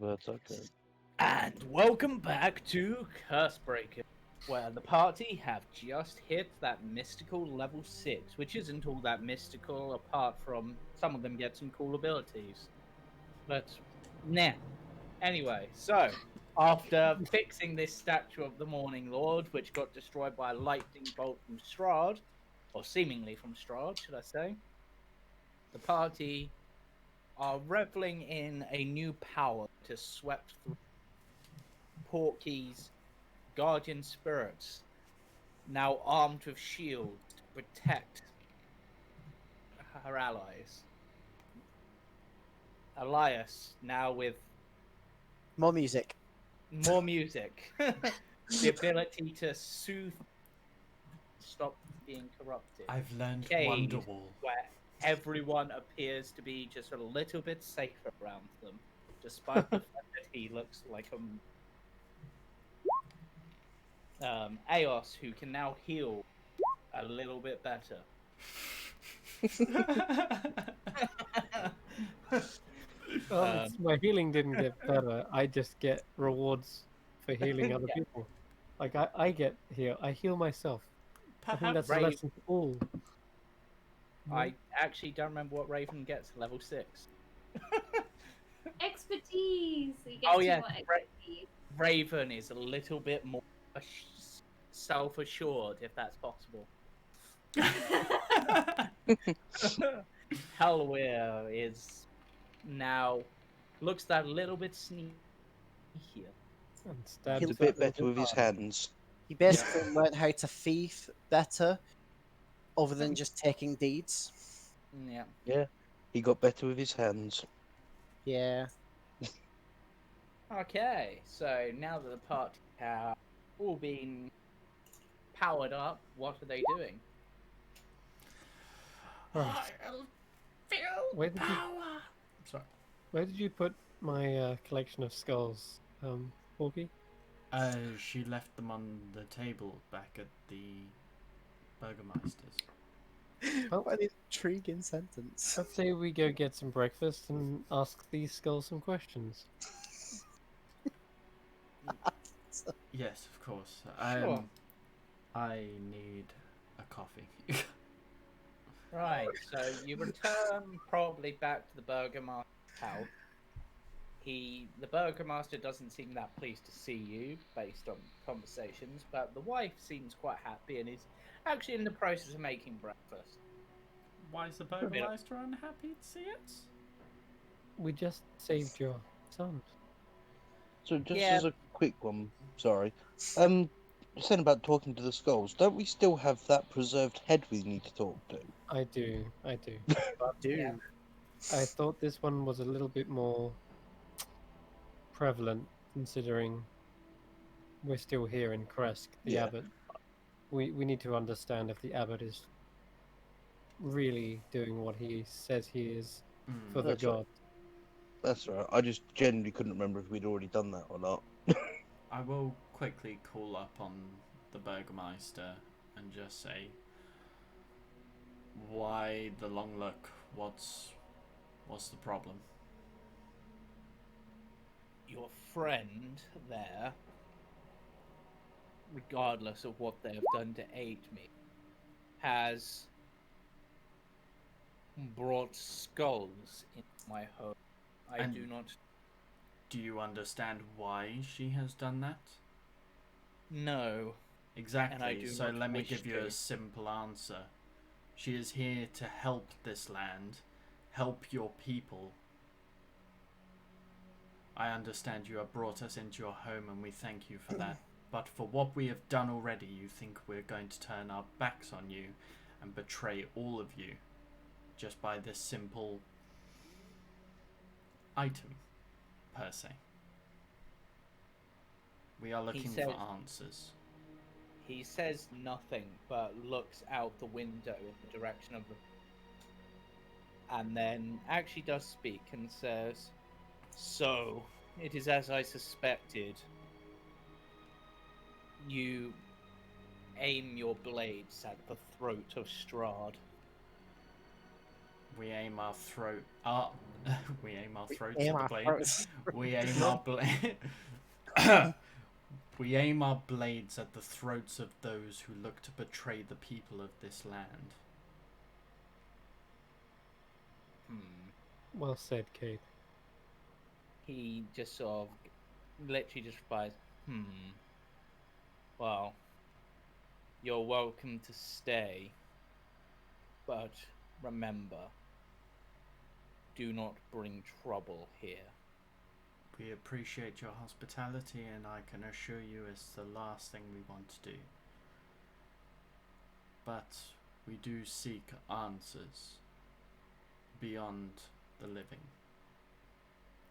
birds. Okay. And welcome back to Cursebreakers, where the party have just hit that mystical level 6, which isn't all that mystical apart from some of them get some cool abilities. But, nah. Anyway, so, after fixing this statue of the Morning Lord, which got destroyed by a lightning bolt from Strahd, or seemingly from Strahd, should I say, the party are reveling in a new power to swept through Porky's guardian spirits, now armed with shields to protect her allies. Elias, now with More music. more music, the ability to soothe, stop being corrupted. I've learned Cade, Wonderwall. where everyone appears to be just a little bit safer around them, despite the fact that he looks like Aos, who can now heal a little bit better. My healing didn't get better. I just get rewards for healing other Yeah. people. Like I get heal. I heal myself. I think that's a Raven- lesson for all. I actually don't remember what Raven gets at level 6. Expertise. You get Oh, two yeah, more expertise. Raven is a little bit more self-assured, if that's possible. Helweir is now looks that little bit sneakier. And He's stabs a that bit little better with his harder. hands. He basically learned how to thief better, other than just taking deeds. Yeah. Yeah, he got better with his hands. Yeah. Okay, so now that the party have all been powered up, what are they doing? Right. I'll feel Where did you- power. Sorry. Where did you put my collection of skulls, Porky? She left them on the table back at the Burgermeister's. What an intriguing sentence. Let's say we go get some breakfast and ask these skulls some questions. Yes, of course. Sure. I need a coffee. Right, so you return probably back to the Burgermaster's house. The Burgermaster doesn't seem that pleased to see you, based on conversations, but the wife seems quite happy and is actually in the process of making breakfast. Why is the Burgermeister unhappy to see us? We just saved your son. So just Yeah. as a quick one, sorry. You're saying about talking to the skulls. Don't we still have that preserved head we need to talk to? I do. Dude. Yeah. I thought this one was a little bit more prevalent, considering we're still here in Kresk, the Yeah. abbot. We need to understand if the abbot is really doing what he says he is for the That's right. god. That's right. I just genuinely couldn't remember if we'd already done that or not. I will quickly call up on the Burgermeister and just say, why the long look? What's the problem? Your friend there, regardless of what they have done to aid me, has brought skulls into my home. I And- do not Do you understand why she has done that? know. Exactly. do So not let me wish give you to. a simple answer. She is here to help this land, help your people. I understand you have brought us into your home and we thank you for that. But for what we have done already, you think we're going to turn our backs on you and betray all of you just by this simple item, per se. We are looking said- for answers. He says nothing but looks out the window in the direction of the. And then actually does speak and says, "So, it is as I suspected. You aim your blades at the throat of Strahd. We aim our throat. We aim our throats Aim at the our blade. throats. We aim our blade. We aim our blades at the throats of those who look to betray the people of this land. Well said, Kate. He just sort of literally just replies, well, you're welcome to stay, but remember, do not bring trouble here. We appreciate your hospitality, and I can assure you it's the last thing we want to do. But we do seek answers beyond the living.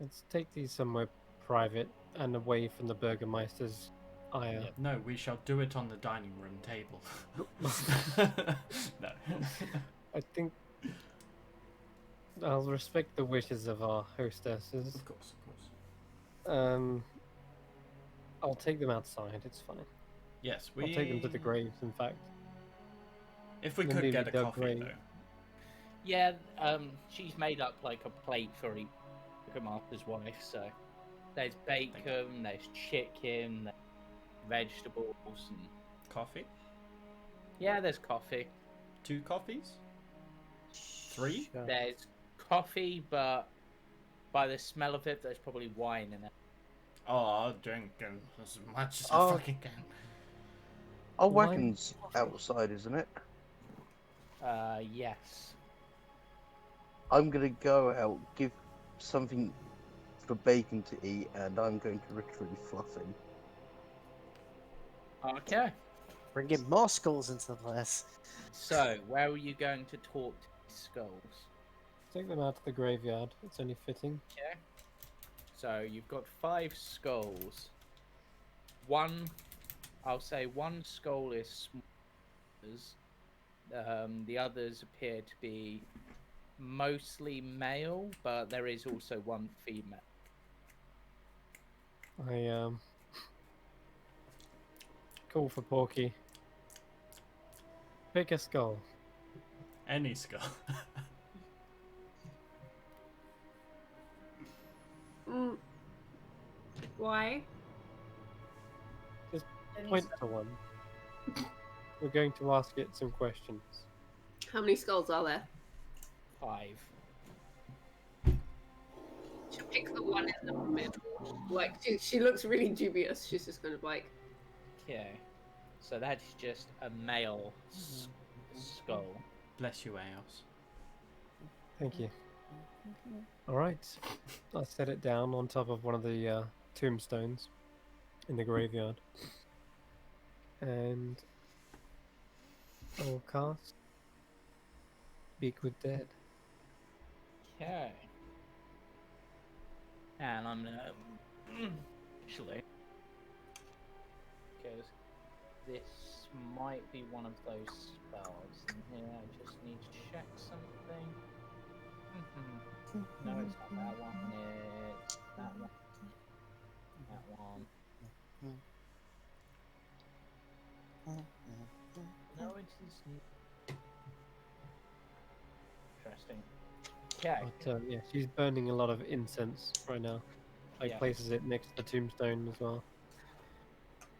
Let's take these somewhere private and away from the Burgermeister's ire. No, we shall do it on the dining room table. No. I think I'll respect the wishes of our hostesses. Of course, of course. I'll take them outside. It's fine. Yes, I'll take them to the graves. In fact, if we Then could maybe get a they'll coffee, grave. though. Yeah, she's made up like a plate for each master's wife, so there's bacon, there's chicken, there's vegetables, and Coffee? yeah, there's coffee. 2 coffees? 3? Sure. There's coffee, but by the smell of it, there's probably wine in it. Oh, I'll drink as much as Oh. I fucking can. Our Why- wagon's outside, isn't it? Yes. I'm gonna go out, give something for Bacon to eat, and I'm going to retrieve Fluffy. Okay. Bringing more skulls into the place. So, where are you going to talk to these skulls? Take them out to the graveyard. It's only fitting. Okay. So you've got 5 skulls. I'll say one skull is small. The others appear to be mostly male, but there is also one female. I call for Porky. Pick a skull. Any skull. Why? Point to one. We're going to ask it some questions. How many skulls are there? 5. She'll pick the one in the middle. Like, she looks really dubious. She's just kind of like, Okay. So that's just a male skull. Bless you, Eos. Thank you. All right. I'll set it down on top of one of the tombstones in the graveyard. And I'll cast Speak with Dead. Okay. And I'm gonna actually, because this might be one of those spells. And here I just need to check something. No, it's not that one. It's that one. That one. No, it is. Interesting. Okay. But yeah, she's burning a lot of incense right now. Like Yeah. places it next to the tombstone as well.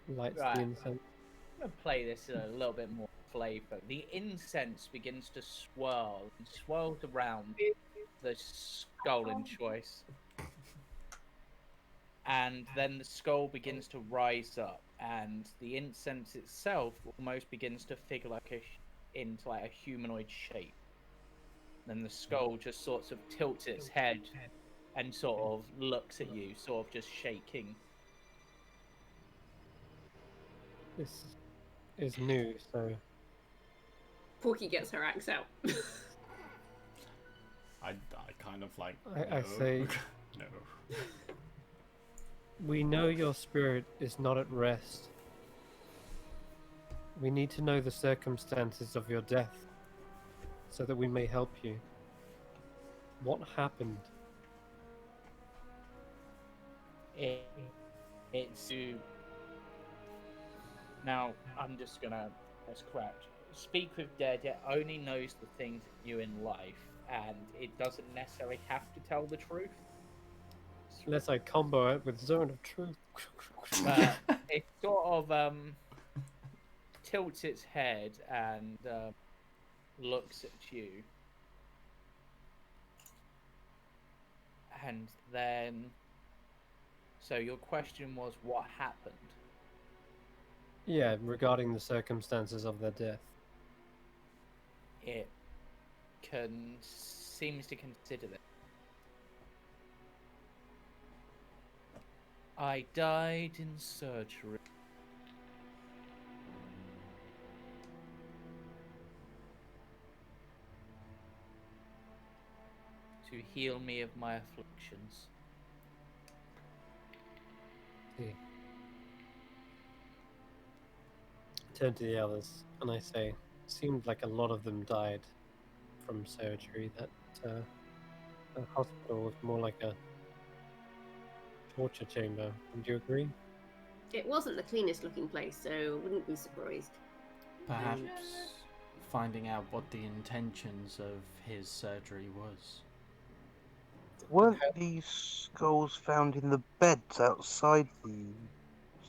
Lights Right. the incense. I'm going to play this in a little bit more flavour. The incense begins to swirl and swirls around the skull in choice. And then the skull begins to rise up, and the incense itself almost begins to figure like into like a humanoid shape. Then the skull just sort of tilts its head and sort of looks at you, sort of just shaking. This is new, so Porky gets her axe out. I kind of like. I no. say- No. we know your spirit is not at rest. We need to know the circumstances of your death so that we may help you. What happened? It's you. Now, I'm just gonna. That's correct. Speak with Dead. It only knows the things that you in life. and it doesn't necessarily have to tell the truth. Unless I combo it with Zone of Truth. But it sort of tilts its head and looks at you. And then, so your question was what happened? Yeah, regarding the circumstances of their death. It seems to consider that. I died in surgery. To heal me of my afflictions. See. I turn to the others and I say, seemed like a lot of them died from surgery. That the hospital was more like a torture chamber. Would you agree? It wasn't the cleanest looking place, so wouldn't be surprised. Perhaps finding out what the intentions of his surgery was. Weren't these skulls found in the beds outside the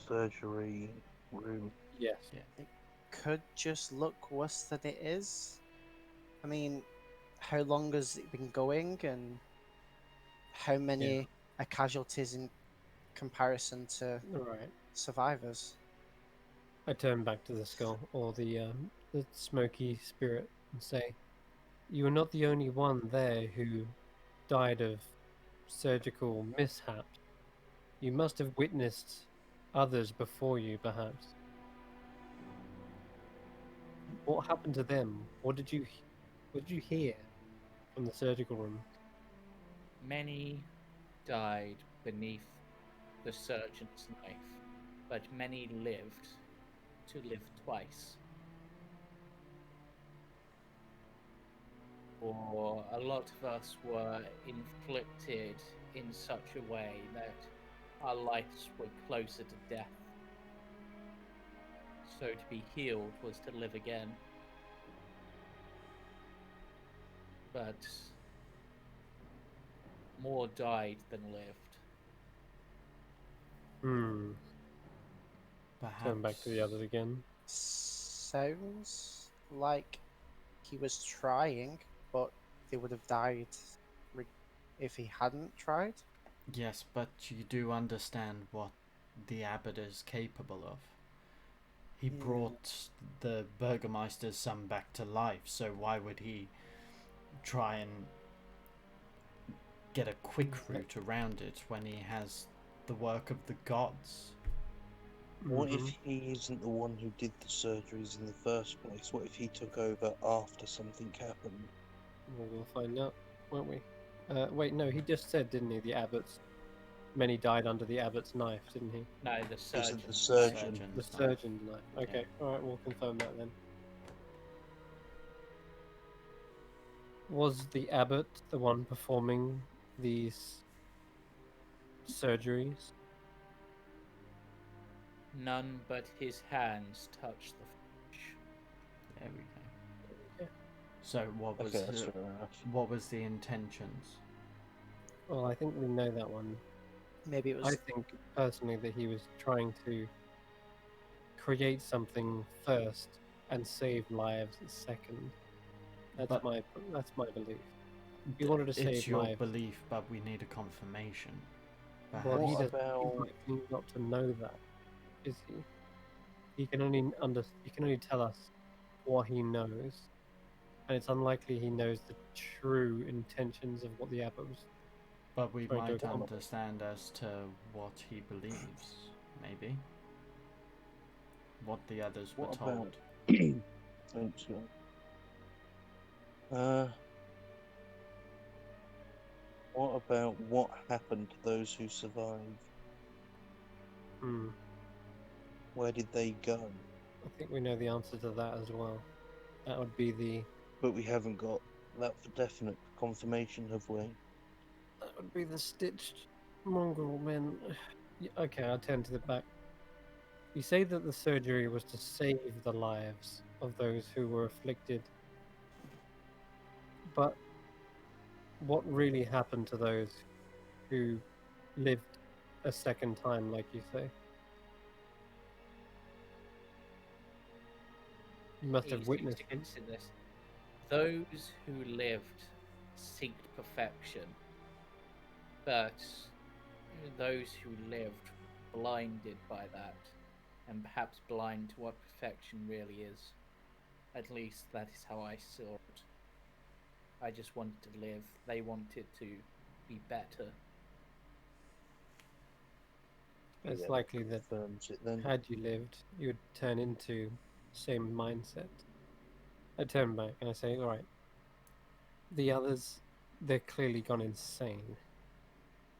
surgery room? Yes. Yeah. Could just look worse than it is. I mean, how long has it been going, and how many are casualties in comparison to Right. survivors? I turn back to the skull or the smoky spirit and say, "You are not the only one there who died of surgical mishaps. You must have witnessed others before you, perhaps. What happened to them? What did you hear from the surgical room?" Many died beneath the surgeon's knife, but many lived to live twice. Or a lot of us were inflicted in such a way that our lives were closer to death. So to be healed was to live again. But more died than lived. Perhaps. Turn back to the others again. Sounds like he was trying, but they would have died if he hadn't tried. Yes, but you do understand what the abbot is capable of. He brought the Burgermeister's son back to life, so why would he try and get a quick route around it when he has the work of the gods? What if he isn't the one who did the surgeries in the first place? What if he took over after something happened? Well, we'll find out, won't we? Wait, no, he just said, didn't he? The abbot's many died under the abbot's knife, didn't he? No, the surgeon. The surgeon. The surgeon's knife. Okay, all right, we'll confirm that then. Was the abbot the one performing these surgeries? None but his hands touched the flesh. There we go. So what was Okay, that's fair enough. what was the intentions? Well, I think we know that one. Maybe it I was. think personally that he was trying to create something first and save lives second. That's But- my belief. He wanted to It's save your lives. belief, but we need a confirmation. Well, he What doesn't about- seem not to know that, is he? He can only tell us what he knows, and it's unlikely he knows the true intentions of what the abbot was. But we Trying to might accomplish. understand as to what he believes, maybe. What the others were What told. Thanks, John. What about what happened to those who survived? Hmm. Where did they go? I think we know the answer to that as well. That would be the But we haven't got that for definite confirmation, have we? stitched mongrel men. Okay, I'll turn to the back. You say that the surgery was to save the lives of those who were afflicted, but what really happened to those who lived a second time, like you say? You must have Easy witnessed to them. consider this. Those who lived seeked perfection, but those who lived blinded by that, and perhaps blind to what perfection really is. At least that is how I saw it. I just wanted to live. They wanted to be better. It's Yeah, likely that confirms it then. had you lived, you would turn into same mindset. I turn back and I say, all right, the others, they're clearly gone insane.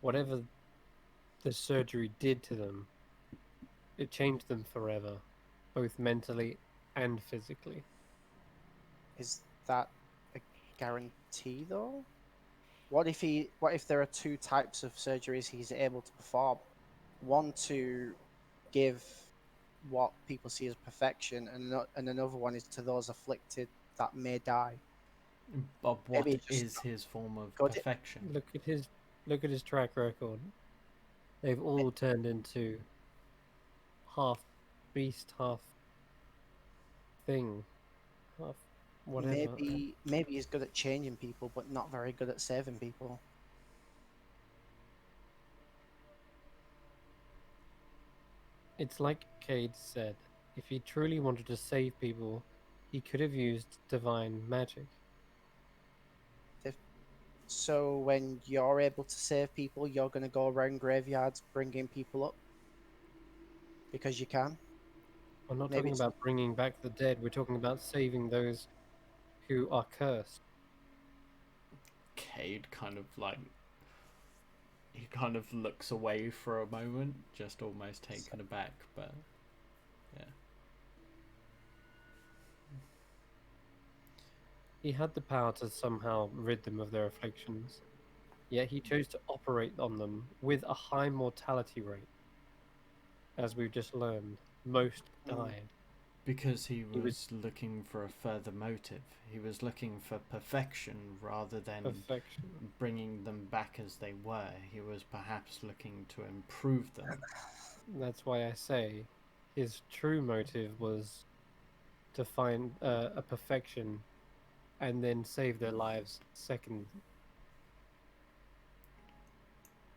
Whatever the surgery did to them, it changed them forever, both mentally and physically. Is that a guarantee though? What if there are two types of surgeries he's able to perform? One to give what people see as perfection, and another one is to those afflicted that may die. But what Maybe just is his form of got it. perfection? Look at his track record. They've all turned into half beast, half thing, half whatever. Maybe he's good at changing people, but not very good at saving people. It's like Cade said. If he truly wanted to save people, he could have used divine magic. So when you're able to save people, you're going to go around graveyards bringing people up because you can. I'm not Maybe talking it's about bringing back the dead. We're talking about saving those who are cursed. Cade kind of like he kind of looks away for a moment, just almost taken aback, but yeah. He had the power to somehow rid them of their afflictions, yet he chose to operate on them with a high mortality rate. As we've just learned, most died. Because he He was was looking for a further motive. He was looking for perfection rather than perfection. bringing them back as they were. He was perhaps looking to improve them. That's why I say his true motive was to find a perfection and then save their lives second.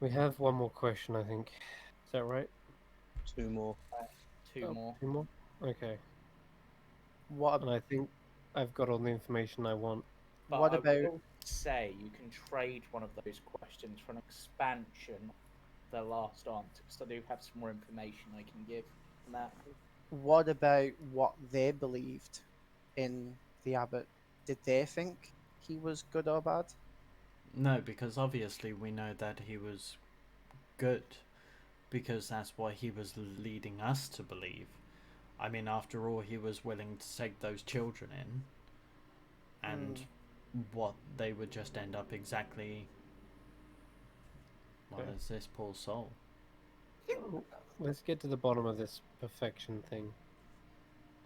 We have one more question, I think. Is that right? Two more. Two more. Two more? Okay. what And I think I've got all the information I want. But what I about will say you can trade one of those questions for an expansion of the last answer, because I do have some more information I can give on that. what they believed in the abbot? Did they think he was good or bad? No, because obviously we know that he was good, because that's what he was leading us to believe. I mean, after all, he was willing to take those children in, and what they would just end up exactly well Okay. as this poor soul. Let's get to the bottom of this perfection thing.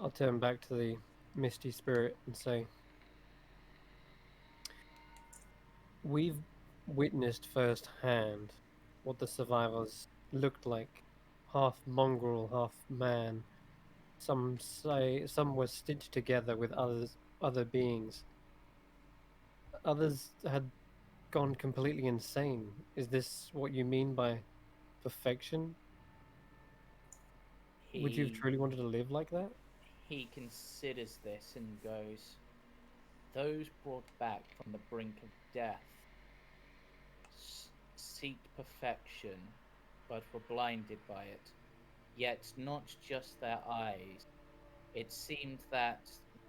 I'll turn back to the misty spirit and say, we've witnessed firsthand what the survivors looked like. Half mongrel, half man. Some say some were stitched together with other beings. Others had gone completely insane. Is this what you mean by perfection? Would you have He truly wanted to live like that? he considers this and goes, those brought back from the brink of death seek perfection, but were blinded by it. Yet not just their eyes. It seemed that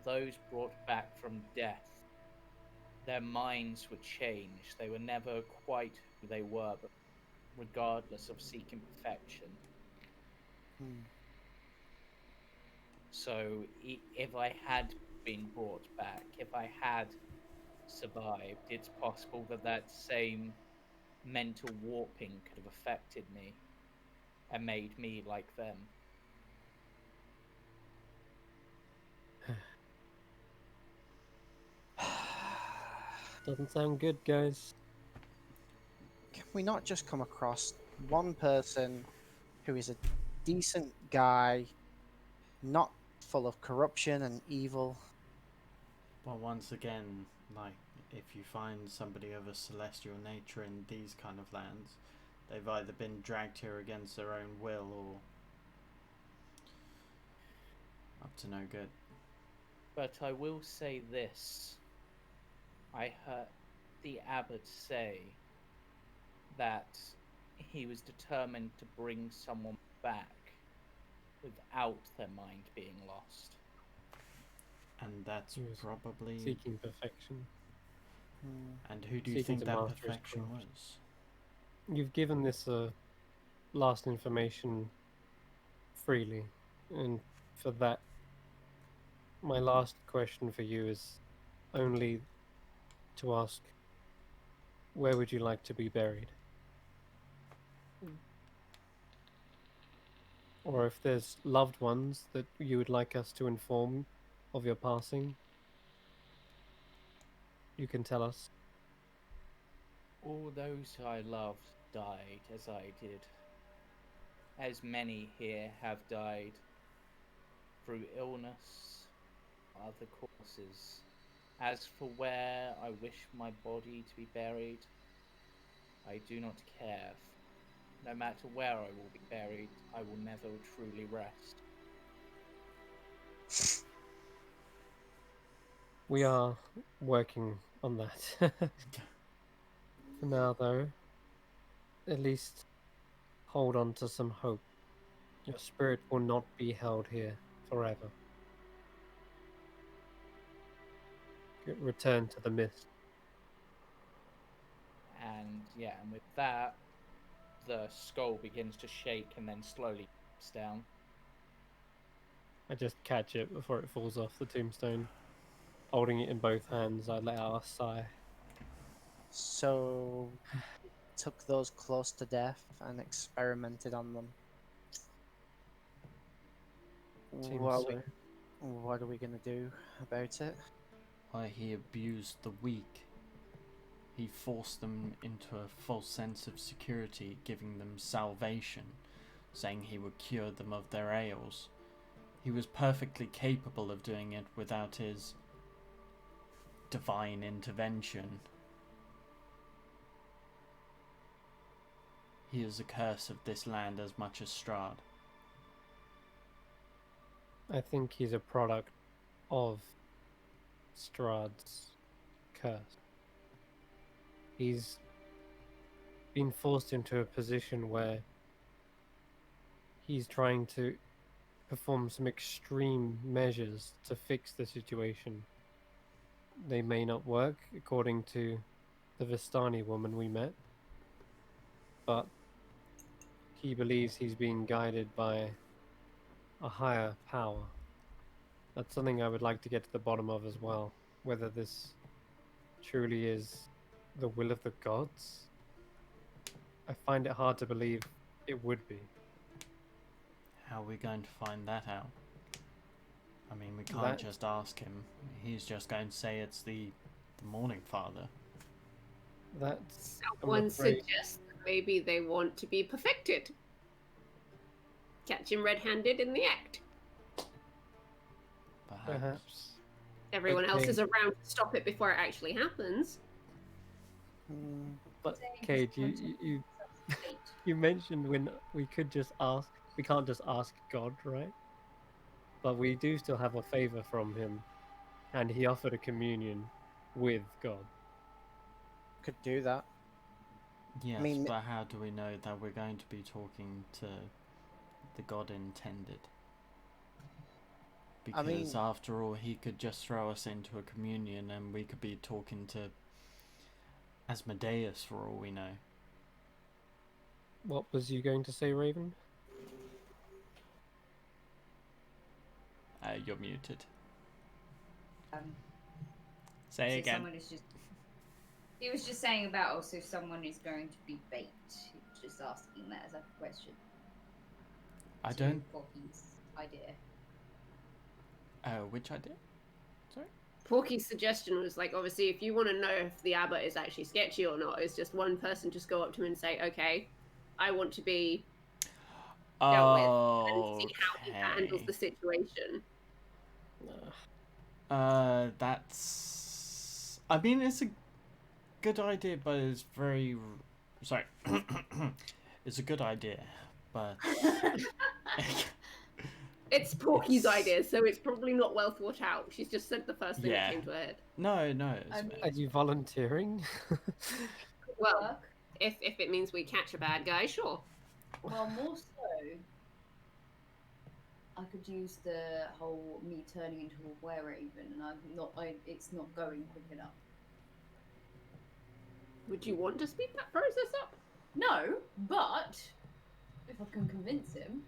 those brought back from death, their minds were changed. They were never quite who they were, but regardless of seeking perfection. Hmm. So if I had been brought back, if I had survived, it's possible that that same mental warping could have affected me and made me like them. Doesn't sound good, guys. we not just come across one person who is a decent guy, not full of corruption and evil? Well, once again, like, if you find somebody of a celestial nature in these kind of lands, they've either been dragged here against their own will or up to no good. But I will say this. I heard the abbot say that he was determined to bring someone back without their mind being lost. And that's He was probably... seeking perfection. And who do you Seeking think to that master his perfection craft. was? You've given this last information freely, and for that, my last question for you is only to ask, where would you like to be buried? Or if there's loved ones that you would like us to inform of your passing, you can tell us. All those I loved died as I did. As many here have died through illness, other causes. As for where I wish my body to be buried, I do not care. No matter where I will be buried, I will never truly rest. We are working on that. For now, though, at least hold on to some hope. Your spirit will not be held here forever. Return to the mist. And yeah, and with that, the skull begins to shake and then slowly drops down. I just catch it before it falls off the tombstone. Holding it in both hands, I let out a sigh. So, took those close to death and experimented on them. Seems What, so. what are we gonna do about it? Why, he abused the weak. He forced them into a false sense of security, giving them salvation, saying he would cure them of their ails. He was perfectly capable of doing it without his divine intervention. He is a curse of this land as much as Strahd. I think he's a product of Strahd's curse. He's been forced into a position where he's trying to perform some extreme measures to fix the situation. They may not work, according to the Vistani woman we met, but he believes he's being guided by a higher power. That's something I would like to get to the bottom of as well, whether this truly is the will of the gods. I find it hard to believe it would be. How are we going to find that out? I mean, we can't That- just ask him. He's just going to say it's the Morning Father. That's Someone afraid- suggests that maybe they want to be perfected. Catch him red-handed in the act. perhaps. Everyone else Okay. is around to stop it before it actually happens. But Saying Cade, he's fate. you mentioned when we could just ask. We can't just ask God, right? But we do still have a favor from him, and he offered a communion with God. Could do that. Yes, mean- but how do we know that we're going to be talking to the god intended? Because mean- after all, he could just throw us into a communion and we could be talking to Asmodeus for all we know. What was you going to say, Raven? You're muted. Um, Say so again. someone is just. He was just saying about also someone is going to be bait. He was just asking that as a question. I to don't... Porky's idea. Which idea? Sorry? Porky's suggestion was like, obviously, if you want to know if the abbot is actually sketchy or not, it's just one person just go up to him and say, okay, I want to be dealt with, and see how he handles the situation. That's. I mean, it's a good idea, but it's very. Sorry. It's a good idea, but. It's Porky's idea, so it's probably not well thought out. She's just said the first thing Yeah. that came to her head. No, it's I mean- Are you volunteering? Well, Work. if it means we catch a bad guy, sure. Well, more so, I could use the whole me turning into a were-raven, and it's not going quick enough. Would you want to speed that process up? No, but if I can convince him,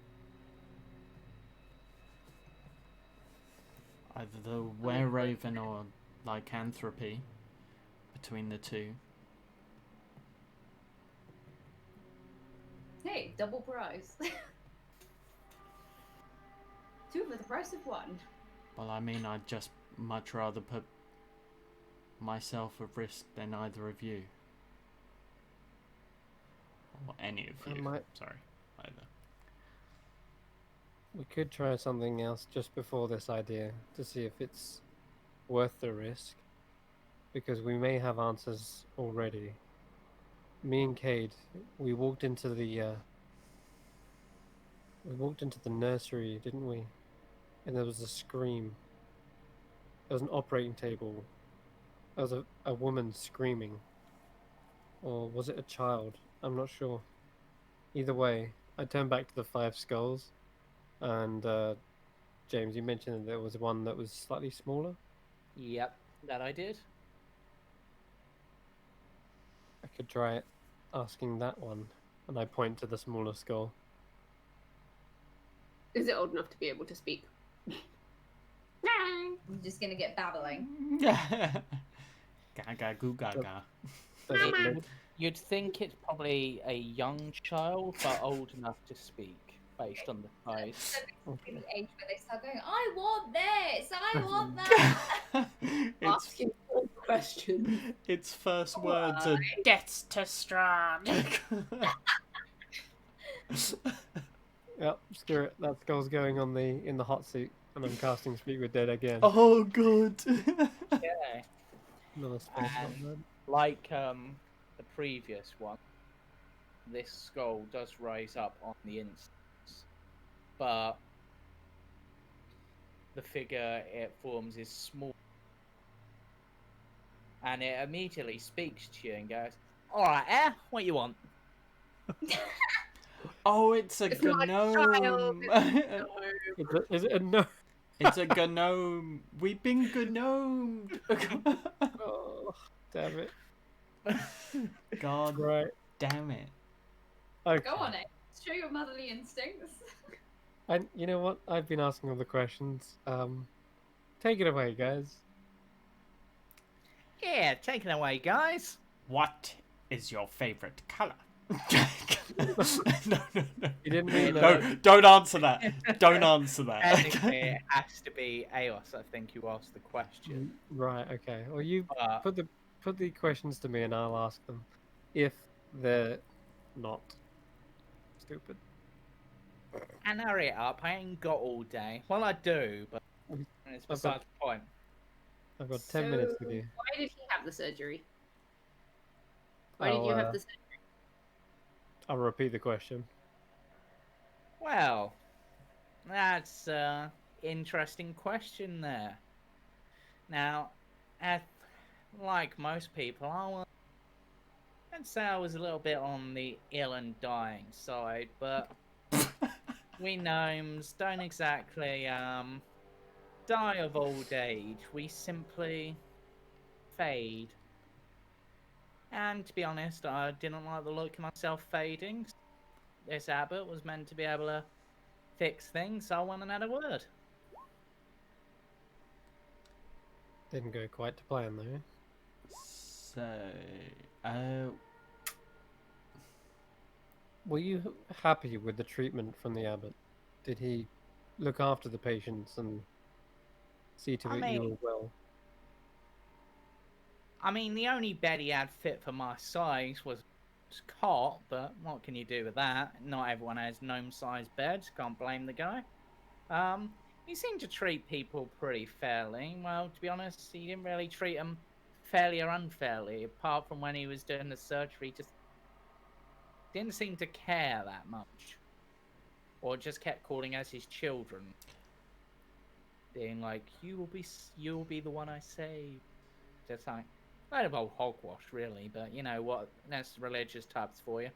either the were-raven or lycanthropy between the two. hey, double prize. Two for the price of one. Well, I mean, I'd just much rather put myself at risk than either of you. Or any of you. Sorry, either. We could try something else just before this idea to see if it's worth the risk, because we may have answers already. Me and Cade, we walked into the nursery, didn't we? And there was a scream. There was an operating table. There was a woman screaming. Or was it a child? I'm not sure. Either way, I turned back to the 5 skulls. And James, you mentioned that there was one that was slightly smaller. Yep, that I did. I could try asking that one. And I point to the smaller skull. Is it old enough to be able to speak? I'm just gonna get babbling. Gaga goo gaga. Does it look- You'd think it's probably a young child, but old enough to speak, based on the size. The age where they start going, I want this, I want that. It's Asking all questions. its first words are "Deaths to Strahd." Yep, screw it. That skull's going on in the hot seat, and I'm casting Speak with Dead again. Oh, good. Yeah. Another space And- slot Like the previous one, this skull does rise up on the instance, but the figure it forms is small. And it immediately speaks to you and goes, Alright, what you want? Oh, it's a It's not a child, gnome. Is it a no? It's a gnome. We've been gnomed. Oh, damn it. God Right. damn it. Okay. Go on, it. Show your motherly instincts. And you know what? I've been asking all the questions. Take it away, guys. Yeah, take it away, guys. What is your favorite color? No. You didn't mean No, don't answer that. Don't answer that. Technically, it has to be Aos, I think, you asked the question. Right. Okay. Well, you But put the questions to me, and I'll ask them if they're not stupid. and hurry it up, I ain't got all day. Well, I do, but it's besides the point. I've got 10 minutes with So, you. Why did he have the surgery? Why did you have the surgery? I'll repeat the question. Well, that's an interesting question there. Now, like most people, I'd say I was a little bit on the ill and dying side, but we gnomes don't exactly die of old age. We simply fade. And to be honest, I didn't like the look of myself fading. This abbot was meant to be able to fix things, so I went and had a word. Didn't go quite to plan though. So, Were you happy with the treatment from the abbot? Did he look after the patients and see to I it you mean- were well? I mean, the only bed he had fit for my size was cot, but what can you do with that? Not everyone has gnome-sized beds. Can't blame the guy. He seemed to treat people pretty fairly. Well, to be honest, he didn't really treat them fairly or unfairly, apart from when he was doing the surgery. Just didn't seem to care that much, or just kept calling us his children, being like, you will be the one I save." Just like, kind of old hogwash, really. But you know what? That's religious types for you.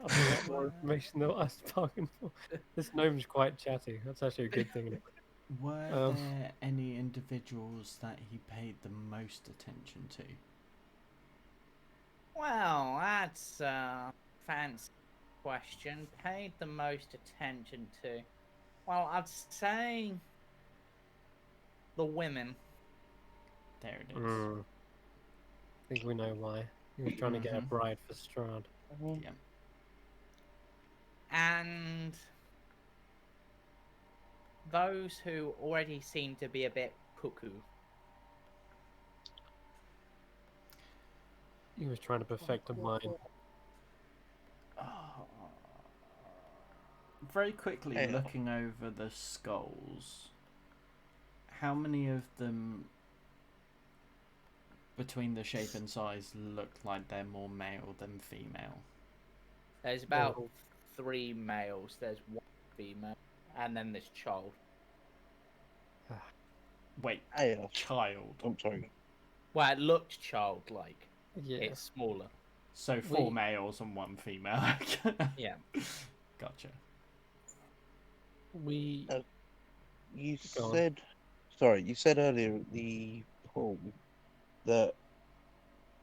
I'll be that more information than I was bargained for. This gnome's quite chatty. That's actually a good thing. Were Um, there any individuals that he paid the most attention to? Well, that's a fancy question. Paid the most attention to. Well, I'd say the women. There it is. I think we know why. He was trying to get a Mhm. bride for Strahd. Yeah. And those who already seem to be a bit cuckoo. He was trying to perfect a mind. Very quickly, Yeah. looking over the skulls, how many of them, between the shape and size, look like they're more male than female? There's about 3 males, there's 1 female, and then this child. Wait, Yeah. child. I'm sorry. Well, it looked childlike. Yeah. It's smaller. So 4 males and 1 female. Yeah. Gotcha. We. You Go on. said, sorry, you said earlier at the call that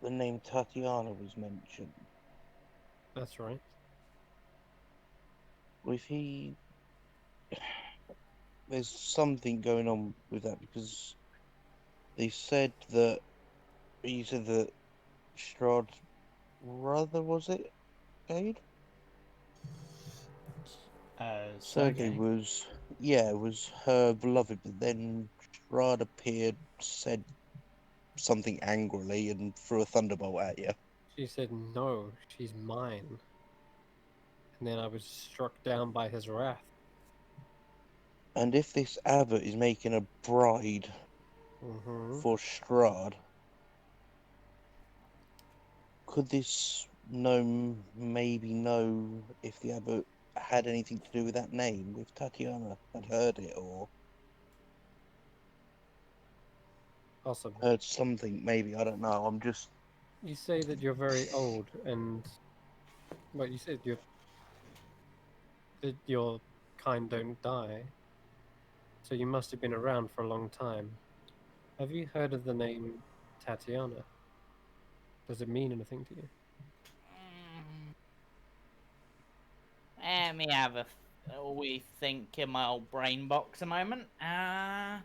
the name Tatiana was mentioned. That's right. If he, there's something going on with that because they said that you said that Strahd's brother, was it, Cade? Sergey Sergey. was her beloved, but then Strahd appeared, said something angrily, and threw a thunderbolt at you. She said, "No, she's mine." And then I was struck down by his wrath. And if this abbot is making a bride for Strahd, could this gnome maybe know if the abbot had anything to do with that name, if Tatiana had heard it or Possibly. heard something? Maybe, I don't know. I'm just. You say that you're very old, and well, you said that your kind don't die. So you must have been around for a long time. Have you heard of the name Tatiana? Does it mean anything to you? Let me have a wee think in my old brain box a moment. I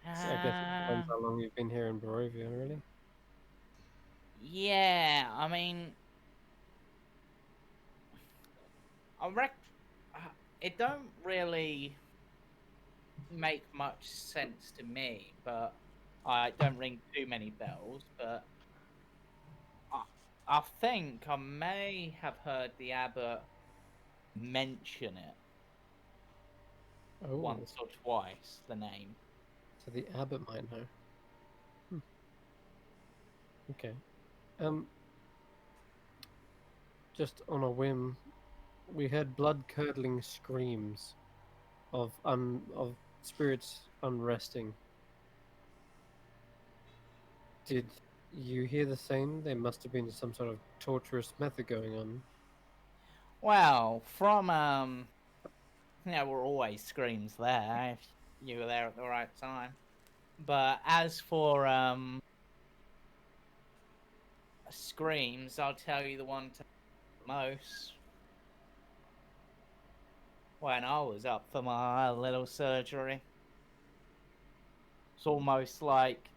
guess it depends how long you've been here in Barovia, really. Yeah, I mean, it don't really make much sense to me, but I don't ring too many bells. But I think I may have heard the abbot mention it once or twice. The name. So the abbot might know. Okay. Just on a whim, we heard blood-curdling screams of spirits unresting. Did you hear the same? There must have been some sort of torturous method going on. Well, from were always screams there if you were there at the right time. But as for screams, I'll tell you the one to most. When I was up for my little surgery, it's almost like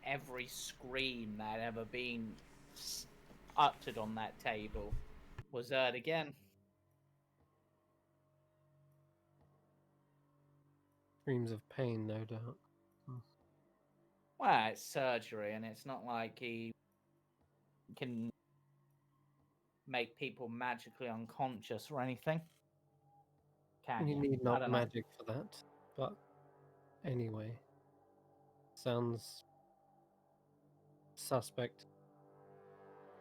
every scream that had ever been uttered on that table was heard again. Screams of pain, no doubt. Well, it's surgery, and it's not like he can make people magically unconscious or anything. Can You you? need I not don't know. magic for that. But anyway, sounds suspect.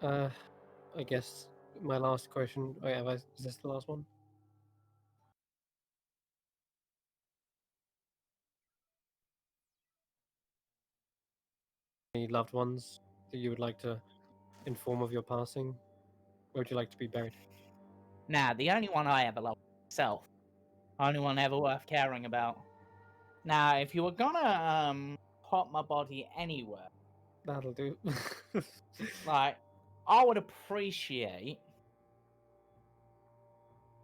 I guess my last question. Oh, yeah, is this the last one? Any loved ones that you would like to inform of your passing? Where would you like to be buried? Nah, the only one I ever loved was myself. Only one ever worth caring about. Now, if you were gonna pop my body anywhere, That'll do. like, I would appreciate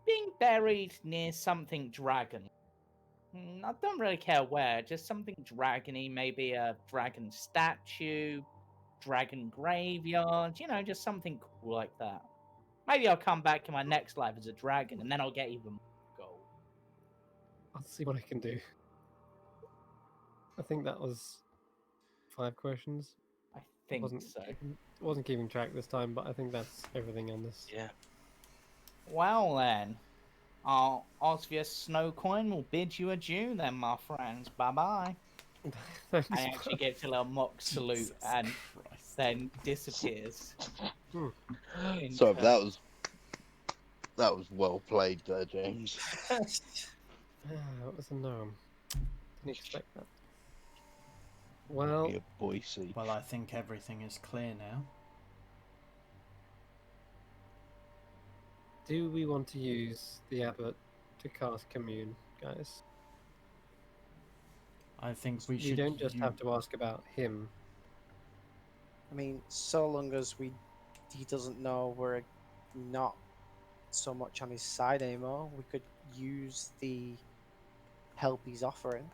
being buried near something dragon. I don't really care where, just something dragony, maybe a dragon statue, dragon graveyard, just something cool like that. Maybe I'll come back in my next life as a dragon, and then I'll get even more gold. I'll see what I can do. I think that was 5 questions. I think so. Wasn't keeping track this time, but I think that's everything on this. Yeah. Well then, our Osvius Snowcoin will bid you adieu then, my friends. Bye-bye. Thanks. And he actually gives a little mock salute Jesus and Christ. then disappears. So that was well played there, James. That was a gnome. Didn't expect that. Well, Be a Boise. Well, I think everything is clear now. do we want to use the abbot to cast commune, guys? I think we You should. don't just have to ask about him. I mean, so long as he doesn't know we're not so much on his side anymore, we could use the help he's offering.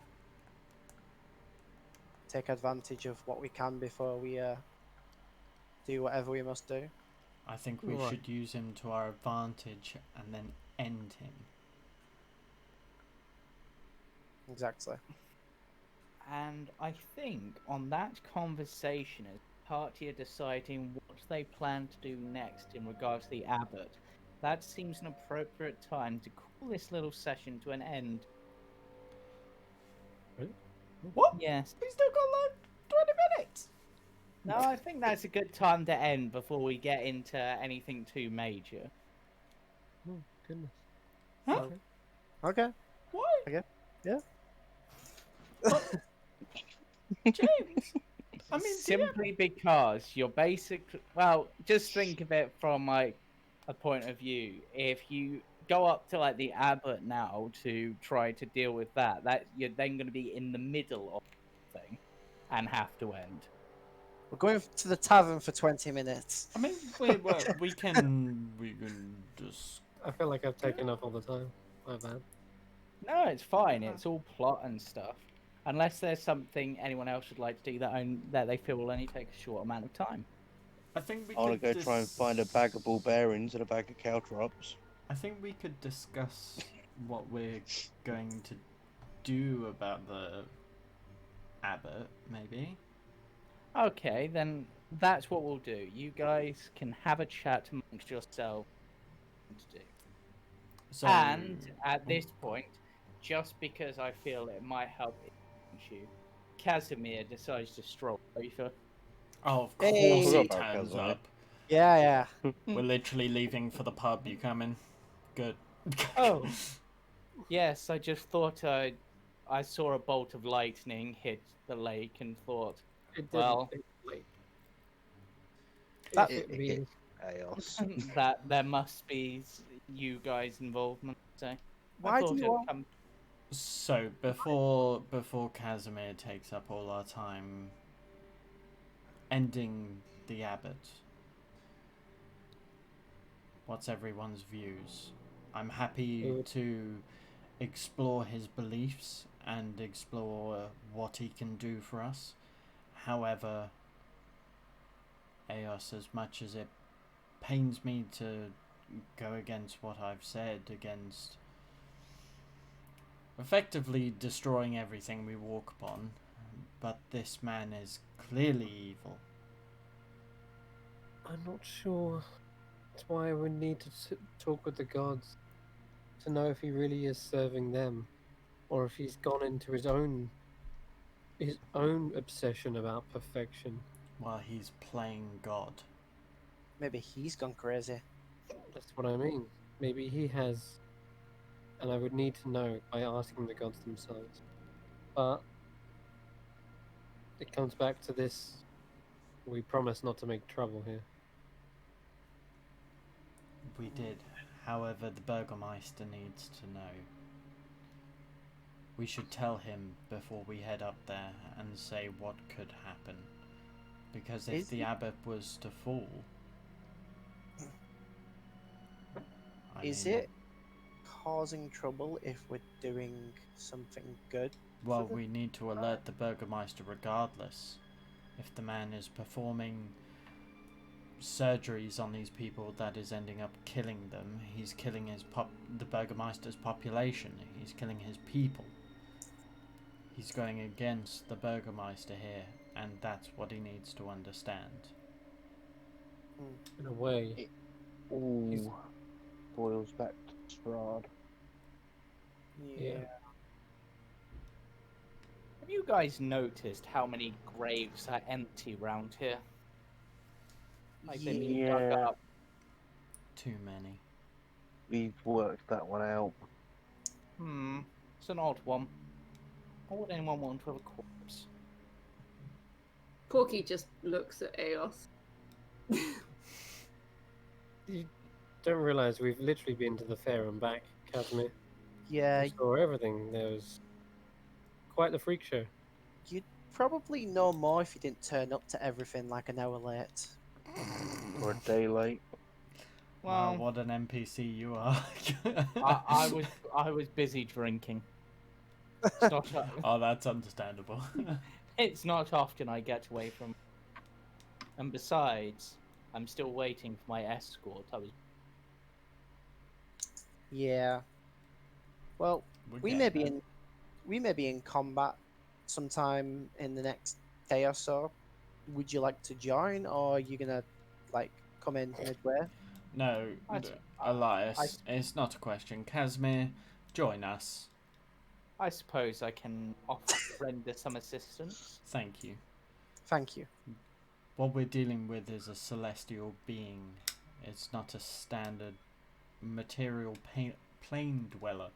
Take advantage of what we can before we do whatever we must do. I think we Right. should use him to our advantage and then end him. Exactly. And I think on that conversation, as the party are deciding what they plan to do next in regards to the abbot, that seems an appropriate time to call this little session to an end. What? Yes. We still got like 20 minutes. No, I think that's a good time to end before we get into anything too major. Oh, goodness. Huh? Okay. Okay. Why? Okay. Yeah. James. I mean, Simply because you're well, just think of it from like a point of view. If you go up to like the abbot now to try to deal with that you're then going to be in the middle of the thing and have to end. We're going to the tavern for 20 minutes. I mean, we can just. I feel like I've taken up all the time. My bad. No, it's fine. It's all plot and stuff. Unless there's something anyone else would like to do that they feel will only take a short amount of time. I think we. I want to go try and find a bag of ball bearings and a bag of caltrops. I think we could discuss what we're going to do about the abbot, maybe. Okay, then that's what we'll do. You guys can have a chat amongst yourselves. To do. So, And at this point, just because I feel it might help you, Casimir decides to stroll over. oh, of Hey. course he Forgot about turns Casimir. up. Yeah. We're literally leaving for the pub. You coming? Good. Oh, yes. I just thought I saw a bolt of lightning hit the lake and thought, It didn't. well, It's late. That- If it It being Chaos. that there must be you guys' involvement. So Why I do thought you it'd want- come. So before Casimir takes up all our time ending the abbot, what's everyone's views? I'm happy to explore his beliefs and explore what he can do for us. However, Eos, as much as it pains me to go against what I've said, against effectively destroying everything we walk upon, but this man is clearly evil. I'm not sure. That's why we need to talk with the gods to know if he really is serving them, or if he's gone into his own obsession about perfection. Well, he's playing God. Maybe he's gone crazy. That's what I mean. Maybe he has, and I would need to know by asking the gods themselves. But it comes back to this: we promise not to make trouble here. We did. However, the Burgermeister needs to know. We should tell him before we head up there and say what could happen. Because if the abbot was to fall... Is it causing trouble if we're doing something good? Well, we need to alert the Burgermeister regardless. If the man is performing surgeries on these people that is ending up killing them, he's killing the Burgermeister's population. He's killing his people. He's going against the Burgermeister here, and that's what he needs to understand. In a way, All boils back to Strahd. yeah. Have you guys noticed how many graves are empty round here? Like they've been dug Yeah. up. Too many. We've worked that one out. It's an odd one. Why would anyone want to have a corpse? Porky just looks at Eos. You don't realise we've literally been to the fair and back, Casimir. Yeah, We saw everything. There was quite the freak show. you'd probably know more if you didn't turn up to everything like an hour late. Or a day late. Wow, Well, what an NPC you are. I was busy drinking. It's not, Oh, that's understandable. it's not often I get away from. And besides, I'm still waiting for my escort. Yeah. Well, We'll we get may be there. in combat sometime in the next day or so. Would you like to join, or are you gonna like come in midway? No, Elias, I- it's not a question. Casimir, join us. I suppose I can render some assistance. Thank you. Thank you. What we're dealing with is a celestial being. It's not a standard material plane dweller.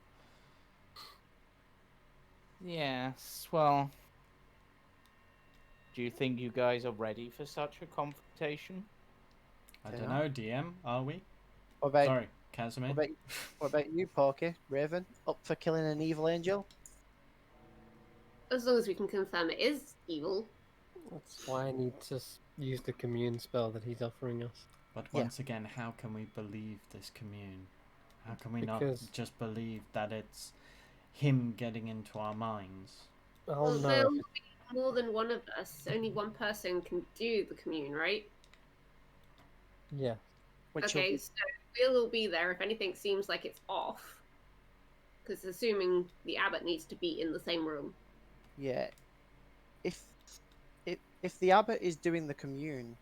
Yes, well, do you think you guys are ready for such a confrontation? I Yeah. don't know, DM, are we? What about Sorry, Casimir. what about you, Porky? Raven, up for killing an evil angel? As long as we can confirm it is evil. That's why I need to use the commune spell that he's offering us. But Yeah. once again, how can we believe this commune? How can we Because- not just believe that it's him getting into our minds? Oh Well, no! there will be more than one of us. Only one person can do the commune, right? Yeah. Which will Okay, be- so we'll all be there if anything seems like it's off. Because assuming the abbot needs to be in the same room. yeah. If the abbot is doing the commune,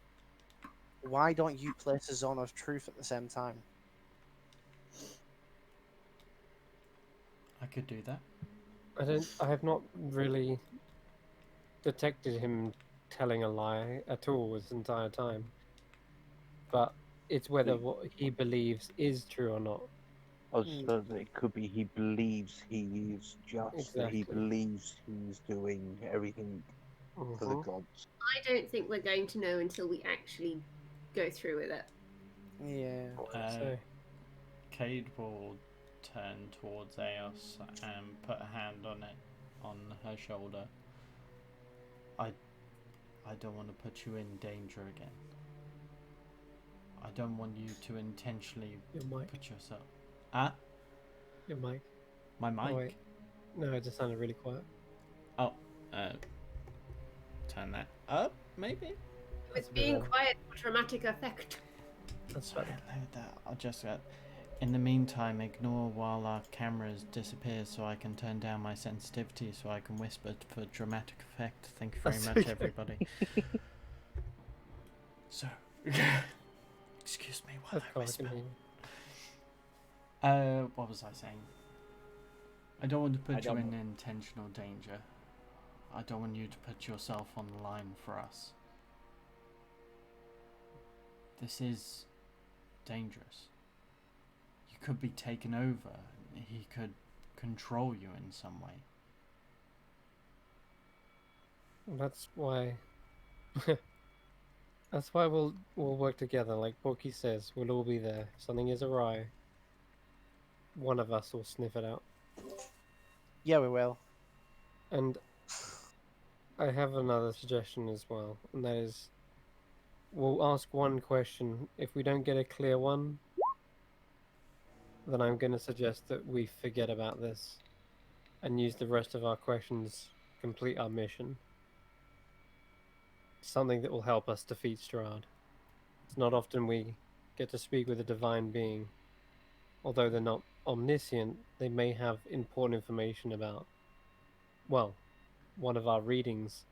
why don't you place a zone of truth at the same time? I could do that. I have not really detected him telling a lie at all this entire time. But it's whether what he believes is true or not. I was saying that it could be he believes he is just, that he Exactly. believes he's doing everything for the gods. I don't think we're going to know until we actually go through with it. Yeah. So Cade will turn towards Eos and put a hand on her shoulder. I don't want to put you in danger again. I don't want you to intentionally your mic. put yourself. Your mic. My mic. Oh, wait. No, it just sounded really quiet. Oh, turn that up, maybe. With being quiet for dramatic effect. That's Sorry, better. I'll just In the meantime, ignore while our cameras disappear so I can turn down my sensitivity so I can whisper for dramatic effect. Thank you very That's much, okay. everybody. So, excuse me while Of I course, I whisper. can hear you. What was I saying? I don't want to I put you don't in want- intentional danger. I don't want you to put yourself on the line for us. This is dangerous. You could be taken over. He could control you in some way. That's why. That's why we'll work together. Like Borky says, we'll all be there. If something is awry, one of us will sniff it out. Yeah, we will. And I have another suggestion as well, and that is, we'll ask one question. If we don't get a clear one, then I'm going to suggest that we forget about this and use the rest of our questions to complete our mission. Something that will help us defeat Strahd. It's not often we get to speak with a divine being. Although they're not omniscient, they may have important information about, well, one of our readings.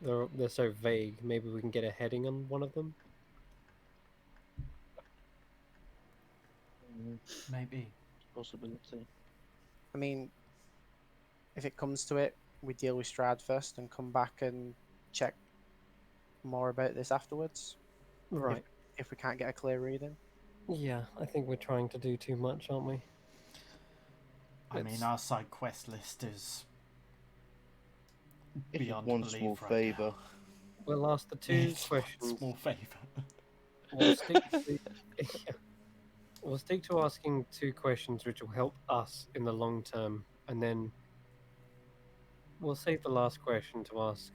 They're so vague, maybe we can get a heading on one of them? Maybe. Possibility. I mean, if it comes to it, we deal with Strahd first and come back and check more about this afterwards. Right. If we can't get a clear reading. Yeah, I think we're trying to do too much, aren't we? I mean, It's- our side quest list is If it's beyond one belief small right favour. now. We'll ask the two It's one questions. small favour. We'll stick to we'll stick to asking two questions which will help us in the long term, and then we'll save the last question to ask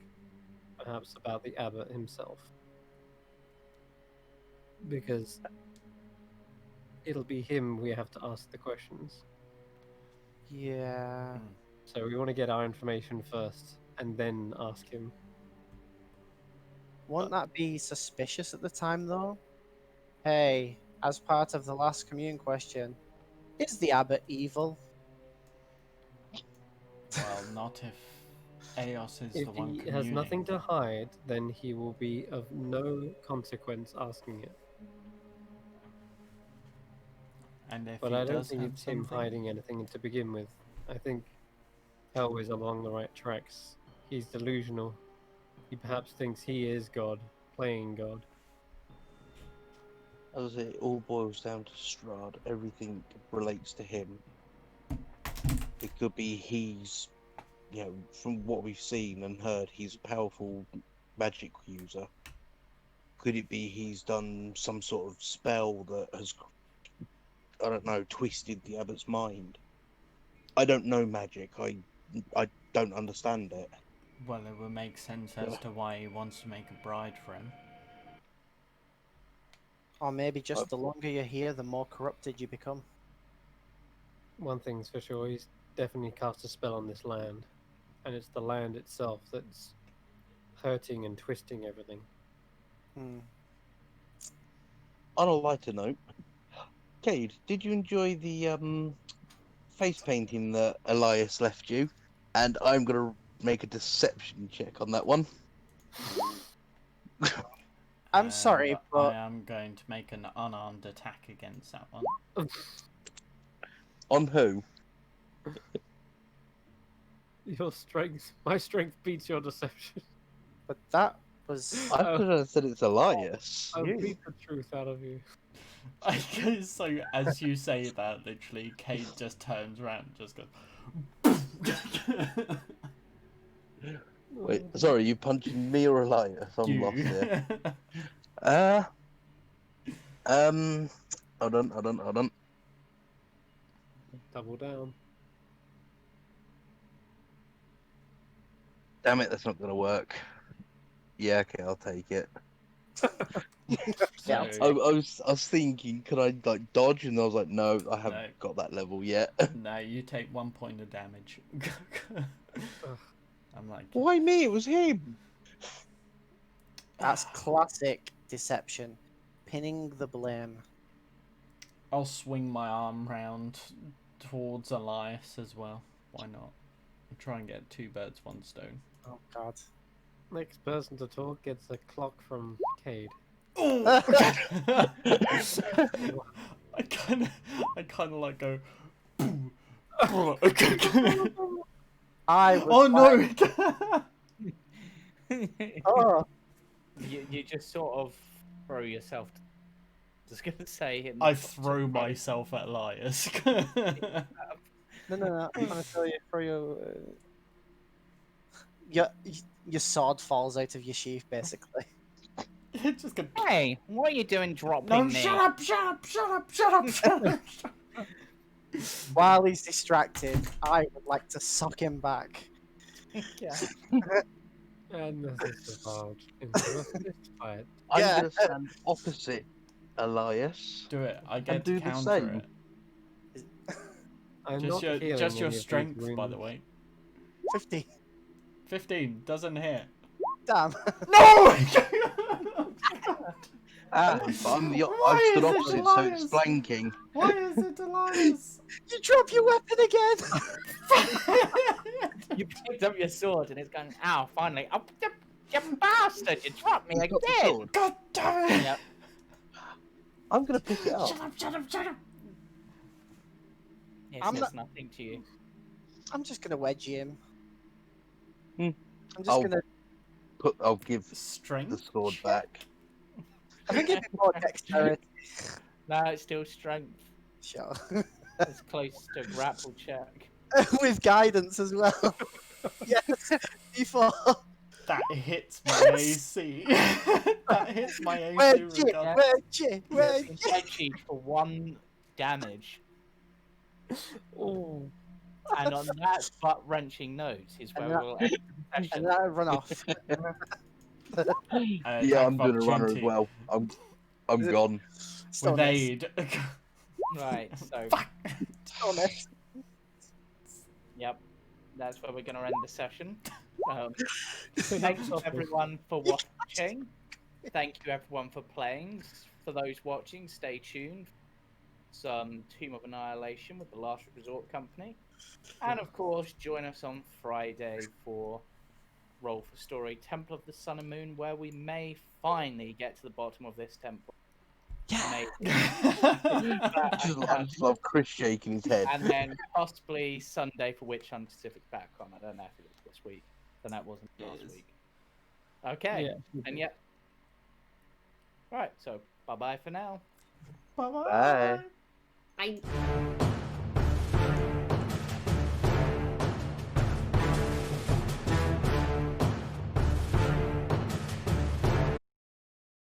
perhaps about the abbot himself. Because it'll be him we have to ask the questions. Yeah. So we want to get our information first and then ask him. Won't that be suspicious at the time, though? Hey, as part of the last commune question, is the abbot evil? Well, not if Eos is If the one he communing. has nothing to hide, then he will be of no consequence asking it. And if But he I don't does think have it's him something, hiding anything to begin with. I think Hell is along the right tracks. He's delusional. He perhaps thinks he is God, playing God. As I say, it all boils down to Strahd. Everything relates to him. It could be he's, from what we've seen and heard, he's a powerful magic user. Could it be he's done some sort of spell that has, I don't know, twisted the abbot's mind? I don't know magic. I don't understand it. well, it would make sense as to why he wants to make a bride for him. Or maybe just the longer you're here, the more corrupted you become. One thing's for sure, he's definitely cast a spell on this land. And it's the land itself that's hurting and twisting everything. On a lighter note, Cade, did you enjoy the face painting that Elias left you? And I'm gonna make a deception check on that one. I'm sorry, And but I am going to make an unarmed attack against that one. On who? My strength beats your deception. but that was I could have said it's Elias. I'll You. beat the truth out of you. So as you say that, literally, Cade just turns around and just goes. Wait, sorry, you punching me or Elias? I'm lost here. Hold on. Double down. Damn it, that's not gonna work. Yeah, okay, I'll take it. Yeah, I was thinking, could I like dodge? And I was like, no, I haven't No. got that level yet. No, you take 1 point of damage. I'm like, Why me? It was him. that's classic deception, pinning the blame. I'll swing my arm round towards Elias as well. Why not? I'll try and get 2 birds, 1 stone. Oh God. Next person to talk gets a clock from Cade. Oh! I kind of like go. I was Oh no! Oh, You just sort of throw yourself. Just gonna say him. I throw myself at Elias. no. I'm gonna tell you for your sword falls out of your sheath, basically. Just go. Hey, what are you doing dropping No, me? shut up! Shut up! Shut up! Shut up! Shut up! While he's distracted, I would like to suck him back. Yeah. And this is divulged into a fist fight. I'm Yeah. going to stand opposite Elias. Do it. I get do to the counter same. it. I'm Just not your, healing just your any of these strength, by the wounds. way. 50. 15 doesn't hit. Damn. No! But I've stood Why is it opposite, so Elias? it's flanking. Why is it Elias? You drop your weapon again. You picked up your sword and it's going, ow, finally. Oh, you bastard, you dropped me He's got the again. sword. God damn it! Yep. I'm going to pick it up. Shut up! Shut up! Shut up! It I'm says not- nothing to you. I'm just gonna wedge him. Hmm. I'm just I'll gonna. I'll give the Strength. sword back. I think it'd be more dexterity. No, it's still strength. Sure. It's close to grapple check. With guidance as well. Yes. Before. That hits my AC. That hits my AC Wedge it. regardless. Wedge it. Wedge it. Wedgie for 1 damage. Oh, And on that butt wrenching note is where And that- we'll end the And session. then I run off. Yeah, Attack I'm of doing a runner as opportunity well. I'm Is it- gone. Still with miss. aid. Right, so Fuck. Still miss. yep, that's where we're going to end the session. so Thanks that's everyone for watching. Thank you everyone for playing. For those watching, stay tuned. Some Tomb of Annihilation with the Last Resort Company. And of course, join us on Friday for Roll for Story Temple of the Sun and Moon, where we may finally get to the bottom of this temple. Yeah. I just love Chris shaking his head. And then possibly Sunday for Witch Hunter Pacific Backcom. I don't know if it was this week. Then that wasn't last week. Okay. Yeah. And yet. Right, so bye bye for now. Bye-bye. Bye. I